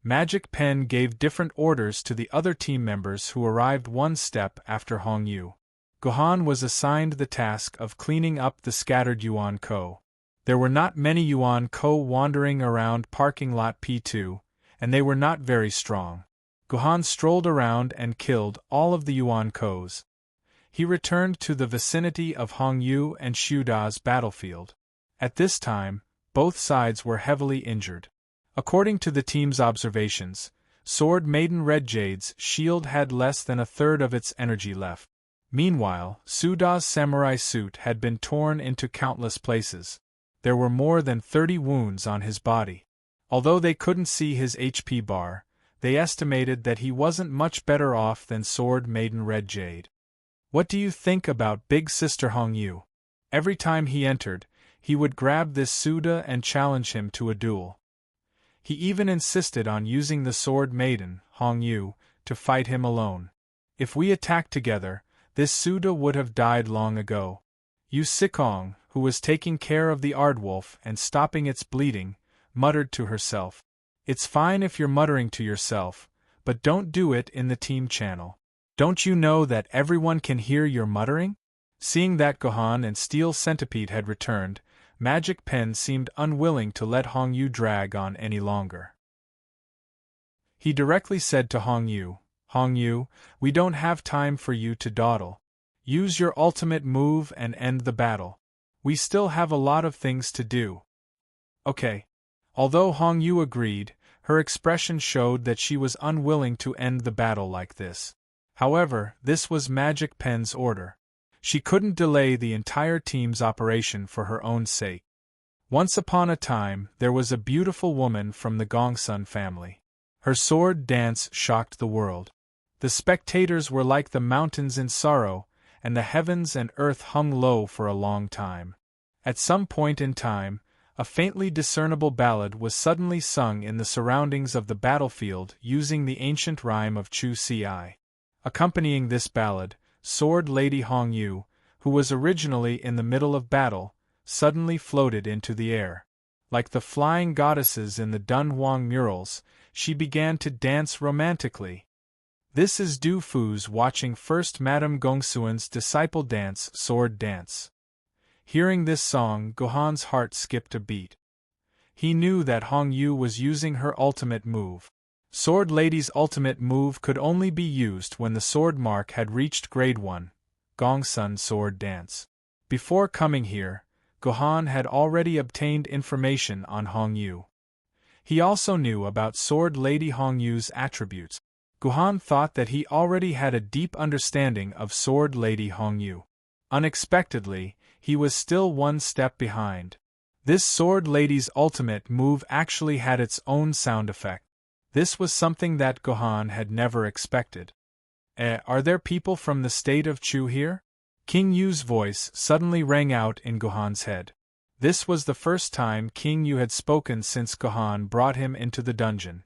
Magic Pen gave different orders to the other team members who arrived one step after Hong Yu. Gohan was assigned the task of cleaning up the scattered Yuan Ko. There were not many Yuan Ko wandering around parking lot P2, and they were not very strong. Gohan strolled around and killed all of the Yuan Kos. He returned to the vicinity of Hong Yu and Shuda's battlefield. At this time, both sides were heavily injured. According to the team's observations, Sword Maiden Red Jade's shield had less than a third of its energy left. Meanwhile, Suda's samurai suit had been torn into countless places. There were more than 30 wounds on his body. Although they couldn't see his HP bar, they estimated that he wasn't much better off than Sword Maiden Red Jade. What do you think about Big Sister Hong Yu? Every time he entered, he would grab this Suda and challenge him to a duel. He even insisted on using the Sword Maiden, Hong Yu, to fight him alone. If we attacked together, this Suda would have died long ago. Yu Sikong, who was taking care of the Ardwolf and stopping its bleeding, muttered to herself. It's fine if you're muttering to yourself, but don't do it in the team channel. Don't you know that everyone can hear your muttering? Seeing that Gohan and Steel Centipede had returned, Magic Pen seemed unwilling to let Hong Yu drag on any longer. He directly said to Hong Yu, Hong Yu, we don't have time for you to dawdle. Use your ultimate move and end the battle. We still have a lot of things to do. Okay. Although Hong Yu agreed, her expression showed that she was unwilling to end the battle like this. However, this was Magic Pen's order. She couldn't delay the entire team's operation for her own sake. Once upon a time, there was a beautiful woman from the Gongsun family. Her sword dance shocked the world. The spectators were like the mountains in sorrow, and the heavens and earth hung low for a long time. At some point in time, a faintly discernible ballad was suddenly sung in the surroundings of the battlefield using the ancient rhyme of Chu Ci. Accompanying this ballad, Sword Lady Hong Yu, who was originally in the middle of battle, suddenly floated into the air. Like the flying goddesses in the Dunhuang murals, she began to dance romantically. This is Du Fu's watching first Madame Gongsuan's disciple dance sword dance. Hearing this song, Gohan's heart skipped a beat. He knew that Hong Yu was using her ultimate move. Sword Lady's ultimate move could only be used when the sword mark had reached grade 1, Gongsun sword dance. Before coming here, Gohan had already obtained information on Hong Yu. He also knew about Sword Lady Hong Yu's attributes. Gohan thought that he already had a deep understanding of Sword Lady Hong Yu. Unexpectedly, he was still one step behind. This Sword Lady's ultimate move actually had its own sound effect. This was something that Gohan had never expected. Are there people from the state of Chu here? King Yu's voice suddenly rang out in Gohan's head. This was the first time King Yu had spoken since Gohan brought him into the dungeon.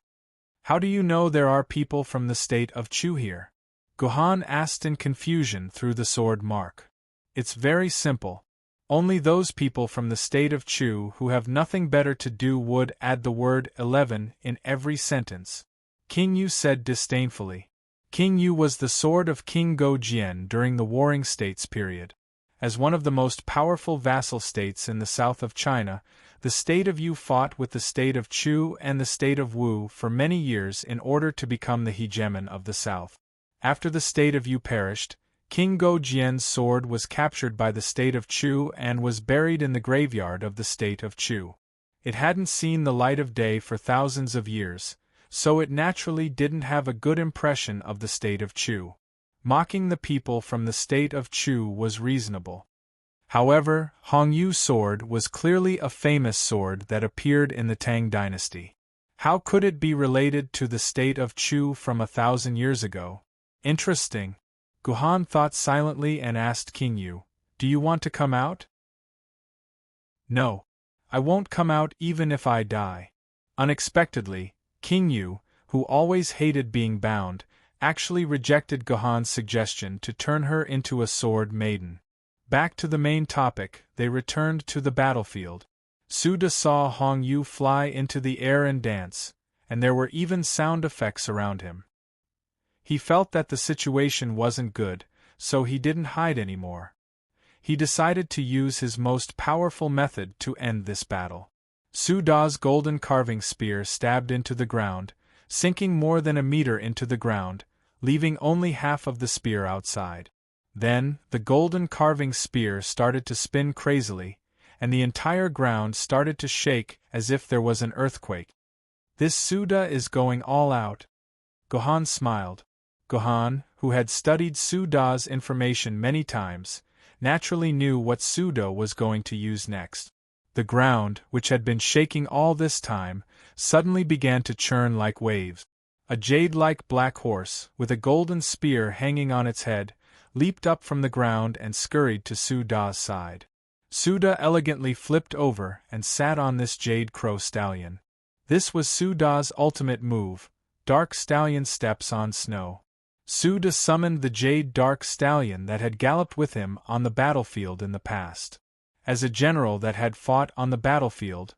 How do you know there are people from the state of Chu here? Gohan asked in confusion through the sword mark. It's very simple. Only those people from the state of Chu who have nothing better to do would add the word 11 in every sentence. King Yu said disdainfully. King Yu was the sword of King Go Jian during the Warring States period. As one of the most powerful vassal states in the south of China, the state of Yu fought with the state of Chu and the state of Wu for many years in order to become the hegemon of the south. After the state of Yu perished, King Go Jian's sword was captured by the state of Chu and was buried in the graveyard of the state of Chu. It hadn't seen the light of day for thousands of years, so it naturally didn't have a good impression of the state of Chu. Mocking the people from the state of Chu was reasonable. However, Hong Yu's sword was clearly a famous sword that appeared in the Tang dynasty. How could it be related to the state of Chu from 1,000 years ago? Interesting. Gohan thought silently and asked King Yu, "Do you want to come out?" "No. I won't come out even if I die." Unexpectedly, King Yu, who always hated being bound, actually rejected Gohan's suggestion to turn her into a sword maiden. Back to the main topic, they returned to the battlefield. Suda saw Hong Yu fly into the air and dance, and there were even sound effects around him. He felt that the situation wasn't good, so he didn't hide anymore. He decided to use his most powerful method to end this battle. Suda's golden carving spear stabbed into the ground, sinking more than a meter into the ground, leaving only half of the spear outside. Then, the golden carving spear started to spin crazily, and the entire ground started to shake as if there was an earthquake. This Suda is going all out. Gohan smiled. Gohan, who had studied Suda's information many times, naturally knew what Suda was going to use next. The ground, which had been shaking all this time, suddenly began to churn like waves. A jade-like black horse, with a golden spear hanging on its head, leaped up from the ground and scurried to Suda's side. Suda elegantly flipped over and sat on this jade crow stallion. This was Suda's ultimate move, Dark Stallion Steps on Snow. Suda summoned the jade dark stallion that had galloped with him on the battlefield in the past. As a general that had fought on the battlefield,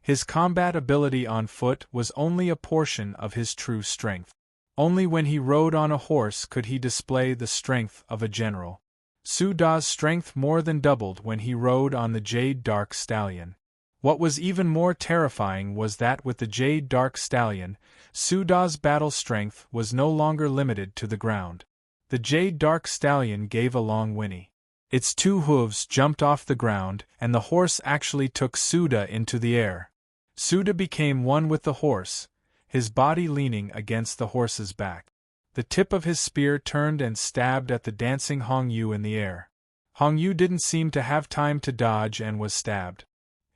his combat ability on foot was only a portion of his true strength. Only when he rode on a horse could he display the strength of a general. Suda's strength more than doubled when he rode on the jade dark stallion. What was even more terrifying was that with the Jade Dark Stallion, Suda's battle strength was no longer limited to the ground. The Jade Dark Stallion gave a long whinny. Its two hooves jumped off the ground, and the horse actually took Suda into the air. Suda became one with the horse, his body leaning against the horse's back. The tip of his spear turned and stabbed at the dancing Hong Yu in the air. Hong Yu didn't seem to have time to dodge and was stabbed.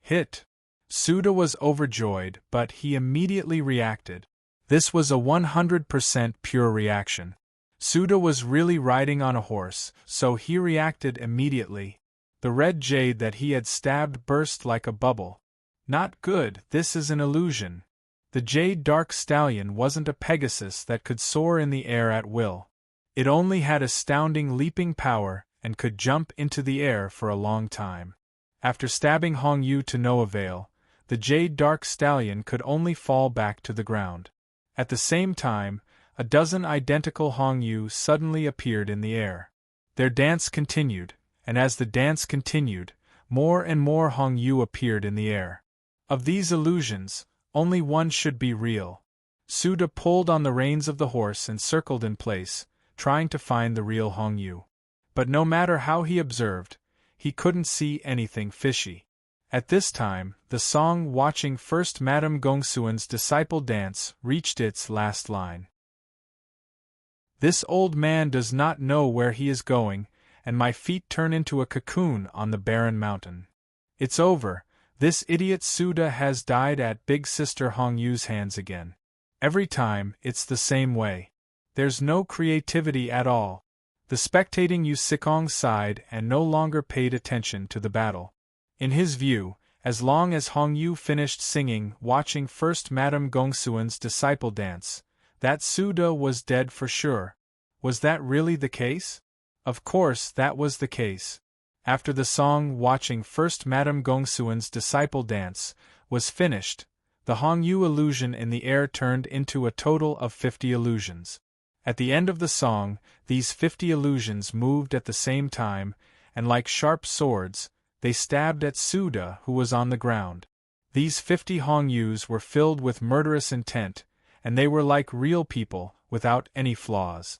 Hit! Suda was overjoyed, but he immediately reacted. This was a 100% pure reaction. Suda was really riding on a horse, so he reacted immediately. The red jade that he had stabbed burst like a bubble. Not good, this is an illusion. The Jade Dark Stallion wasn't a Pegasus that could soar in the air at will. It only had astounding leaping power and could jump into the air for a long time. After stabbing Hong Yu to no avail, the Jade Dark Stallion could only fall back to the ground. At the same time, a dozen identical Hong Yu suddenly appeared in the air. Their dance continued, and as the dance continued, more and more Hong Yu appeared in the air. Of these illusions, only one should be real. Suda pulled on the reins of the horse and circled in place, trying to find the real Hong Yu. But no matter how he observed, he couldn't see anything fishy. At this time, the song watching first Madame Gongsuan's disciple dance reached its last line. This old man does not know where he is going, and my feet turn into a cocoon on the barren mountain. It's over, this idiot Suda has died at Big Sister Hong Yu's hands again. Every time, it's the same way. There's no creativity at all. The spectating Yu Sikong sighed and no longer paid attention to the battle. In his view, as long as Hong Yu finished singing watching first Madame Gongsuan's disciple dance, that Suda was dead for sure. Was that really the case? Of course that was the case. After the song watching first Madame Gongsuan's disciple dance was finished, the Hong Yu illusion in the air turned into a total of 50 illusions. At the end of the song, these 50 illusions moved at the same time, and like sharp swords, they stabbed at Suda, who was on the ground. These 50 Hong Yus were filled with murderous intent, and they were like real people, without any flaws.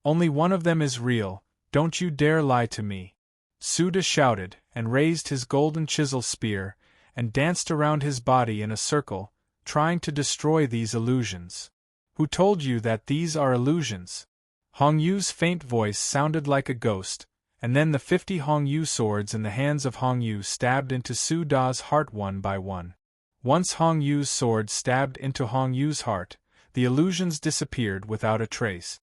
Only one of them is real, don't you dare lie to me. Suda shouted, and raised his golden chisel spear, and danced around his body in a circle, trying to destroy these illusions. Who told you that these are illusions? Hong Yu's faint voice sounded like a ghost, and then the 50 Hong Yu swords in the hands of Hong Yu stabbed into Suda's heart one by one. Once Hong Yu's sword stabbed into Hong Yu's heart, the illusions disappeared without a trace.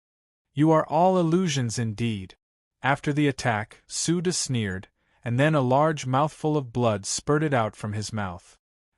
You are all illusions indeed. After the attack, Suda sneered, and then a large mouthful of blood spurted out from his mouth.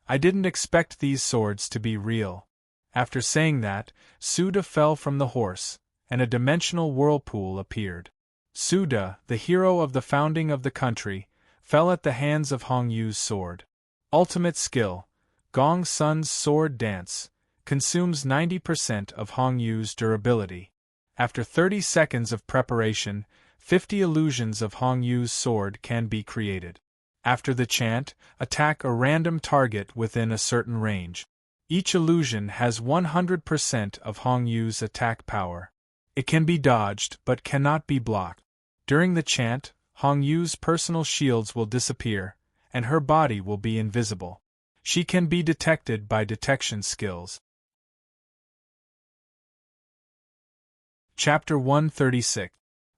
I didn't expect these swords to be real. After saying that, Suda fell from the horse, and a dimensional whirlpool appeared. Suda, the hero of the founding of the country, fell at the hands of Hong Yu's sword. Ultimate skill, Gong Sun's sword dance, consumes 90% of Hong Yu's durability. After 30 seconds of preparation, 50 illusions of Hong Yu's sword can be created. After the chant, attack a random target within a certain range. Each illusion has 100% of Hong Yu's attack power. It can be dodged but cannot be blocked. During the chant, Hong Yu's personal shields will disappear, and her body will be invisible. She can be detected by detection skills. Chapter 136.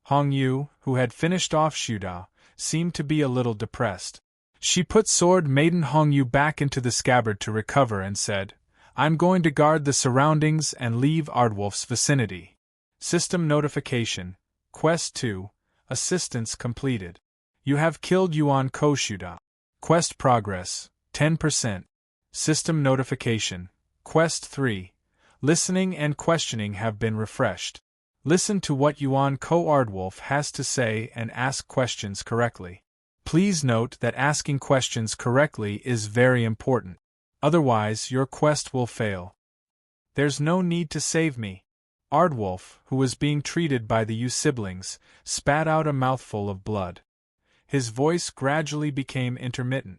Hong Yu, who had finished off Shuda, seemed to be a little depressed. She put sword Maiden Hong Yu back into the scabbard to recover and said, I'm going to guard the surroundings and leave Ardwolf's vicinity. System notification, Quest 2, Assistance completed. You have killed Yuan Koshuda. Quest progress, 10%. System notification, Quest 3, Listening and questioning have been refreshed. Listen to what Yuan Ko Ardwolf has to say and ask questions correctly. Please note that asking questions correctly is very important. Otherwise, your quest will fail. There's no need to save me. Ardwolf, who was being treated by the Yu siblings, spat out a mouthful of blood. His voice gradually became intermittent.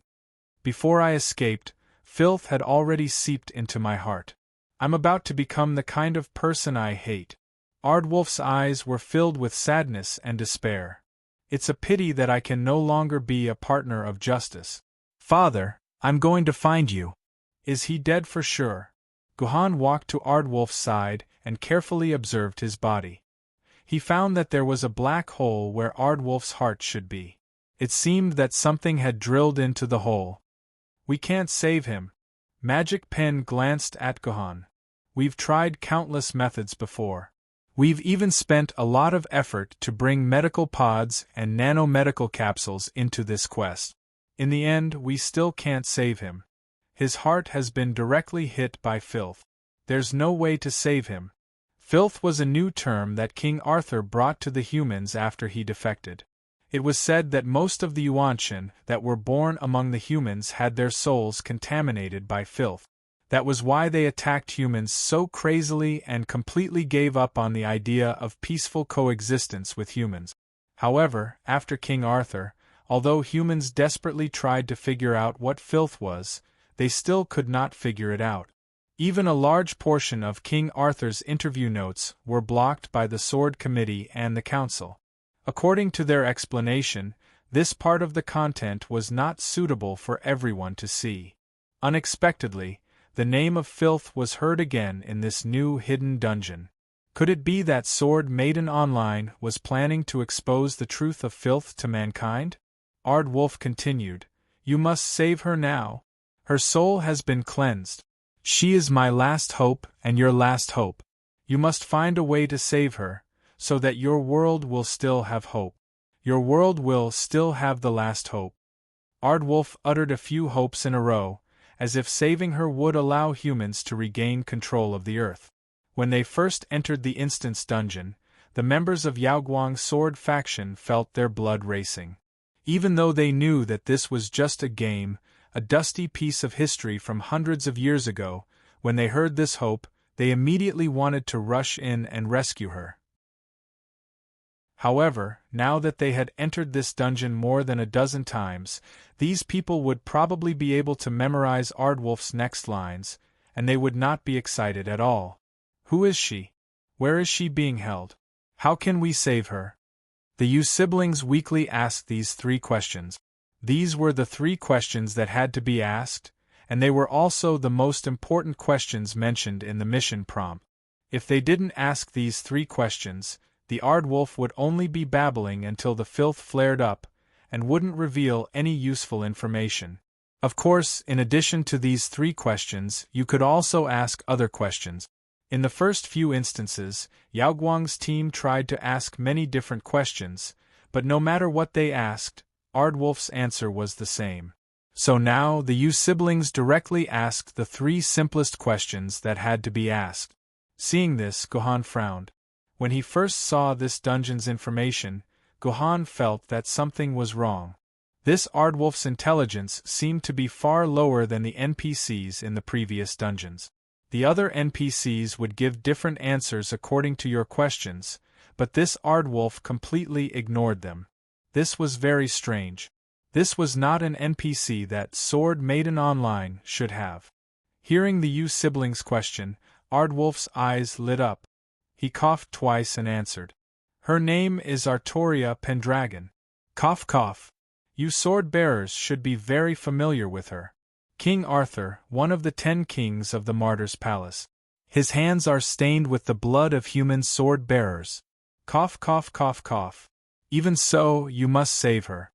Before I escaped, filth had already seeped into my heart. I'm about to become the kind of person I hate. Ardwulf's eyes were filled with sadness and despair. It's a pity that I can no longer be a partner of justice. Father, I'm going to find you. Is he dead for sure? Guhan walked to Ardwulf's side and carefully observed his body. He found that there was a black hole where Ardwulf's heart should be. It seemed that something had drilled into the hole. We can't save him. Magic Pen glanced at Guhan. We've tried countless methods before. We've even spent a lot of effort to bring medical pods and nanomedical capsules into this quest. In the end, we still can't save him. His heart has been directly hit by filth. There's no way to save him. Filth was a new term that King Arthur brought to the humans after he defected. It was said that most of the Yuanshan that were born among the humans had their souls contaminated by filth. That was why they attacked humans so crazily and completely gave up on the idea of peaceful coexistence with humans. However, after King Arthur, although humans desperately tried to figure out what filth was, they still could not figure it out. Even a large portion of King Arthur's interview notes were blocked by the Sword Committee and the Council. According to their explanation, this part of the content was not suitable for everyone to see. Unexpectedly, the name of filth was heard again in this new hidden dungeon. Could it be that Sword Maiden Online was planning to expose the truth of filth to mankind? Ardwulf continued, "You must save her now. Her soul has been cleansed. She is my last hope and your last hope. You must find a way to save her, so that your world will still have hope. Your world will still have the last hope." Ardwulf uttered a few hopes in a row, as if saving her would allow humans to regain control of the earth. When they first entered the Instance Dungeon, the members of Yaoguang's sword faction felt their blood racing. Even though they knew that this was just a game, a dusty piece of history from hundreds of years ago, when they heard this hope, they immediately wanted to rush in and rescue her. However, now that they had entered this dungeon more than a dozen times, these people would probably be able to memorize Ardwulf's next lines, and they would not be excited at all. Who is she? Where is she being held? How can we save her? The Yu siblings weakly asked these 3 questions. These were the 3 questions that had to be asked, and they were also the most important questions mentioned in the mission prompt. If they didn't ask these 3 questions, the Ardwulf would only be babbling until the filth flared up, and wouldn't reveal any useful information. Of course, in addition to these 3 questions, you could also ask other questions. In the first few instances, Yaoguang's team tried to ask many different questions, but no matter what they asked, Ardwulf's answer was the same. So now the Yu siblings directly asked the 3 simplest questions that had to be asked. Seeing this, Guhan frowned. When he first saw this dungeon's information, Guhan felt that something was wrong. This Ardwulf's intelligence seemed to be far lower than the NPCs in the previous dungeons. The other NPCs would give different answers according to your questions, but this Ardwulf completely ignored them. This was very strange. This was not an NPC that Sword Maiden Online should have. Hearing the Yu siblings' question, Ardwulf's eyes lit up. He coughed twice and answered. Her name is Artoria Pendragon. Cough cough. You sword-bearers should be very familiar with her. King Arthur, one of the 10 kings of the Martyr's Palace. His hands are stained with the blood of human sword-bearers. Cough cough cough cough. Even so, you must save her.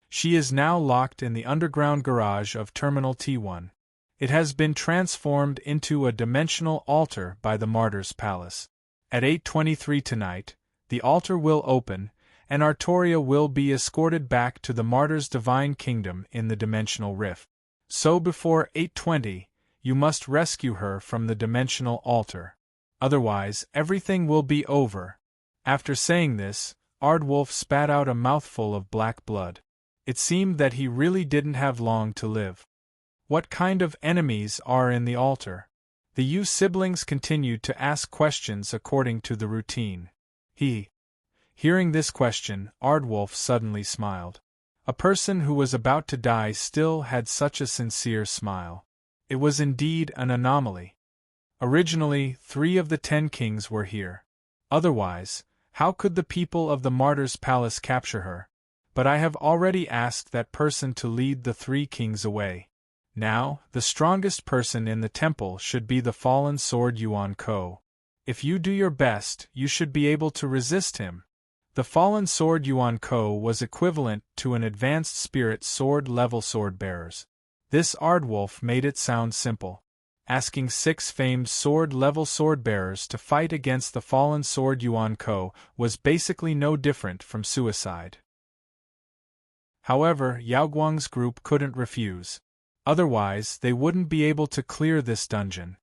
She is now locked in the underground garage of Terminal T1. It has been transformed into a dimensional altar by the Martyr's Palace. At 8:23 tonight, the altar will open, and Artoria will be escorted back to the Martyr's divine kingdom in the dimensional rift. So before 8:20, you must rescue her from the dimensional altar. Otherwise, everything will be over. After saying this, Ardwulf spat out a mouthful of black blood. It seemed that he really didn't have long to live. What kind of enemies are in the altar? The Yu siblings continued to ask questions according to the routine. Hearing this question, Ardwulf suddenly smiled. A person who was about to die still had such a sincere smile. It was indeed an anomaly. Originally, 3 of the 10 kings were here. Otherwise, how could the people of the martyr's palace capture her? But I have already asked that person to lead the 3 kings away. Now, the strongest person in the temple should be the fallen sword Yuan Ko. If you do your best, you should be able to resist him. The fallen sword Yuan Ko was equivalent to an advanced spirit sword-level sword-bearers. This Ardwolf made it sound simple. Asking 6 famed sword-level sword-bearers to fight against the fallen sword Yuan Ko was basically no different from suicide. However, Yao Guang's group couldn't refuse. Otherwise, they wouldn't be able to clear this dungeon.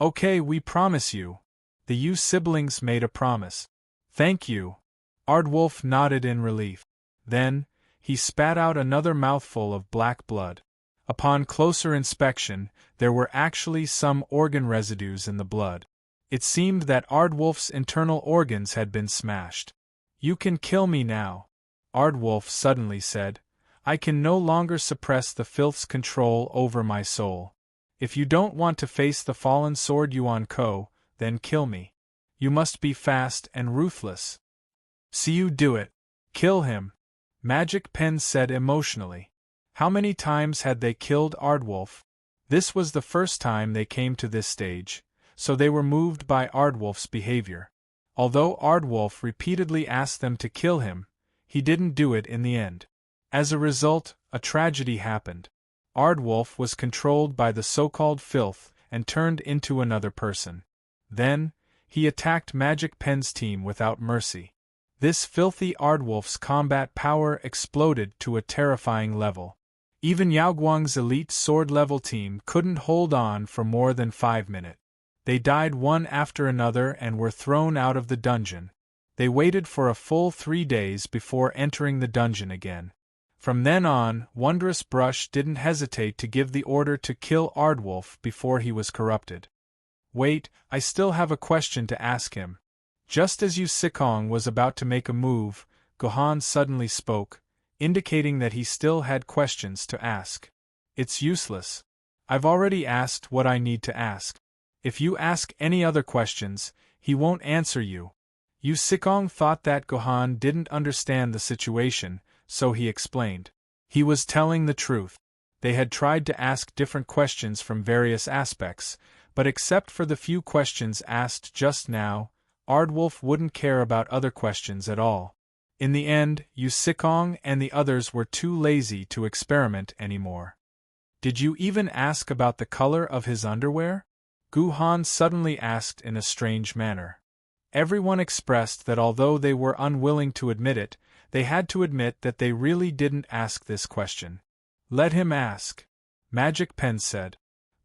Okay, we promise you. The Yu siblings made a promise. Thank you. Ardwolf nodded in relief. Then, he spat out another mouthful of black blood. Upon closer inspection, there were actually some organ residues in the blood. It seemed that Ardwolf's internal organs had been smashed. You can kill me now, Ardwolf suddenly said. I can no longer suppress the filth's control over my soul. If you don't want to face the fallen sword Yuan Ko, then kill me. You must be fast and ruthless. See you do it. Kill him, Magic Pen said emotionally. How many times had they killed Ardwolf? This was the first time they came to this stage, so they were moved by Ardwolf's behavior. Although Ardwolf repeatedly asked them to kill him, he didn't do it in the end. As a result, a tragedy happened. Ardwolf was controlled by the so-called filth and turned into another person. Then, he attacked Magic Pen's team without mercy. This filthy Ardwolf's combat power exploded to a terrifying level. Even Yao Guang's elite sword-level team couldn't hold on for more than 5 minutes. They died one after another and were thrown out of the dungeon. They waited for a full 3 days before entering the dungeon again. From then on, Wondrous Brush didn't hesitate to give the order to kill Ardwolf before he was corrupted. Wait, I still have a question to ask him. Just as Yu Sikong was about to make a move, Gohan suddenly spoke, indicating that he still had questions to ask. It's useless. I've already asked what I need to ask. If you ask any other questions, he won't answer you. Yu Sikong thought that Gohan didn't understand the situation, so he explained. He was telling the truth. They had tried to ask different questions from various aspects, but except for the few questions asked just now, Ardwolf wouldn't care about other questions at all. In the end, Yu Sikong and the others were too lazy to experiment anymore. Did you even ask about the color of his underwear? Gohan suddenly asked in a strange manner. Everyone expressed that although they were unwilling to admit it, they had to admit that they really didn't ask this question. Let him ask, Magic Pen said.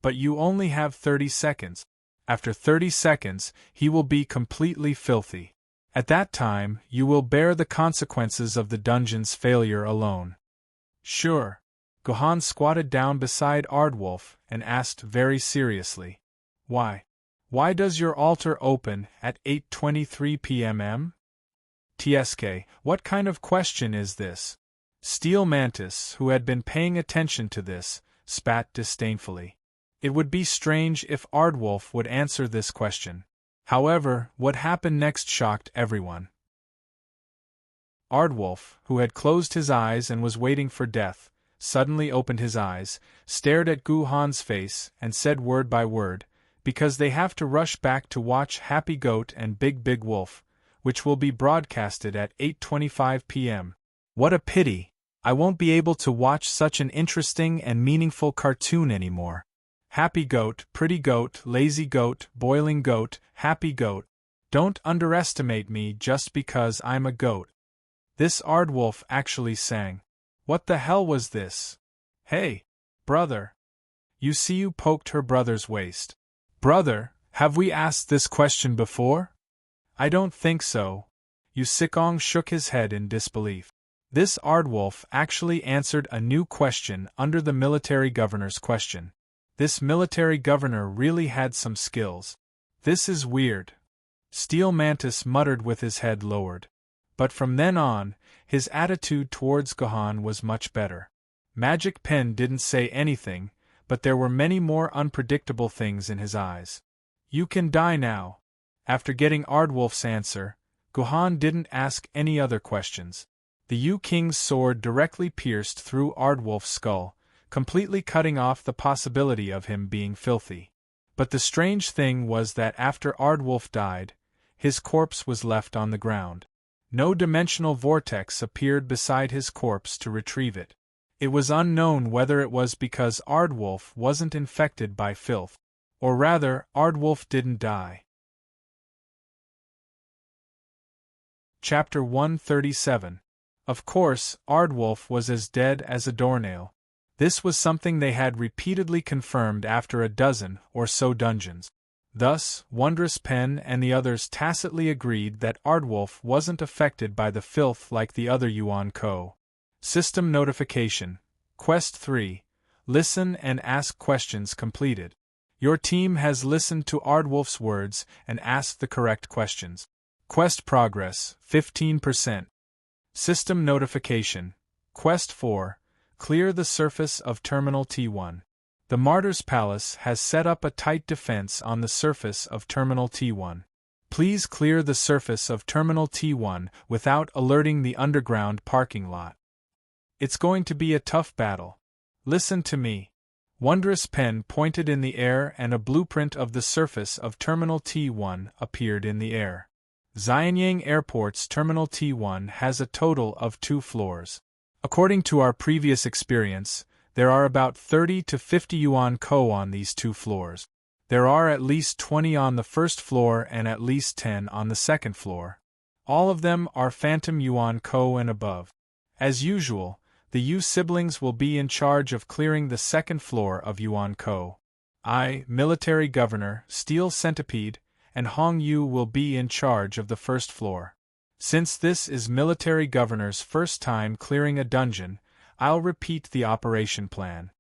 But you only have 30 seconds. After 30 seconds, he will be completely filthy. At that time, you will bear the consequences of the dungeon's failure alone. Sure. Gohan squatted down beside Ardwolf and asked very seriously. Why? Why does your altar open at 8:23 p.m.? TSK, what kind of question is this? Steel Mantis, who had been paying attention to this, spat disdainfully. It would be strange if Ardwolf would answer this question. However, what happened next shocked everyone. Ardwolf, who had closed his eyes and was waiting for death, suddenly opened his eyes, stared at Gohan's face, and said word by word, because they have to rush back to watch Happy Goat and Big Big Wolf, which will be broadcasted at 8:25 p.m. What a pity! I won't be able to watch such an interesting and meaningful cartoon anymore. Happy Goat, Pretty Goat, Lazy Goat, Boiling Goat, Happy Goat. Don't underestimate me just because I'm a goat. This Ardwolf actually sang. What the hell was this? Hey, brother. Yu poked her brother's waist. Brother, have we asked this question before? I don't think so. Yu Sikong shook his head in disbelief. This Ardwolf actually answered a new question under the military governor's question. This military governor really had some skills. This is weird. Steel Mantis muttered with his head lowered. But from then on, his attitude towards Gohan was much better. Magic Pen didn't say anything, but there were many more unpredictable things in his eyes. "You can die now." After getting Ardwolf's answer, Gohan didn't ask any other questions. The Yu-King's sword directly pierced through Ardwolf's skull, completely cutting off the possibility of him being filthy. But the strange thing was that after Ardwolf died, his corpse was left on the ground. No dimensional vortex appeared beside his corpse to retrieve it. It was unknown whether it was because Ardwolf wasn't infected by filth, or rather, Ardwolf didn't die. Chapter 137. Of course, Ardwolf was as dead as a doornail. This was something they had repeatedly confirmed after a dozen or so dungeons. Thus, Wondrous Pen and the others tacitly agreed that Ardwolf wasn't affected by the filth like the other Yuan Ko. System notification. Quest 3. Listen and ask questions completed. Your team has listened to Ardwolf's words and asked the correct questions. Quest progress, 15%. System notification. Quest 4. Clear the surface of Terminal T1. The Martyr's Palace has set up a tight defense on the surface of Terminal T1. Please clear the surface of Terminal T1 without alerting the underground parking lot. It's going to be a tough battle. Listen to me. Wondrous Pen pointed in the air and a blueprint of the surface of Terminal T1 appeared in the air. Xianyang Airport's Terminal T1 has a total of 2 floors. According to our previous experience, there are about 30 to 50 Yuan Ko on these 2 floors. There are at least 20 on the first floor and at least 10 on the second floor. All of them are Phantom Yuan Ko and above. As usual, the Yu siblings will be in charge of clearing the second floor of Yuan Ko. I, Military Governor, Steel Centipede, and Hong Yu will be in charge of the first floor. Since this is Military Governor's first time clearing a dungeon, I'll repeat the operation plan.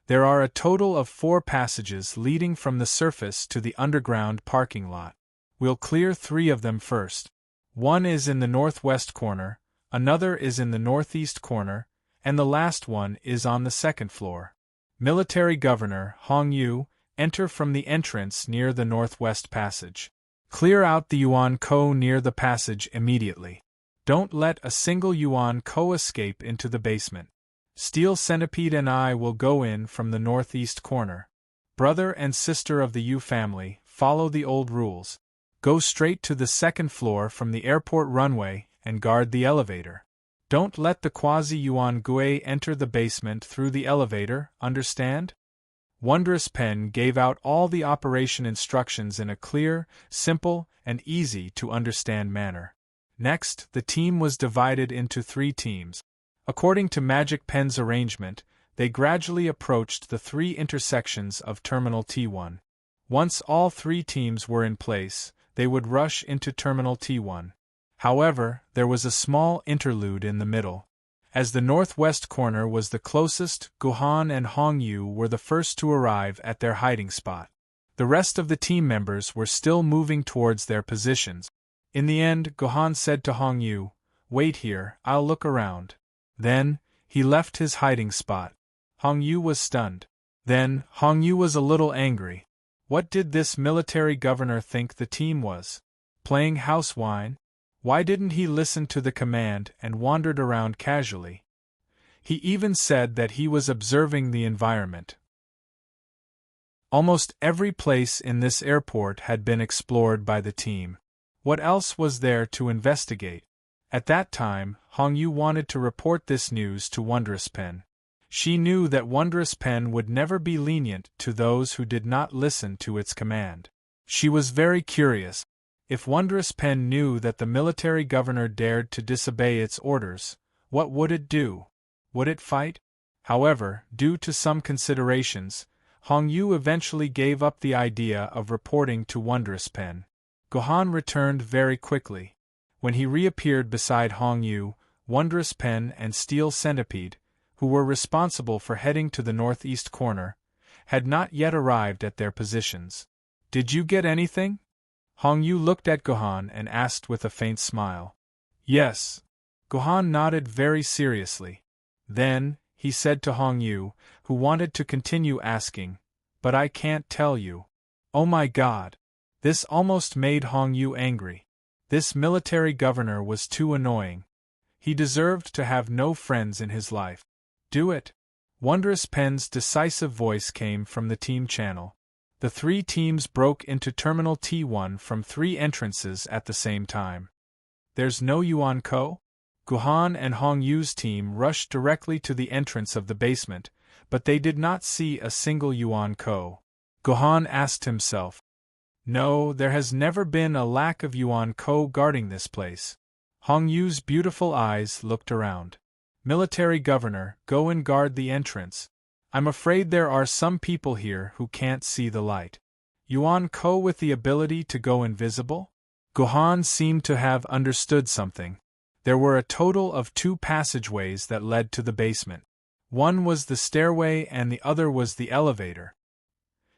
There are a total of 4 passages leading from the surface to the underground parking lot. We'll clear 3 of them first. One is in the northwest corner, another is in the northeast corner, and the last one is on the second floor. Military Governor Hong Yu, enter from the entrance near the northwest passage. Clear out the Yuan Ko near the passage immediately. Don't let a single Yuan Ko escape into the basement. Steel Centipede and I will go in from the northeast corner. Brother and sister of the Yu family, follow the old rules. Go straight to the second floor from the airport runway and guard the elevator. Don't let the quasi-Yuan Gui enter the basement through the elevator, understand? Wondrous Pen gave out all the operation instructions in a clear, simple, and easy-to-understand manner. Next, the team was divided into 3 teams. According to Magic Pen's arrangement, they gradually approached the 3 intersections of Terminal T1. Once all 3 teams were in place, they would rush into Terminal T1. However, there was a small interlude in the middle. As the northwest corner was the closest, Gohan and Hong Yu were the first to arrive at their hiding spot. The rest of the team members were still moving towards their positions. In the end, Gohan said to Hong Yu, "Wait here, I'll look around." Then, he left his hiding spot. Hong Yu was stunned. Then, Hong Yu was a little angry. What did this military governor think the team was? Playing house wine? Why didn't he listen to the command and wandered around casually? He even said that he was observing the environment. Almost every place in this airport had been explored by the team. What else was there to investigate? At that time, Hong Yu wanted to report this news to Wondrous Pen. She knew that Wondrous Pen would never be lenient to those who did not listen to its command. She was very curious. If Wondrous Pen knew that the military governor dared to disobey its orders, what would it do? Would it fight? However, due to some considerations, Hong Yu eventually gave up the idea of reporting to Wondrous Pen. Gohan returned very quickly. When he reappeared beside Hong Yu, Wondrous Pen and Steel Centipede, who were responsible for heading to the northeast corner, had not yet arrived at their positions. "Did you get anything?" Hong Yu looked at Gohan and asked with a faint smile. Yes. Guhan nodded very seriously. Then, he said to Hong Yu, who wanted to continue asking, "But I can't tell you." Oh my God! This almost made Hong Yu angry. This military governor was too annoying. He deserved to have no friends in his life. Do it! Wondrous Pen's decisive voice came from the team channel. The three teams broke into Terminal T1 from three entrances at the same time. There's no Yuan Ko? Guhan and Hong Yu's team rushed directly to the entrance of the basement, but they did not see a single Yuan Ko. Guhan asked himself. No, there has never been a lack of Yuan Ko guarding this place. Hong Yu's beautiful eyes looked around. Military Governor, go and guard the entrance. I'm afraid there are some people here who can't see the light. Yuan Ko with the ability to go invisible? Guhan seemed to have understood something. There were a total of 2 passageways that led to the basement. One was the stairway and the other was the elevator.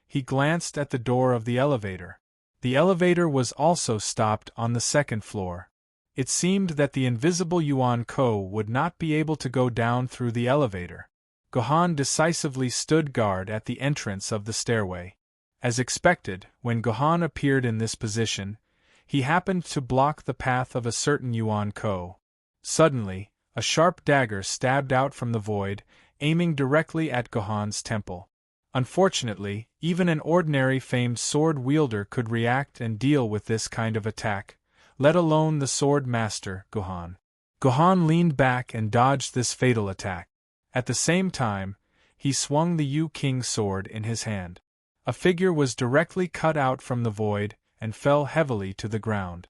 He glanced at the door of the elevator. The elevator was also stopped on the 2nd floor. It seemed that the invisible Yuan Ko would not be able to go down through the elevator. Guhan decisively stood guard at the entrance of the stairway. As expected, when Guhan appeared in this position, he happened to block the path of a certain Yuan Ko. Suddenly, a sharp dagger stabbed out from the void, aiming directly at Guhan's temple. Unfortunately, even an ordinary famed sword wielder could react and deal with this kind of attack, let alone the sword master, Guhan. Guhan leaned back and dodged this fatal attack. At the same time, he swung the Yu King sword in his hand. A figure was directly cut out from the void and fell heavily to the ground.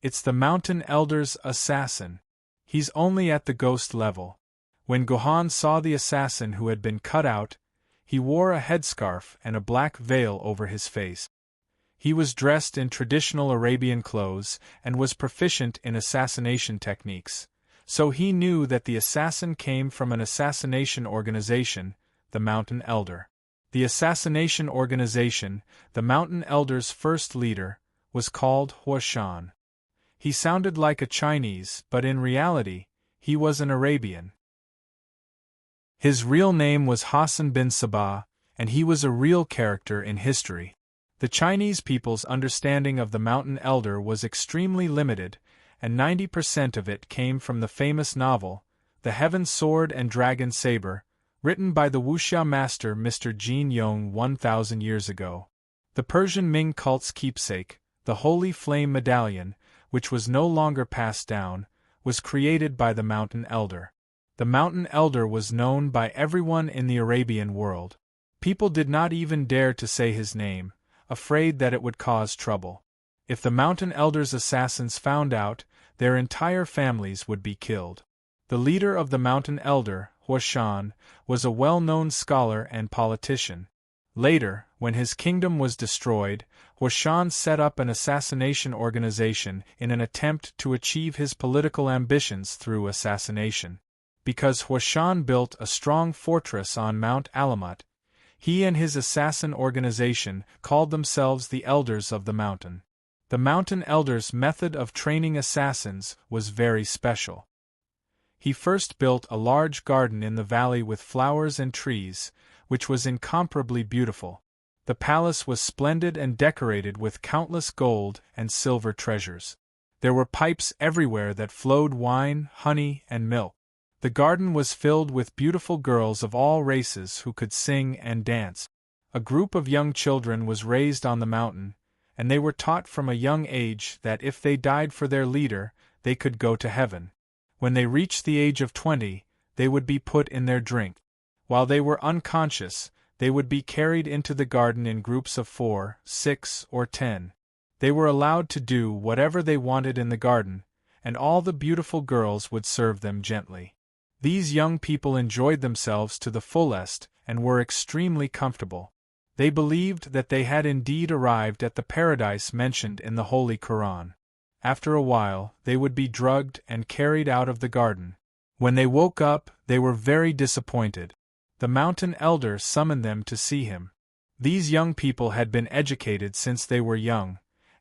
It's the Mountain Elder's assassin. He's only at the ghost level. When Guhan saw the assassin who had been cut out, he wore a headscarf and a black veil over his face. He was dressed in traditional Arabian clothes and was proficient in assassination techniques, so he knew that the assassin came from an assassination organization, the Mountain Elder. The assassination organization, the Mountain Elder's first leader, was called Huashan. He sounded like a Chinese, but in reality, he was an Arabian. His real name was Hassan bin Sabah, and he was a real character in history. The Chinese people's understanding of the Mountain Elder was extremely limited, and 90% of it came from the famous novel, The Heaven Sword and Dragon Saber, written by the wuxia master Mr. Jin Yong 1,000 years ago. The Persian Ming cult's keepsake, the Holy Flame Medallion, which was no longer passed down, was created by the Mountain Elder. The Mountain Elder was known by everyone in the Arabian world. People did not even dare to say his name, afraid that it would cause trouble. If the Mountain Elder's assassins found out, their entire families would be killed. The leader of the Mountain Elder, Huashan, was a well-known scholar and politician. Later, when his kingdom was destroyed, Huashan set up an assassination organization in an attempt to achieve his political ambitions through assassination. Because Huashan built a strong fortress on Mount Alamat, he and his assassin organization called themselves the Elders of the Mountain. The Mountain Elder's method of training assassins was very special. He first built a large garden in the valley with flowers and trees, which was incomparably beautiful. The palace was splendid and decorated with countless gold and silver treasures. There were pipes everywhere that flowed wine, honey, and milk. The garden was filled with beautiful girls of all races who could sing and dance. A group of young children was raised on the mountain, and they were taught from a young age that if they died for their leader, they could go to heaven. When they reached the age of 20, they would be put in their drink. While they were unconscious, they would be carried into the garden in groups of 4, 6, or 10. They were allowed to do whatever they wanted in the garden, and all the beautiful girls would serve them gently. These young people enjoyed themselves to the fullest and were extremely comfortable. They believed that they had indeed arrived at the paradise mentioned in the Holy Quran. After a while, they would be drugged and carried out of the garden. When they woke up, they were very disappointed. The Mountain Elder summoned them to see him. These young people had been educated since they were young,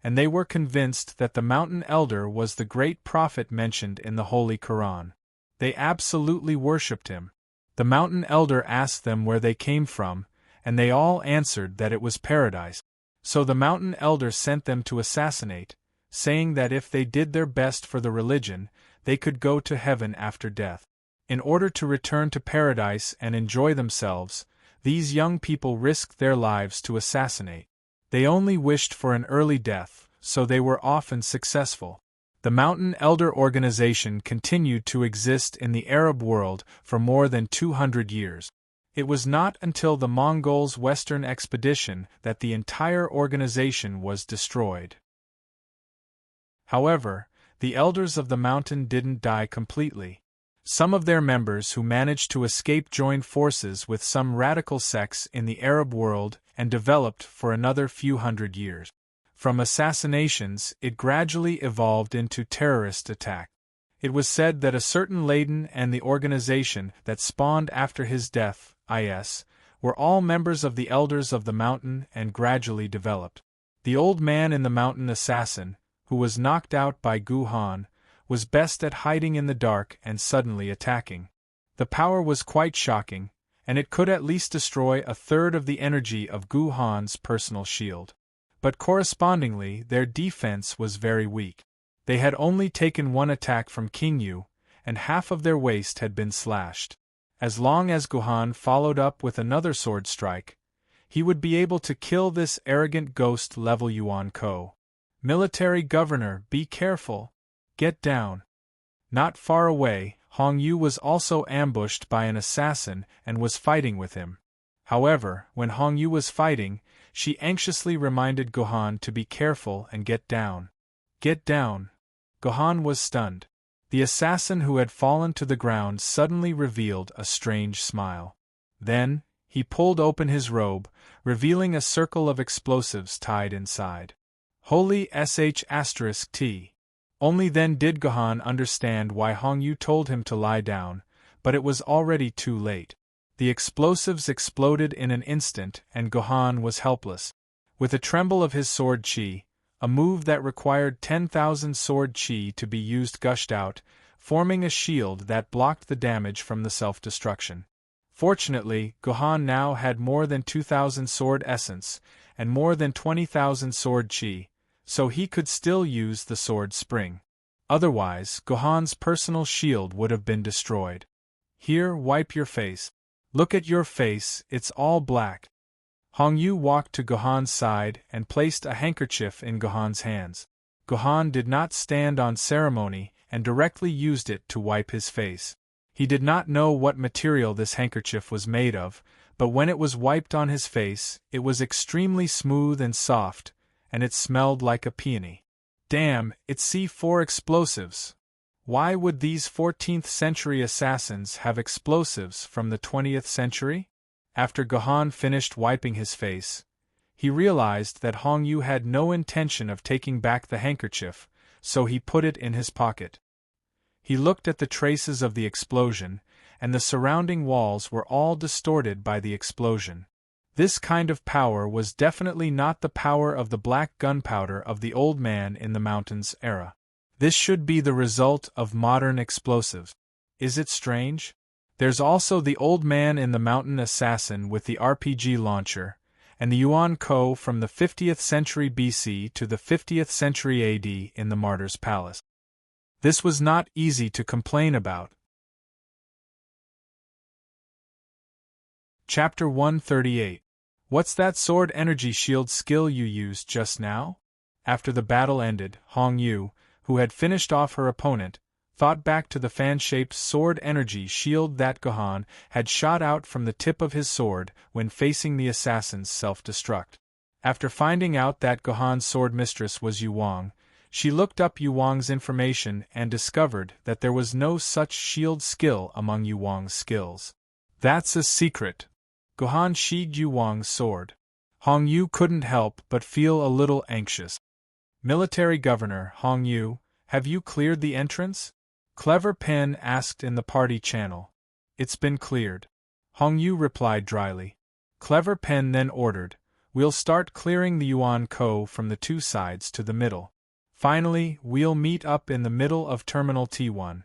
and they were convinced that the mountain elder was the great prophet mentioned in the Holy Quran. They absolutely worshipped him. The mountain elder asked them where they came from, and they all answered that it was paradise. So the mountain elder sent them to assassinate, saying that if they did their best for the religion, they could go to heaven after death. In order to return to paradise and enjoy themselves, these young people risked their lives to assassinate. They only wished for an early death, so they were often successful. The Mountain Elder organization continued to exist in the Arab world for more than 200 years. It was not until the Mongols' Western expedition that the entire organization was destroyed. However, the elders of the mountain didn't die completely. Some of their members who managed to escape joined forces with some radical sects in the Arab world and developed for another few hundred years. From assassinations, it gradually evolved into terrorist attack. It was said that a certain Maiden and the organization that spawned after his death, is, were all members of the elders of the mountain and gradually developed. The old man in the mountain assassin, who was knocked out by Guhan, was best at hiding in the dark and suddenly attacking. The power was quite shocking, and it could at least destroy a third of the energy of Guhan's personal shield. But correspondingly, their defense was very weak. They had only taken one attack from King Yu, and half of their waist had been slashed. As long as Guhan followed up with another sword strike, he would be able to kill this arrogant ghost-level Yuan Ko. Military Governor, be careful. Get down. Not far away, Hong Yu was also ambushed by an assassin and was fighting with him. However, when Hong Yu was fighting, she anxiously reminded Guhan to be careful and get down. Get down. Guhan was stunned. The assassin who had fallen to the ground suddenly revealed a strange smile. Then, he pulled open his robe, revealing a circle of explosives tied inside. Holy **T. Only then did Guhan understand why Hong Yu told him to lie down, but it was already too late. The explosives exploded in an instant and Guhan was helpless. With a tremble of his sword chi, a move that required 10,000 sword chi to be used gushed out, forming a shield that blocked the damage from the self-destruction. Fortunately, Guhan now had more than 2,000 sword essence, and more than 20,000 sword chi, so he could still use the sword spring. Otherwise, Guhan's personal shield would have been destroyed. Here, wipe your face. Look at your face, it's all black. Hong Yu walked to Guhan's side and placed a handkerchief in Guhan's hands. Guhan did not stand on ceremony and directly used it to wipe his face. He did not know what material this handkerchief was made of, but when it was wiped on his face, it was extremely smooth and soft, and it smelled like a peony. Damn, it's C4 explosives. Why would these 14th century assassins have explosives from the 20th century? After Guhan finished wiping his face, he realized that Hong Yu had no intention of taking back the handkerchief, so he put it in his pocket. He looked at the traces of the explosion, and the surrounding walls were all distorted by the explosion. This kind of power was definitely not the power of the black gunpowder of the old man in the mountains era. This should be the result of modern explosives. Is it strange? There's also the old man in the mountain assassin with the RPG launcher, and the Yuan Ko from the 50th century BC to the 50th century AD in the Martyr's Palace. This was not easy to complain about. Chapter 138. What's that sword energy shield skill you used just now? After the battle ended, Hong Yu, who had finished off her opponent, thought back to the fan-shaped sword energy shield that Guhan had shot out from the tip of his sword when facing the assassin's self-destruct. After finding out that Guhan's sword mistress was Yu Wang, she looked up Yu Wang's information and discovered that there was no such shield skill among Yu Wang's skills. That's a secret. Guhan sheathed Yu Wang's sword. Hong Yu couldn't help but feel a little anxious. Military Governor Hong Yu, have you cleared the entrance? Clever Pen asked in the party channel. It's been cleared. Hong Yu replied dryly. Clever Pen then ordered, We'll start clearing the Yuan Ko from the two sides to the middle. Finally, we'll meet up in the middle of Terminal T1.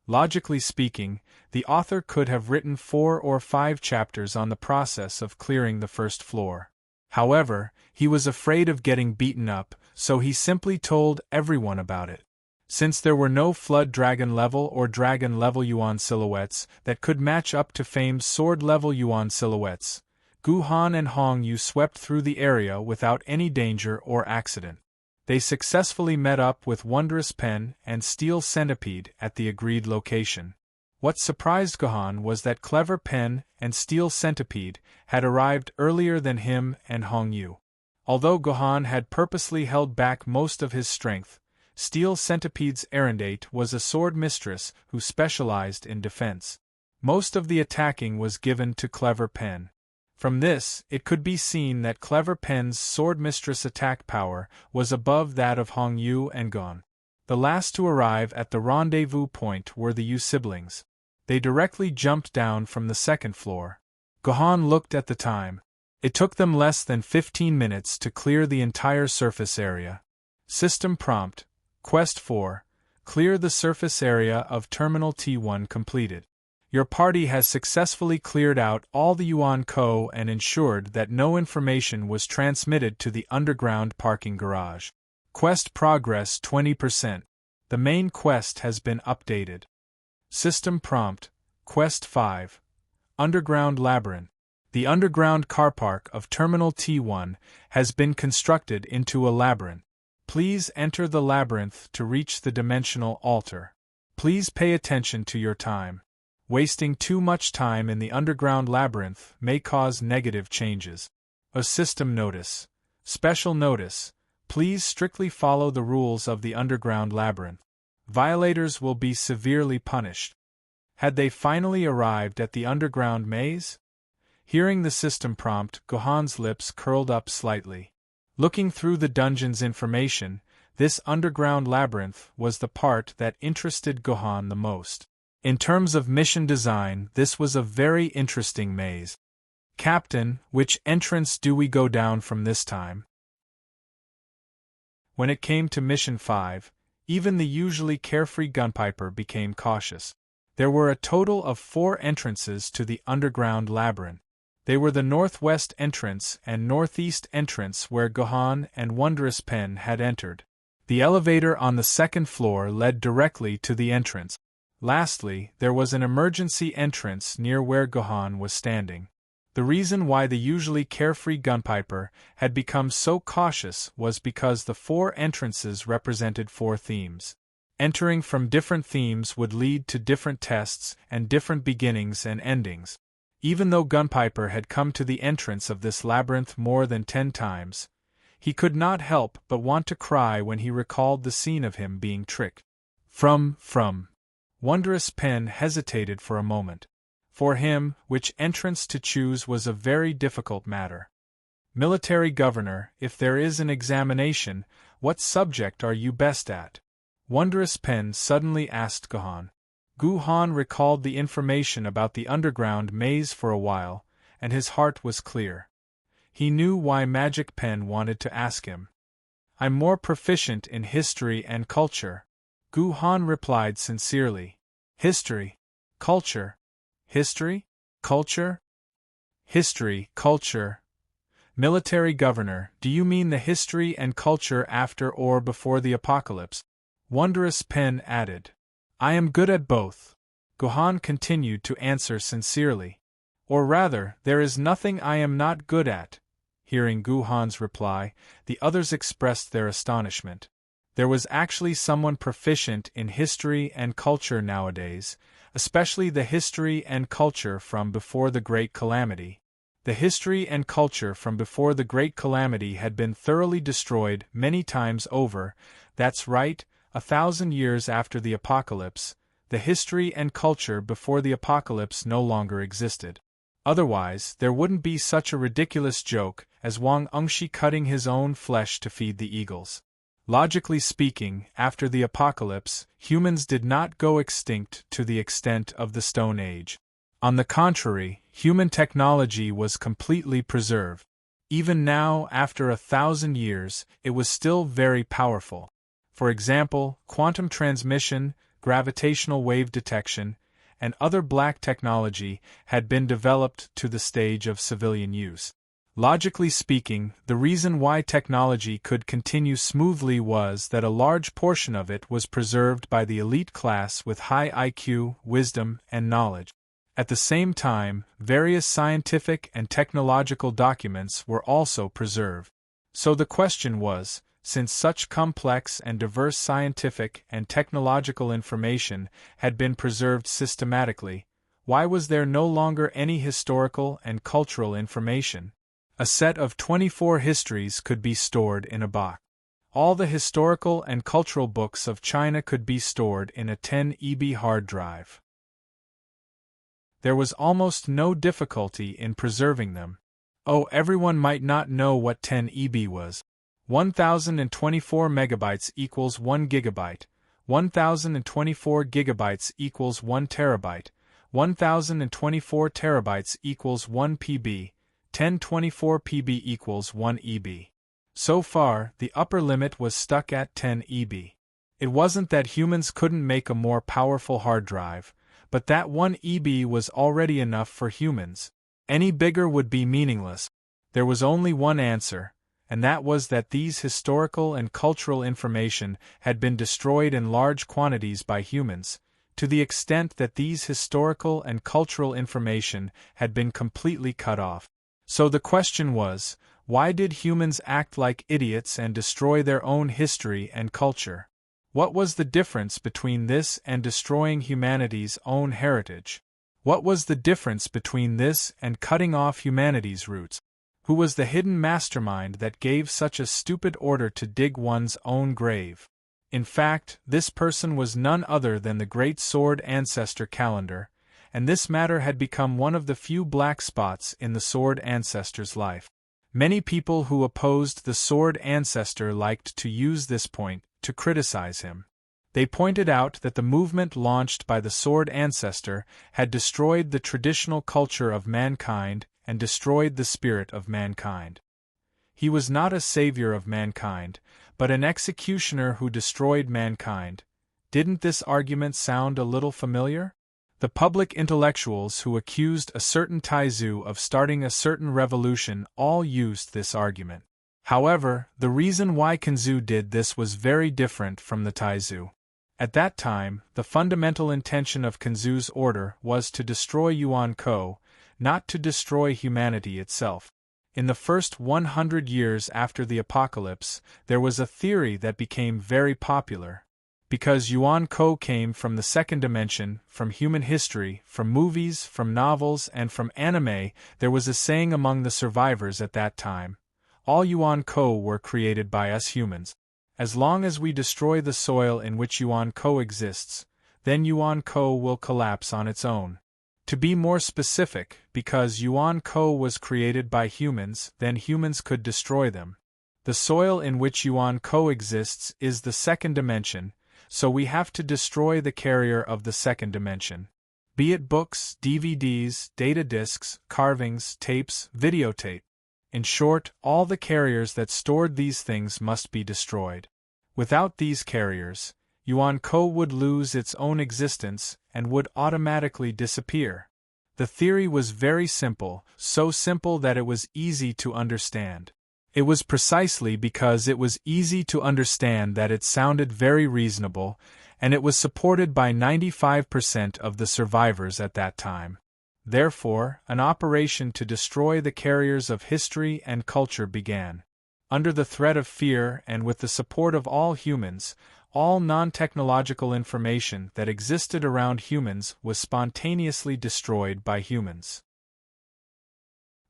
Logically speaking, the author could have written 4 or 5 chapters on the process of clearing the first floor. However, he was afraid of getting beaten up, so he simply told everyone about it. Since there were no Flood Dragon level or Dragon level Yuan silhouettes that could match up to famed Sword level Yuan silhouettes, Guhan and Hong Yu swept through the area without any danger or accident. They successfully met up with Wondrous Pen and Steel Centipede at the agreed location. What surprised Guhan was that Clever Pen and Steel Centipede had arrived earlier than him and Hong Yu. Although Guhan had purposely held back most of his strength, Steel Centipede's errandate was a sword mistress who specialized in defense. Most of the attacking was given to Clever Pen. From this, it could be seen that Clever Pen's sword mistress attack power was above that of Hong Yu and Gon. The last to arrive at the rendezvous point were the Yu siblings. They directly jumped down from the second floor. Guhan looked at the time. It took them less than 15 minutes to clear the entire surface area. System prompt: Quest 4. Clear the surface area of Terminal T1 completed. Your party has successfully cleared out all the Yuan Ko and ensured that no information was transmitted to the underground parking garage. Quest progress 20%. The main quest has been updated. System prompt: Quest 5. Underground Labyrinth. The underground car park of Terminal T1 has been constructed into a labyrinth. Please enter the labyrinth to reach the dimensional altar. Please pay attention to your time. Wasting too much time in the underground labyrinth may cause negative changes. A system notice. Special notice: please strictly follow the rules of the underground labyrinth. Violators will be severely punished. Had they finally arrived at the underground maze? Hearing the system prompt, Guhan's lips curled up slightly. Looking through the dungeon's information, this underground labyrinth was the part that interested Guhan the most. In terms of mission design, this was a very interesting maze. Captain, which entrance do we go down from this time? When it came to Mission 5, even the usually carefree Gunpiper became cautious. There were a total of 4 entrances to the underground labyrinth. They were the northwest entrance and northeast entrance where Guhan and Wondrous Pen had entered. The elevator on the second floor led directly to the entrance. Lastly, there was an emergency entrance near where Guhan was standing. The reason why the usually carefree Gunpiper had become so cautious was because the 4 entrances represented 4 themes. Entering from different themes would lead to different tests and different beginnings and endings. Even though Gunpiper had come to the entrance of this labyrinth more than 10 times, he could not help but want to cry when he recalled the scene of him being tricked. From Wondrous Pen hesitated for a moment. For him, which entrance to choose was a very difficult matter. Military Governor, if there is an examination, what subject are you best at? Wondrous Pen suddenly asked Guhan. Guhan recalled the information about the underground maze for a while, and his heart was clear. He knew why Magic Pen wanted to ask him. I'm more proficient in history and culture, Guhan replied sincerely. History, culture. History? Culture? History, culture. Military Governor, do you mean the history and culture after or before the apocalypse? Wondrous Pen added. I am good at both. Guhan continued to answer sincerely. Or rather, there is nothing I am not good at. Hearing Guhan's reply, the others expressed their astonishment. There was actually someone proficient in history and culture nowadays, especially the history and culture from before the Great Calamity. The history and culture from before the Great Calamity had been thoroughly destroyed many times over. That's right, 1,000 years after the apocalypse, the history and culture before the apocalypse no longer existed. Otherwise, there wouldn't be such a ridiculous joke as Wang Ungshi cutting his own flesh to feed the eagles. Logically speaking, after the apocalypse, humans did not go extinct to the extent of the Stone Age. On the contrary, human technology was completely preserved. Even now, after 1,000 years, it was still very powerful. For example, quantum transmission, gravitational wave detection, and other black technology had been developed to the stage of civilian use. Logically speaking, the reason why technology could continue smoothly was that a large portion of it was preserved by the elite class with high IQ, wisdom, and knowledge. At the same time, various scientific and technological documents were also preserved. So the question was, since such complex and diverse scientific and technological information had been preserved systematically, why was there no longer any historical and cultural information? A set of 24 histories could be stored in a box. All the historical and cultural books of China could be stored in a 10 EB hard drive. There was almost no difficulty in preserving them. Oh, everyone might not know what 10 EB was. 1024 megabytes equals 1 gigabyte, 1024 gigabytes equals 1 terabyte, 1024 terabytes equals 1 PB, 1024 PB equals 1 EB. So far, the upper limit was stuck at 10 EB. It wasn't that humans couldn't make a more powerful hard drive, but that 1 EB was already enough for humans. Any bigger would be meaningless. There was only one answer, and that was that these historical and cultural information had been destroyed in large quantities by humans, to the extent that these historical and cultural information had been completely cut off. So the question was, why did humans act like idiots and destroy their own history and culture? What was the difference between this and destroying humanity's own heritage? What was the difference between this and cutting off humanity's roots? Who was the hidden mastermind that gave such a stupid order to dig one's own grave? In fact, this person was none other than the great sword ancestor Calendar, and this matter had become one of the few black spots in the sword ancestor's life. Many people who opposed the sword ancestor liked to use this point to criticize him. They pointed out that the movement launched by the sword ancestor had destroyed the traditional culture of mankind and destroyed the spirit of mankind. He was not a savior of mankind, but an executioner who destroyed mankind. Didn't this argument sound a little familiar? The public intellectuals who accused a certain Taizu of starting a certain revolution all used this argument. However, the reason why Kanzu did this was very different from the Taizu. At that time, the fundamental intention of Kanzu's order was to destroy Yuan Ko, not to destroy humanity itself. In the first 100 years after the apocalypse, there was a theory that became very popular. Because Yuan Ko came from the second dimension, from human history, from movies, from novels, and from anime, there was a saying among the survivors at that time: all Yuan Ko were created by us humans. As long as we destroy the soil in which Yuan Ko exists, then Yuan Ko will collapse on its own. To be more specific, because Yuan Ko was created by humans, then humans could destroy them. The soil in which Yuan Ko exists is the second dimension, so we have to destroy the carrier of the second dimension. Be it books, DVDs, data discs, carvings, tapes, videotape. In short, all the carriers that stored these things must be destroyed. Without these carriers, Yuan Ko would lose its own existence and would automatically disappear. The theory was very simple, so simple that it was easy to understand. It was precisely because it was easy to understand that it sounded very reasonable, and it was supported by 95% of the survivors at that time. Therefore, an operation to destroy the carriers of history and culture began. Under the threat of fear and with the support of all humans, all non-technological information that existed around humans was spontaneously destroyed by humans.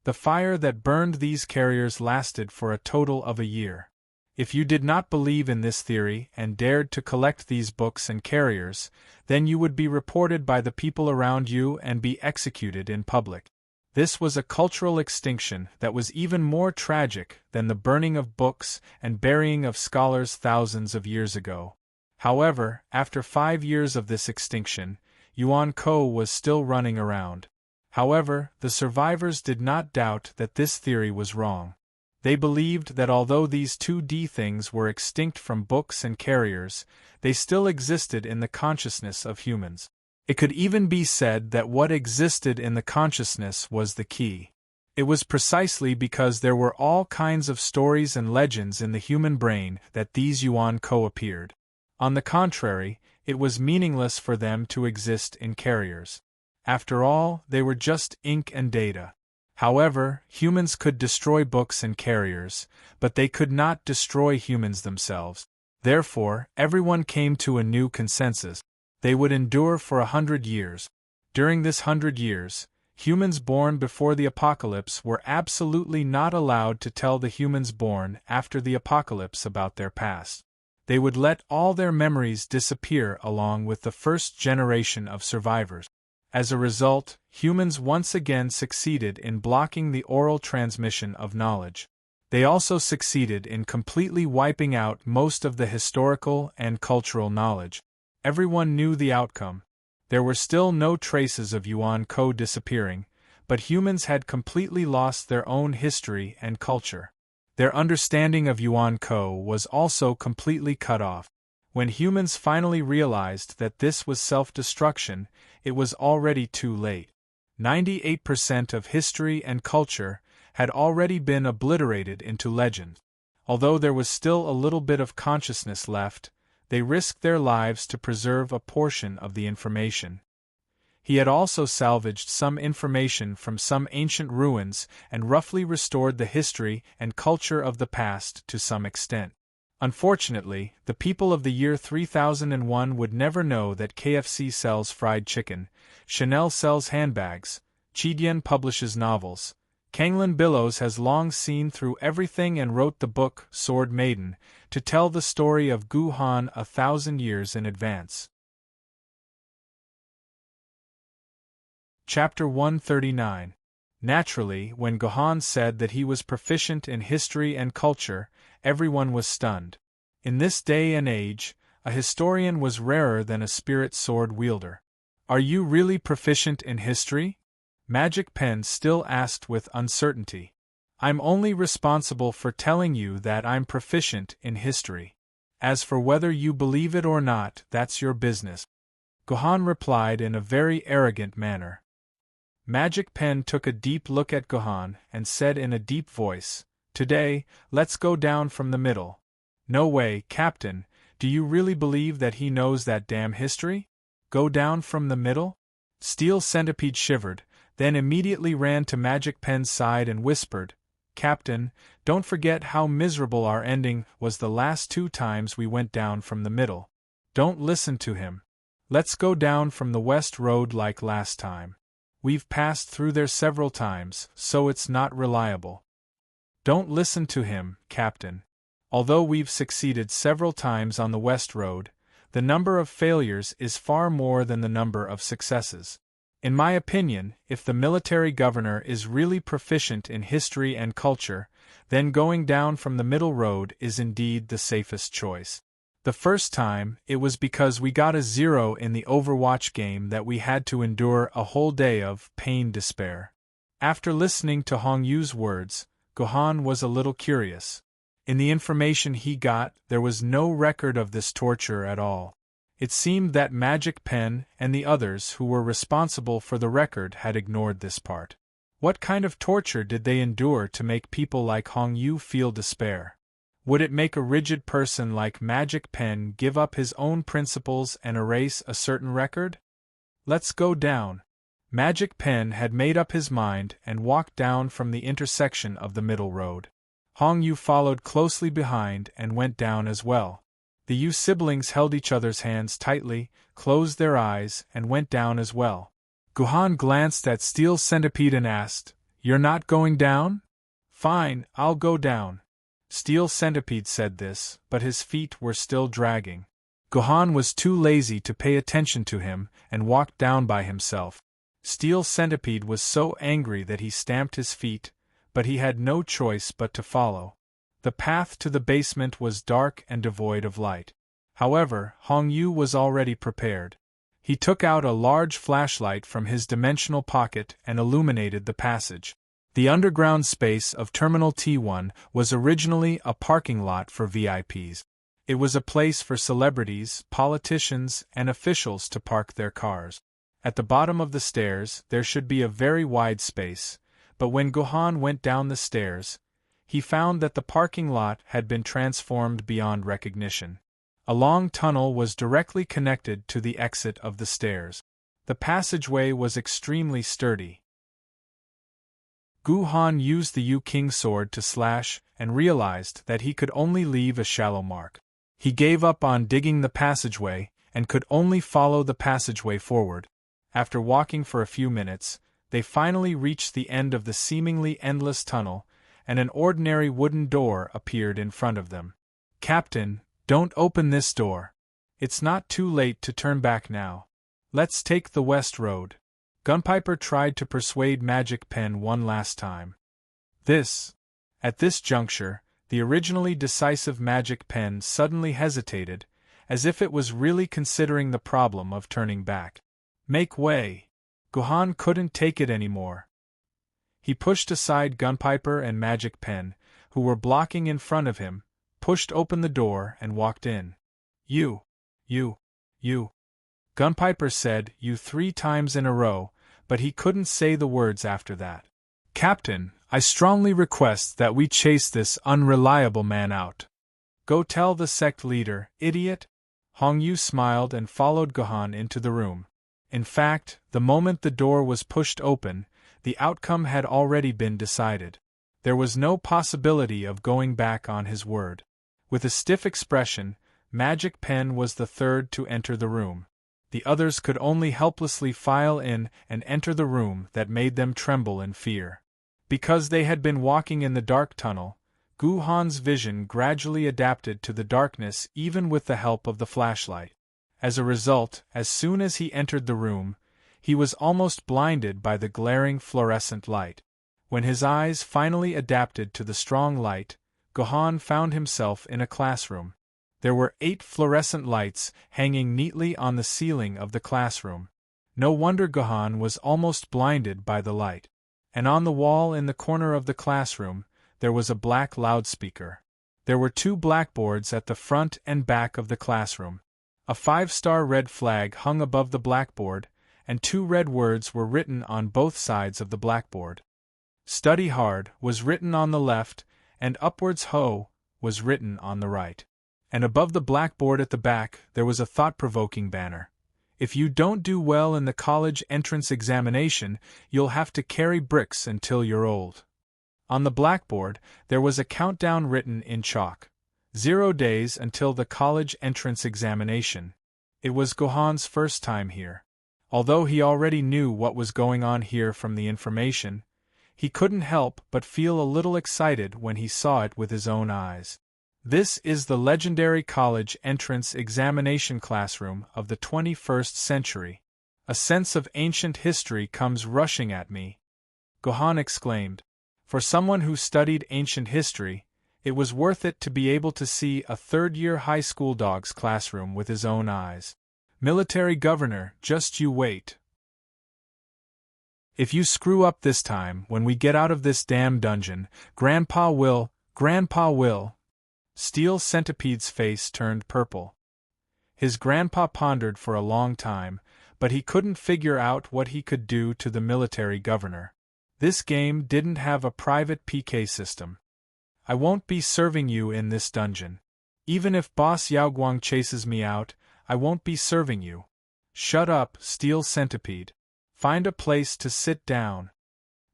The fire that burned these carriers lasted for a total of a year. If you did not believe in this theory and dared to collect these books and carriers, then you would be reported by the people around you and be executed in public. This was a cultural extinction that was even more tragic than the burning of books and burying of scholars thousands of years ago. However, after 5 years of this extinction, Yuan Ko was still running around. However, the survivors did not doubt that this theory was wrong. They believed that although these 2D things were extinct from books and carriers, they still existed in the consciousness of humans. It could even be said that what existed in the consciousness was the key. It was precisely because there were all kinds of stories and legends in the human brain that these yuan co-appeared. On the contrary, it was meaningless for them to exist in carriers. After all, they were just ink and data. However, humans could destroy books and carriers, but they could not destroy humans themselves. Therefore, everyone came to a new consensus. They would endure for 100 years. During this 100 years, humans born before the apocalypse were absolutely not allowed to tell the humans born after the apocalypse about their past. They would let all their memories disappear along with the first generation of survivors. As a result, humans once again succeeded in blocking the oral transmission of knowledge. They also succeeded in completely wiping out most of the historical and cultural knowledge. Everyone knew the outcome. There were still no traces of yuan code disappearing, but humans had completely lost their own history and culture. Their understanding of yuan code was also completely cut off. When humans finally realized that this was self-destruction, it was already too late. 98% of history and culture had already been obliterated into legend. Although there was still a little bit of consciousness left, they risked their lives to preserve a portion of the information. He had also salvaged some information from some ancient ruins and roughly restored the history and culture of the past to some extent. Unfortunately, the people of the year 3001 would never know that KFC sells fried chicken, Chanel sells handbags, Chidian publishes novels. Kanglin Billows has long seen through everything and wrote the book, Sword Maiden, to tell the story of Gu Han 1,000 years in advance. Chapter 139. Naturally, when Gohan said that he was proficient in history and culture, everyone was stunned. In this day and age, a historian was rarer than a spirit sword wielder. Are you really proficient in history? Magic Pen still asked with uncertainty. I'm only responsible for telling you that I'm proficient in history. As for whether you believe it or not, that's your business. Gohan replied in a very arrogant manner. Magic Pen took a deep look at Gohan and said in a deep voice, "Today, let's go down from the middle." "No way, Captain, do you really believe that he knows that damn history? Go down from the middle?" Steel Centipede shivered, then immediately ran to Magic Pen's side and whispered, "Captain, don't forget how miserable our ending was the last 2 times we went down from the middle. Don't listen to him. Let's go down from the west road like last time. We've passed through there several times, so it's not reliable." "Don't listen to him, Captain. Although we've succeeded several times on the west road, the number of failures is far more than the number of successes. In my opinion, if the military governor is really proficient in history and culture, then going down from the middle road is indeed the safest choice. The first time, it was because we got a 0 in the Overwatch game that we had to endure a whole day of despair." After listening to Hong Yu's words, Gohan was a little curious. In the information he got, there was no record of this torture at all. It seemed that Magic Pen and the others who were responsible for the record had ignored this part. What kind of torture did they endure to make people like Hong Yu feel despair? Would it make a rigid person like Magic Pen give up his own principles and erase a certain record? "Let's go down." Magic Pen had made up his mind and walked down from the intersection of the middle road. Hong Yu followed closely behind and went down as well. The Yu siblings held each other's hands tightly, closed their eyes, and went down as well. Gohan glanced at Steel Centipede and asked, "You're not going down?" "Fine, I'll go down." Steel Centipede said this, but his feet were still dragging. Gohan was too lazy to pay attention to him and walked down by himself. Steel Centipede was so angry that he stamped his feet, but he had no choice but to follow. The path to the basement was dark and devoid of light. However, Hong Yu was already prepared. He took out a large flashlight from his dimensional pocket and illuminated the passage. The underground space of Terminal T1 was originally a parking lot for VIPs. It was a place for celebrities, politicians, and officials to park their cars. At the bottom of the stairs there should be a very wide space, but when Guhan went down the stairs, he found that the parking lot had been transformed beyond recognition. A long tunnel was directly connected to the exit of the stairs. The passageway was extremely sturdy. Guhan used the Yu-King sword to slash and realized that he could only leave a shallow mark. He gave up on digging the passageway and could only follow the passageway forward. After walking for a few minutes, they finally reached the end of the seemingly endless tunnel, and an ordinary wooden door appeared in front of them. "Captain, don't open this door. It's not too late to turn back now. Let's take the west road." Gunpiper tried to persuade Magic Pen one last time. At this juncture, the originally decisive Magic Pen suddenly hesitated, as if it was really considering the problem of turning back. "Make way." Guhan couldn't take it anymore. He pushed aside Gunpiper and Magic Pen, who were blocking in front of him, pushed open the door and walked in. You. Gunpiper said "you" 3 times in a row, but he couldn't say the words after that. "Captain, I strongly request that we chase this unreliable man out." "Go tell the sect leader, idiot." Hong Yu smiled and followed Guhan into the room. In fact, the moment the door was pushed open, the outcome had already been decided. There was no possibility of going back on his word. With a stiff expression, Magic Pen was the third to enter the room. The others could only helplessly file in and enter the room that made them tremble in fear. Because they had been walking in the dark tunnel, Guhan's vision gradually adapted to the darkness even with the help of the flashlight. As a result, as soon as he entered the room, he was almost blinded by the glaring fluorescent light. When his eyes finally adapted to the strong light, Guhan found himself in a classroom. There were 8 fluorescent lights hanging neatly on the ceiling of the classroom. No wonder Guhan was almost blinded by the light. And on the wall in the corner of the classroom, there was a black loudspeaker. There were 2 blackboards at the front and back of the classroom. A 5-star red flag hung above the blackboard, and 2 red words were written on both sides of the blackboard. "Study hard" was written on the left, and "Upwards Ho" was written on the right. And above the blackboard at the back there was a thought-provoking banner. "If you don't do well in the college entrance examination, you'll have to carry bricks until you're old." On the blackboard there was a countdown written in chalk. 0 days until the college entrance examination. It was Guhan's first time here. Although he already knew what was going on here from the information, he couldn't help but feel a little excited when he saw it with his own eyes. This is the legendary college entrance examination classroom of the 21st century. A sense of ancient history comes rushing at me, Guhan exclaimed. For someone who studied ancient history, it was worth it to be able to see a third-year high school dog's classroom with his own eyes. "Military governor, just you wait. If you screw up this time when we get out of this damn dungeon, Grandpa will. Steel Centipede's face turned purple. His grandpa pondered for a long time, but he couldn't figure out what he could do to the military governor. This game didn't have a private PK system. "I won't be serving you in this dungeon. Even if Boss Yaoguang chases me out, I won't be serving you." "Shut up, Steel Centipede. Find a place to sit down."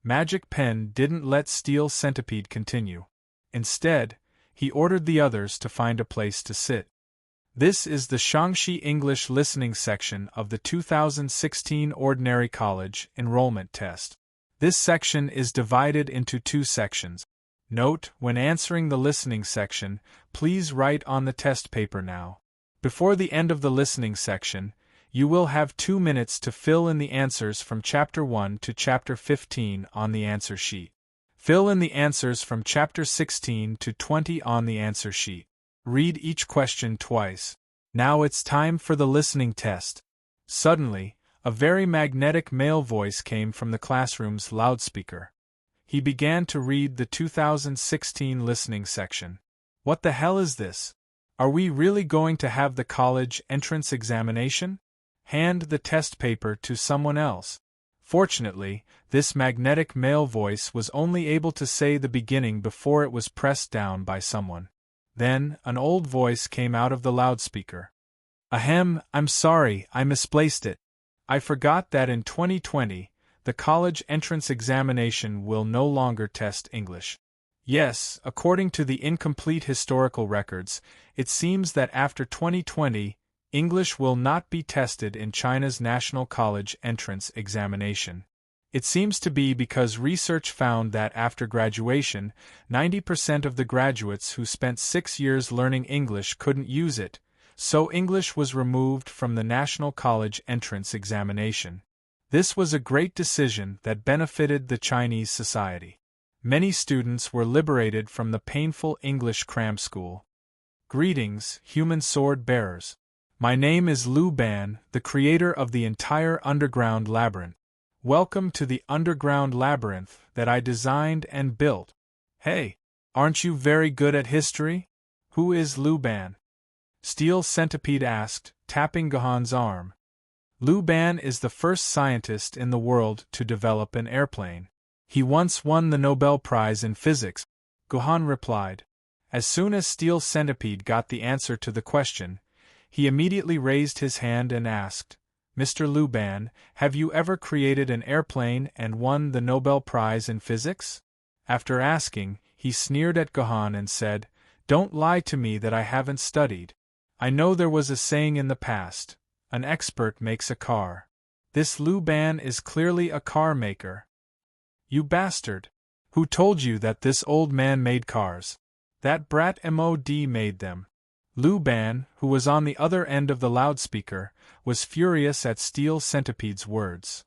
Magic Pen didn't let Steel Centipede continue. Instead, he ordered the others to find a place to sit. This is the Shangxi English listening section of the 2016 Ordinary College Enrollment Test. This section is divided into 2 sections. Note, when answering the listening section, please write on the test paper now. Before the end of the listening section, you will have 2 minutes to fill in the answers from Chapter 1 to Chapter 15 on the answer sheet. Fill in the answers from Chapter 16 to 20 on the answer sheet. Read each question twice. Now it's time for the listening test. Suddenly, a very magnetic male voice came from the classroom's loudspeaker. He began to read the 2016 listening section. What the hell is this? Are we really going to have the college entrance examination? Hand the test paper to someone else. Fortunately, this magnetic male voice was only able to say the beginning before it was pressed down by someone. Then, an old voice came out of the loudspeaker. Ahem, I'm sorry, I misplaced it. I forgot that in 2020, the college entrance examination will no longer test English. Yes, according to the incomplete historical records, it seems that after 2020, English will not be tested in China's National College Entrance Examination. It seems to be because research found that after graduation, 90% of the graduates who spent 6 years learning English couldn't use it, so English was removed from the National College Entrance Examination. This was a great decision that benefited the Chinese society. Many students were liberated from the painful English cram school. Greetings, human sword bearers. My name is Lu Ban, the creator of the entire underground labyrinth. Welcome to the underground labyrinth that I designed and built. Hey, aren't you very good at history? Who is Lu Ban? Steel Centipede asked, tapping Gohan's arm. Lu Ban is the first scientist in the world to develop an airplane. He once won the Nobel Prize in physics, Gohan replied. As soon as Steel Centipede got the answer to the question, he immediately raised his hand and asked, Mr. Lu Ban, have you ever created an airplane and won the Nobel Prize in physics? After asking, he sneered at Gohan and said, Don't lie to me that I haven't studied. I know there was a saying in the past, an expert makes a car. This Lu Ban is clearly a car maker. You bastard! Who told you that this old man made cars? That brat Mod made them. Lu Ban, who was on the other end of the loudspeaker, was furious at Steel Centipede's words.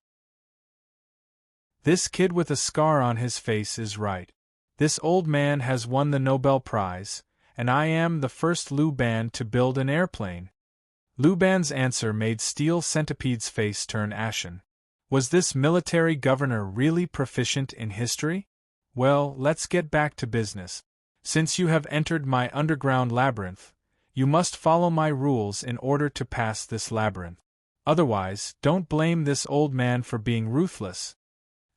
This kid with a scar on his face is right. This old man has won the Nobel Prize, and I am the first Lu Ban to build an airplane. Lu Ban's answer made Steel Centipede's face turn ashen. Was this military governor really proficient in history? Well, let's get back to business. Since you have entered my underground labyrinth, you must follow my rules in order to pass this labyrinth. Otherwise, don't blame this old man for being ruthless.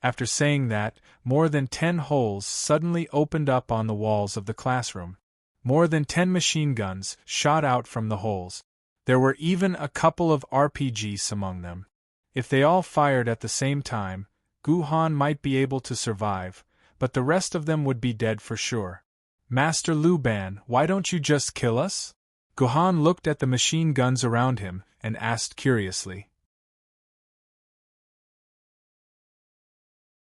After saying that, more than 10 holes suddenly opened up on the walls of the classroom. More than 10 machine guns shot out from the holes. There were even a couple of RPGs among them. If they all fired at the same time, Gohan might be able to survive, but the rest of them would be dead for sure. Master Lu Ban, why don't you just kill us? Gohan looked at the machine guns around him and asked curiously.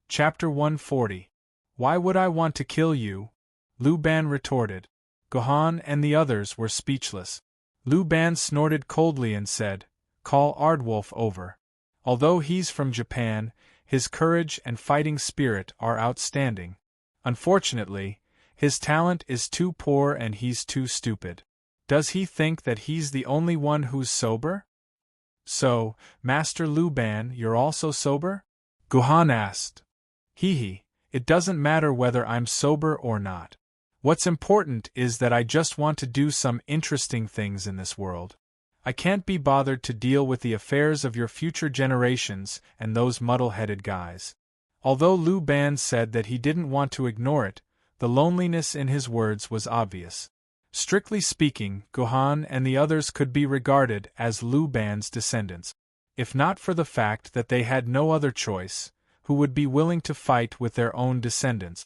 Chapter 140. Why would I want to kill you? Lu Ban retorted. Gohan and the others were speechless. Lu Ban snorted coldly and said, Call Aardwolf over. Although he's from Japan, his courage and fighting spirit are outstanding. Unfortunately, his talent is too poor and he's too stupid. Does he think that he's the only one who's sober? So, Master Lu Ban, you're also sober? Gohan asked. Hee, it doesn't matter whether I'm sober or not. What's important is that I just want to do some interesting things in this world. I can't be bothered to deal with the affairs of your future generations and those muddle-headed guys. Although Lu Ban said that he didn't want to ignore it, the loneliness in his words was obvious. Strictly speaking, Gohan and the others could be regarded as Lu Ban's descendants. If not for the fact that they had no other choice, who would be willing to fight with their own descendants?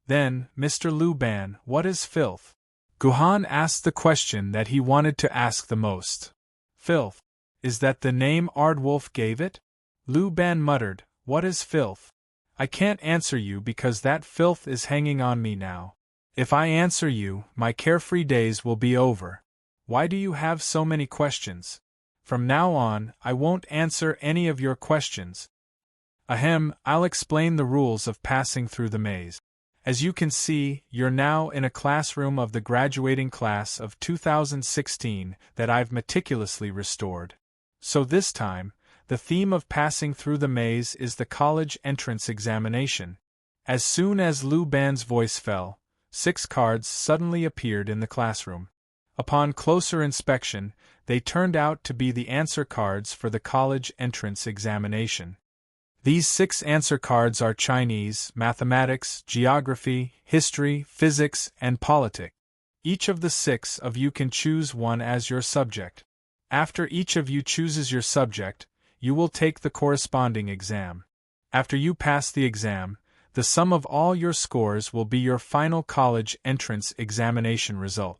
Then, Mr. Lu Ban, what is filth? Gohan asked the question that he wanted to ask the most. Filth? Is that the name Aardwolf gave it? Lu Ban muttered, What is filth? I can't answer you because that filth is hanging on me now. If I answer you, my carefree days will be over. Why do you have so many questions? From now on, I won't answer any of your questions. Ahem, I'll explain the rules of passing through the maze. As you can see, you're now in a classroom of the graduating class of 2016 that I've meticulously restored. So this time, the theme of passing through the maze is the college entrance examination. As soon as Lu Ban's voice fell, 6 cards suddenly appeared in the classroom. Upon closer inspection, they turned out to be the answer cards for the college entrance examination. These 6 answer cards are Chinese, mathematics, geography, history, physics, and politics. Each of the 6 of you can choose one as your subject. After each of you chooses your subject, you will take the corresponding exam. After you pass the exam, the sum of all your scores will be your final college entrance examination result.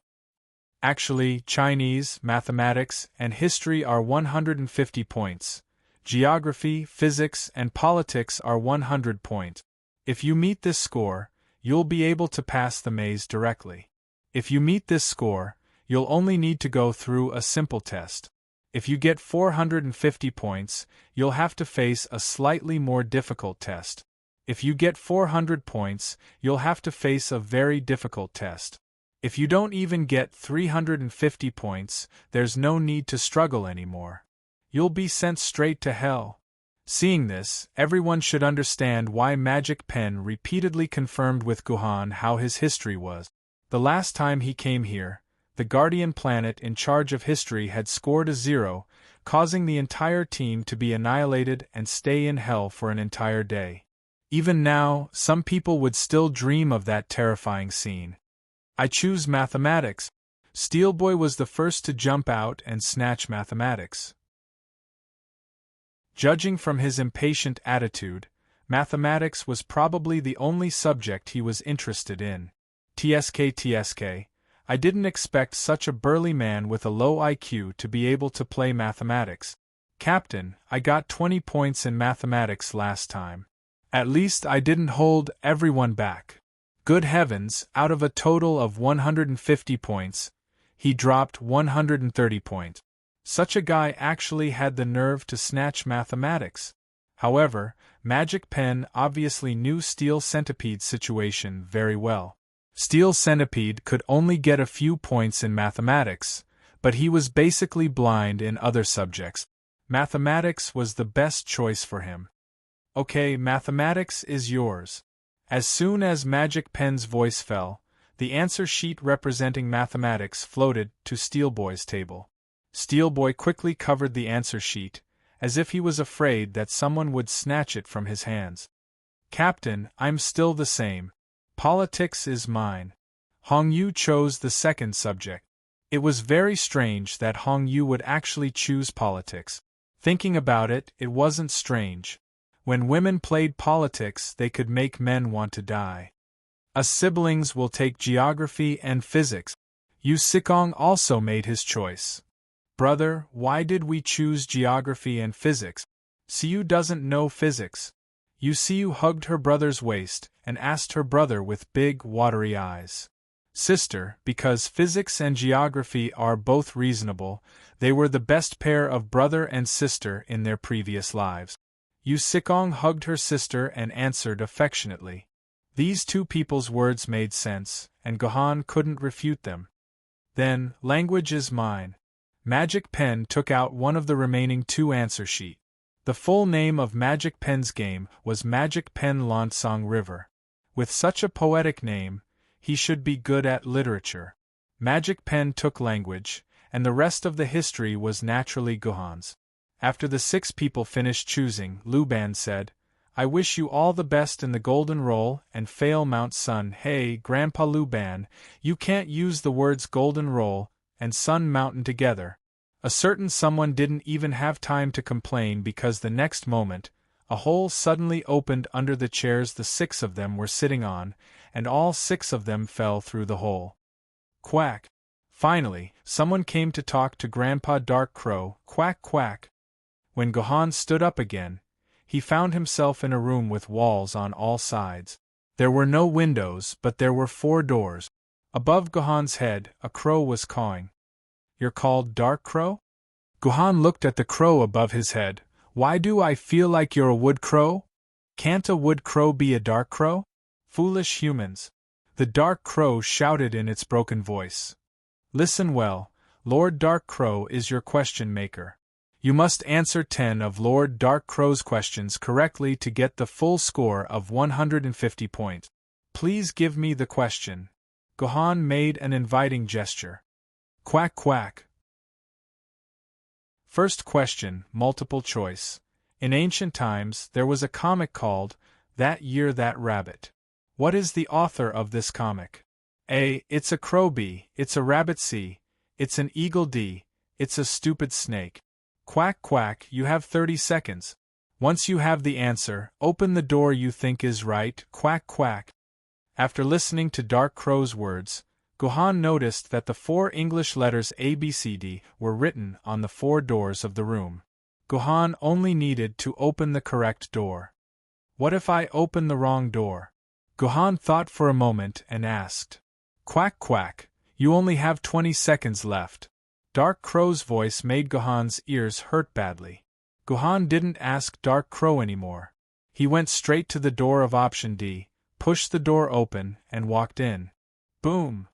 Actually, Chinese, mathematics, and history are 150 points. Geography, physics, and politics are 100 points. If you meet this score, you'll be able to pass the maze directly. If you meet this score, you'll only need to go through a simple test. If you get 450 points, you'll have to face a slightly more difficult test. If you get 400 points, you'll have to face a very difficult test. If you don't even get 350 points, there's no need to struggle anymore. You'll be sent straight to hell. Seeing this, everyone should understand why Magic Pen repeatedly confirmed with Guhan how his history was. The last time he came here, the Guardian planet in charge of history had scored a 0, causing the entire team to be annihilated and stay in hell for an entire day. Even now, some people would still dream of that terrifying scene. I choose mathematics. Steelboy was the first to jump out and snatch mathematics. Judging from his impatient attitude, mathematics was probably the only subject he was interested in. TSK, I didn't expect such a burly man with a low IQ to be able to play mathematics. Captain, I got 20 points in mathematics last time. At least I didn't hold everyone back. Good heavens, out of a total of 150 points, he dropped 130 points. Such a guy actually had the nerve to snatch mathematics. However, Magic Pen obviously knew Steel Centipede's situation very well. Steel Centipede could only get a few points in mathematics, but he was basically blind in other subjects. Mathematics was the best choice for him. Okay, mathematics is yours. As soon as Magic Pen's voice fell, the answer sheet representing mathematics floated to Steelboy's table. Steelboy quickly covered the answer sheet, as if he was afraid that someone would snatch it from his hands. Captain, I'm still the same. Politics is mine. Hong Yu chose the second subject. It was very strange that Hong Yu would actually choose politics. Thinking about it, it wasn't strange. When women played politics, they could make men want to die. Us siblings will take geography and physics. Yu Sikong also made his choice. Brother, why did we choose geography and physics? Siyu doesn't know physics. Siyu hugged her brother's waist and asked her brother with big, watery eyes. Sister, because physics and geography are both reasonable, they were the best pair of brother and sister in their previous lives. Yu Sikong hugged her sister and answered affectionately. These two people's words made sense, and Gohan couldn't refute them. Then, language is mine. Magic Pen took out one of the remaining 2 answer sheets. The full name of Magic Pen's game was Magic Pen Lansong River. With such a poetic name, he should be good at literature. Magic Pen took language, and the rest of the history was naturally Gohan's. After the 6 people finished choosing, Lu Ban said, I wish you all the best in the Golden Roll and Fail Mount Sun. Hey, Grandpa Lu Ban, you can't use the words Golden Roll and Sun Mountain together. A certain someone didn't even have time to complain because the next moment, a hole suddenly opened under the chairs the 6 of them were sitting on, and all 6 of them fell through the hole. Quack! Finally, someone came to talk to Grandpa Dark Crow. Quack quack! When Gohan stood up again, he found himself in a room with walls on all sides. There were no windows, but there were 4 doors. Above Gohan's head, a crow was cawing. You're called Dark Crow? Gohan looked at the crow above his head. Why do I feel like you're a wood crow? Can't a wood crow be a dark crow? Foolish humans. The Dark Crow shouted in its broken voice. Listen well, Lord Dark Crow is your question maker. You must answer 10 of Lord Dark Crow's questions correctly to get the full score of 150 points. Please give me the question. Guhan made an inviting gesture. Quack quack. First question, multiple choice. In ancient times, there was a comic called That Year That Rabbit. What is the author of this comic? A. It's a crow. B. It's a rabbit. C. It's an eagle. D. It's a stupid snake. Quack quack, you have 30 seconds. Once you have the answer, open the door you think is right. Quack quack. After listening to Dark Crow's words, Guhan noticed that the 4 English letters ABCD were written on the 4 doors of the room. Guhan only needed to open the correct door. What if I open the wrong door? Guhan thought for a moment and asked. Quack quack, you only have 20 seconds left. Dark Crow's voice made Guhan's ears hurt badly. Guhan didn't ask Dark Crow anymore. He went straight to the door of option D, pushed the door open, and walked in. Boom!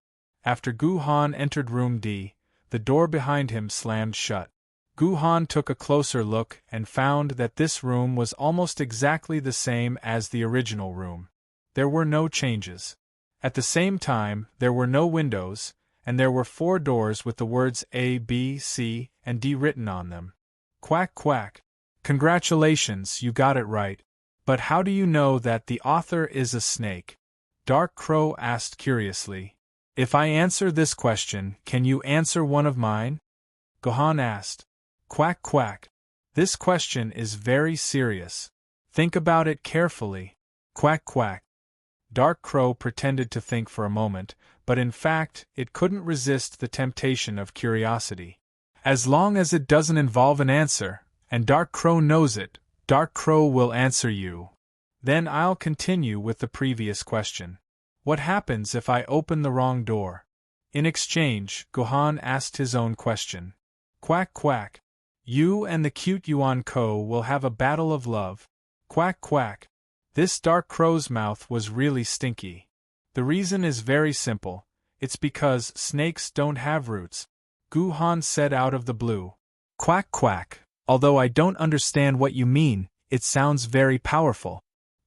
After Guhan entered room D, the door behind him slammed shut. Guhan took a closer look and found that this room was almost exactly the same as the original room. There were no changes. At the same time, there were no windows, and there were 4 doors with the words A, B, C, and D written on them. Quack quack. Congratulations, you got it right. But how do you know that the author is a snake? Dark Crow asked curiously. If I answer this question, can you answer one of mine? Guhan asked. Quack quack. This question is very serious. Think about it carefully. Quack quack. Dark Crow pretended to think for a moment, but in fact, it couldn't resist the temptation of curiosity. As long as it doesn't involve an answer, and Dark Crow knows it, Dark Crow will answer you. Then I'll continue with the previous question. What happens if I open the wrong door? In exchange, Guhan asked his own question. Quack quack. You and the cute Yuan Ko will have a battle of love. Quack quack. This Dark Crow's mouth was really stinky. The reason is very simple. It's because snakes don't have roots. Guhan said out of the blue. Quack quack. Although I don't understand what you mean, it sounds very powerful.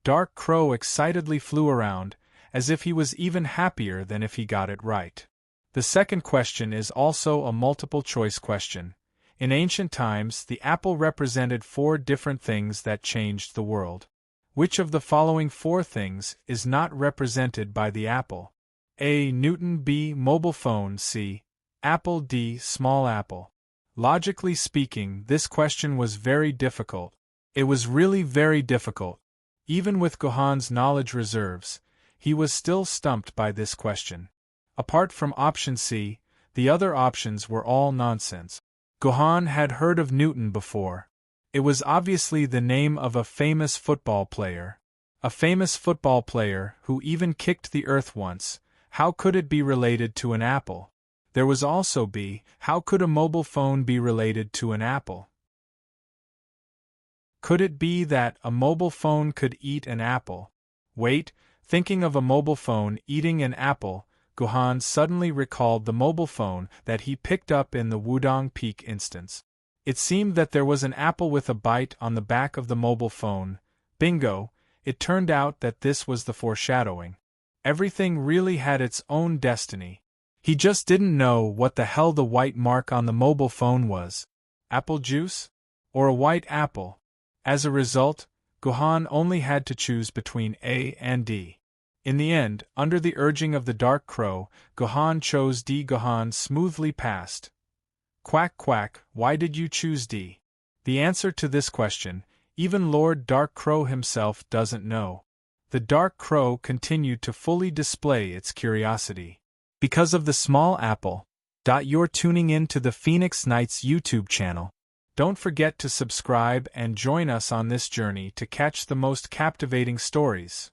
Dark Crow excitedly flew around, as if he was even happier than if he got it right. The second question is also a multiple-choice question. In ancient times, the apple represented 4 different things that changed the world. Which of the following 4 things is not represented by the apple? A. Newton. B. Mobile phone. C. Apple. D. Small apple. Logically speaking, this question was very difficult. It was really very difficult. Even with Guhan's knowledge reserves, he was still stumped by this question. Apart from option C, the other options were all nonsense. Guhan had heard of Newton before. It was obviously the name of a famous football player. A famous football player who even kicked the earth once. How could it be related to an apple? There was also B. How could a mobile phone be related to an apple? Could it be that a mobile phone could eat an apple? Wait, thinking of a mobile phone eating an apple, Guhan suddenly recalled the mobile phone that he picked up in the Wudong Peak instance. It seemed that there was an apple with a bite on the back of the mobile phone. Bingo! It turned out that this was the foreshadowing. Everything really had its own destiny. He just didn't know what the hell the white mark on the mobile phone was. Apple juice? Or a white apple? As a result, Guhan only had to choose between A and D. In the end, under the urging of the Dark Crow, Guhan chose D. Guhan smoothly passed. Quack quack, why did you choose D? The answer to this question, even Lord Dark Crow himself doesn't know. The Dark Crow continued to fully display its curiosity. Because of the small apple. You're tuning in to the Phoenix Knights YouTube channel. Don't forget to subscribe and join us on this journey to catch the most captivating stories.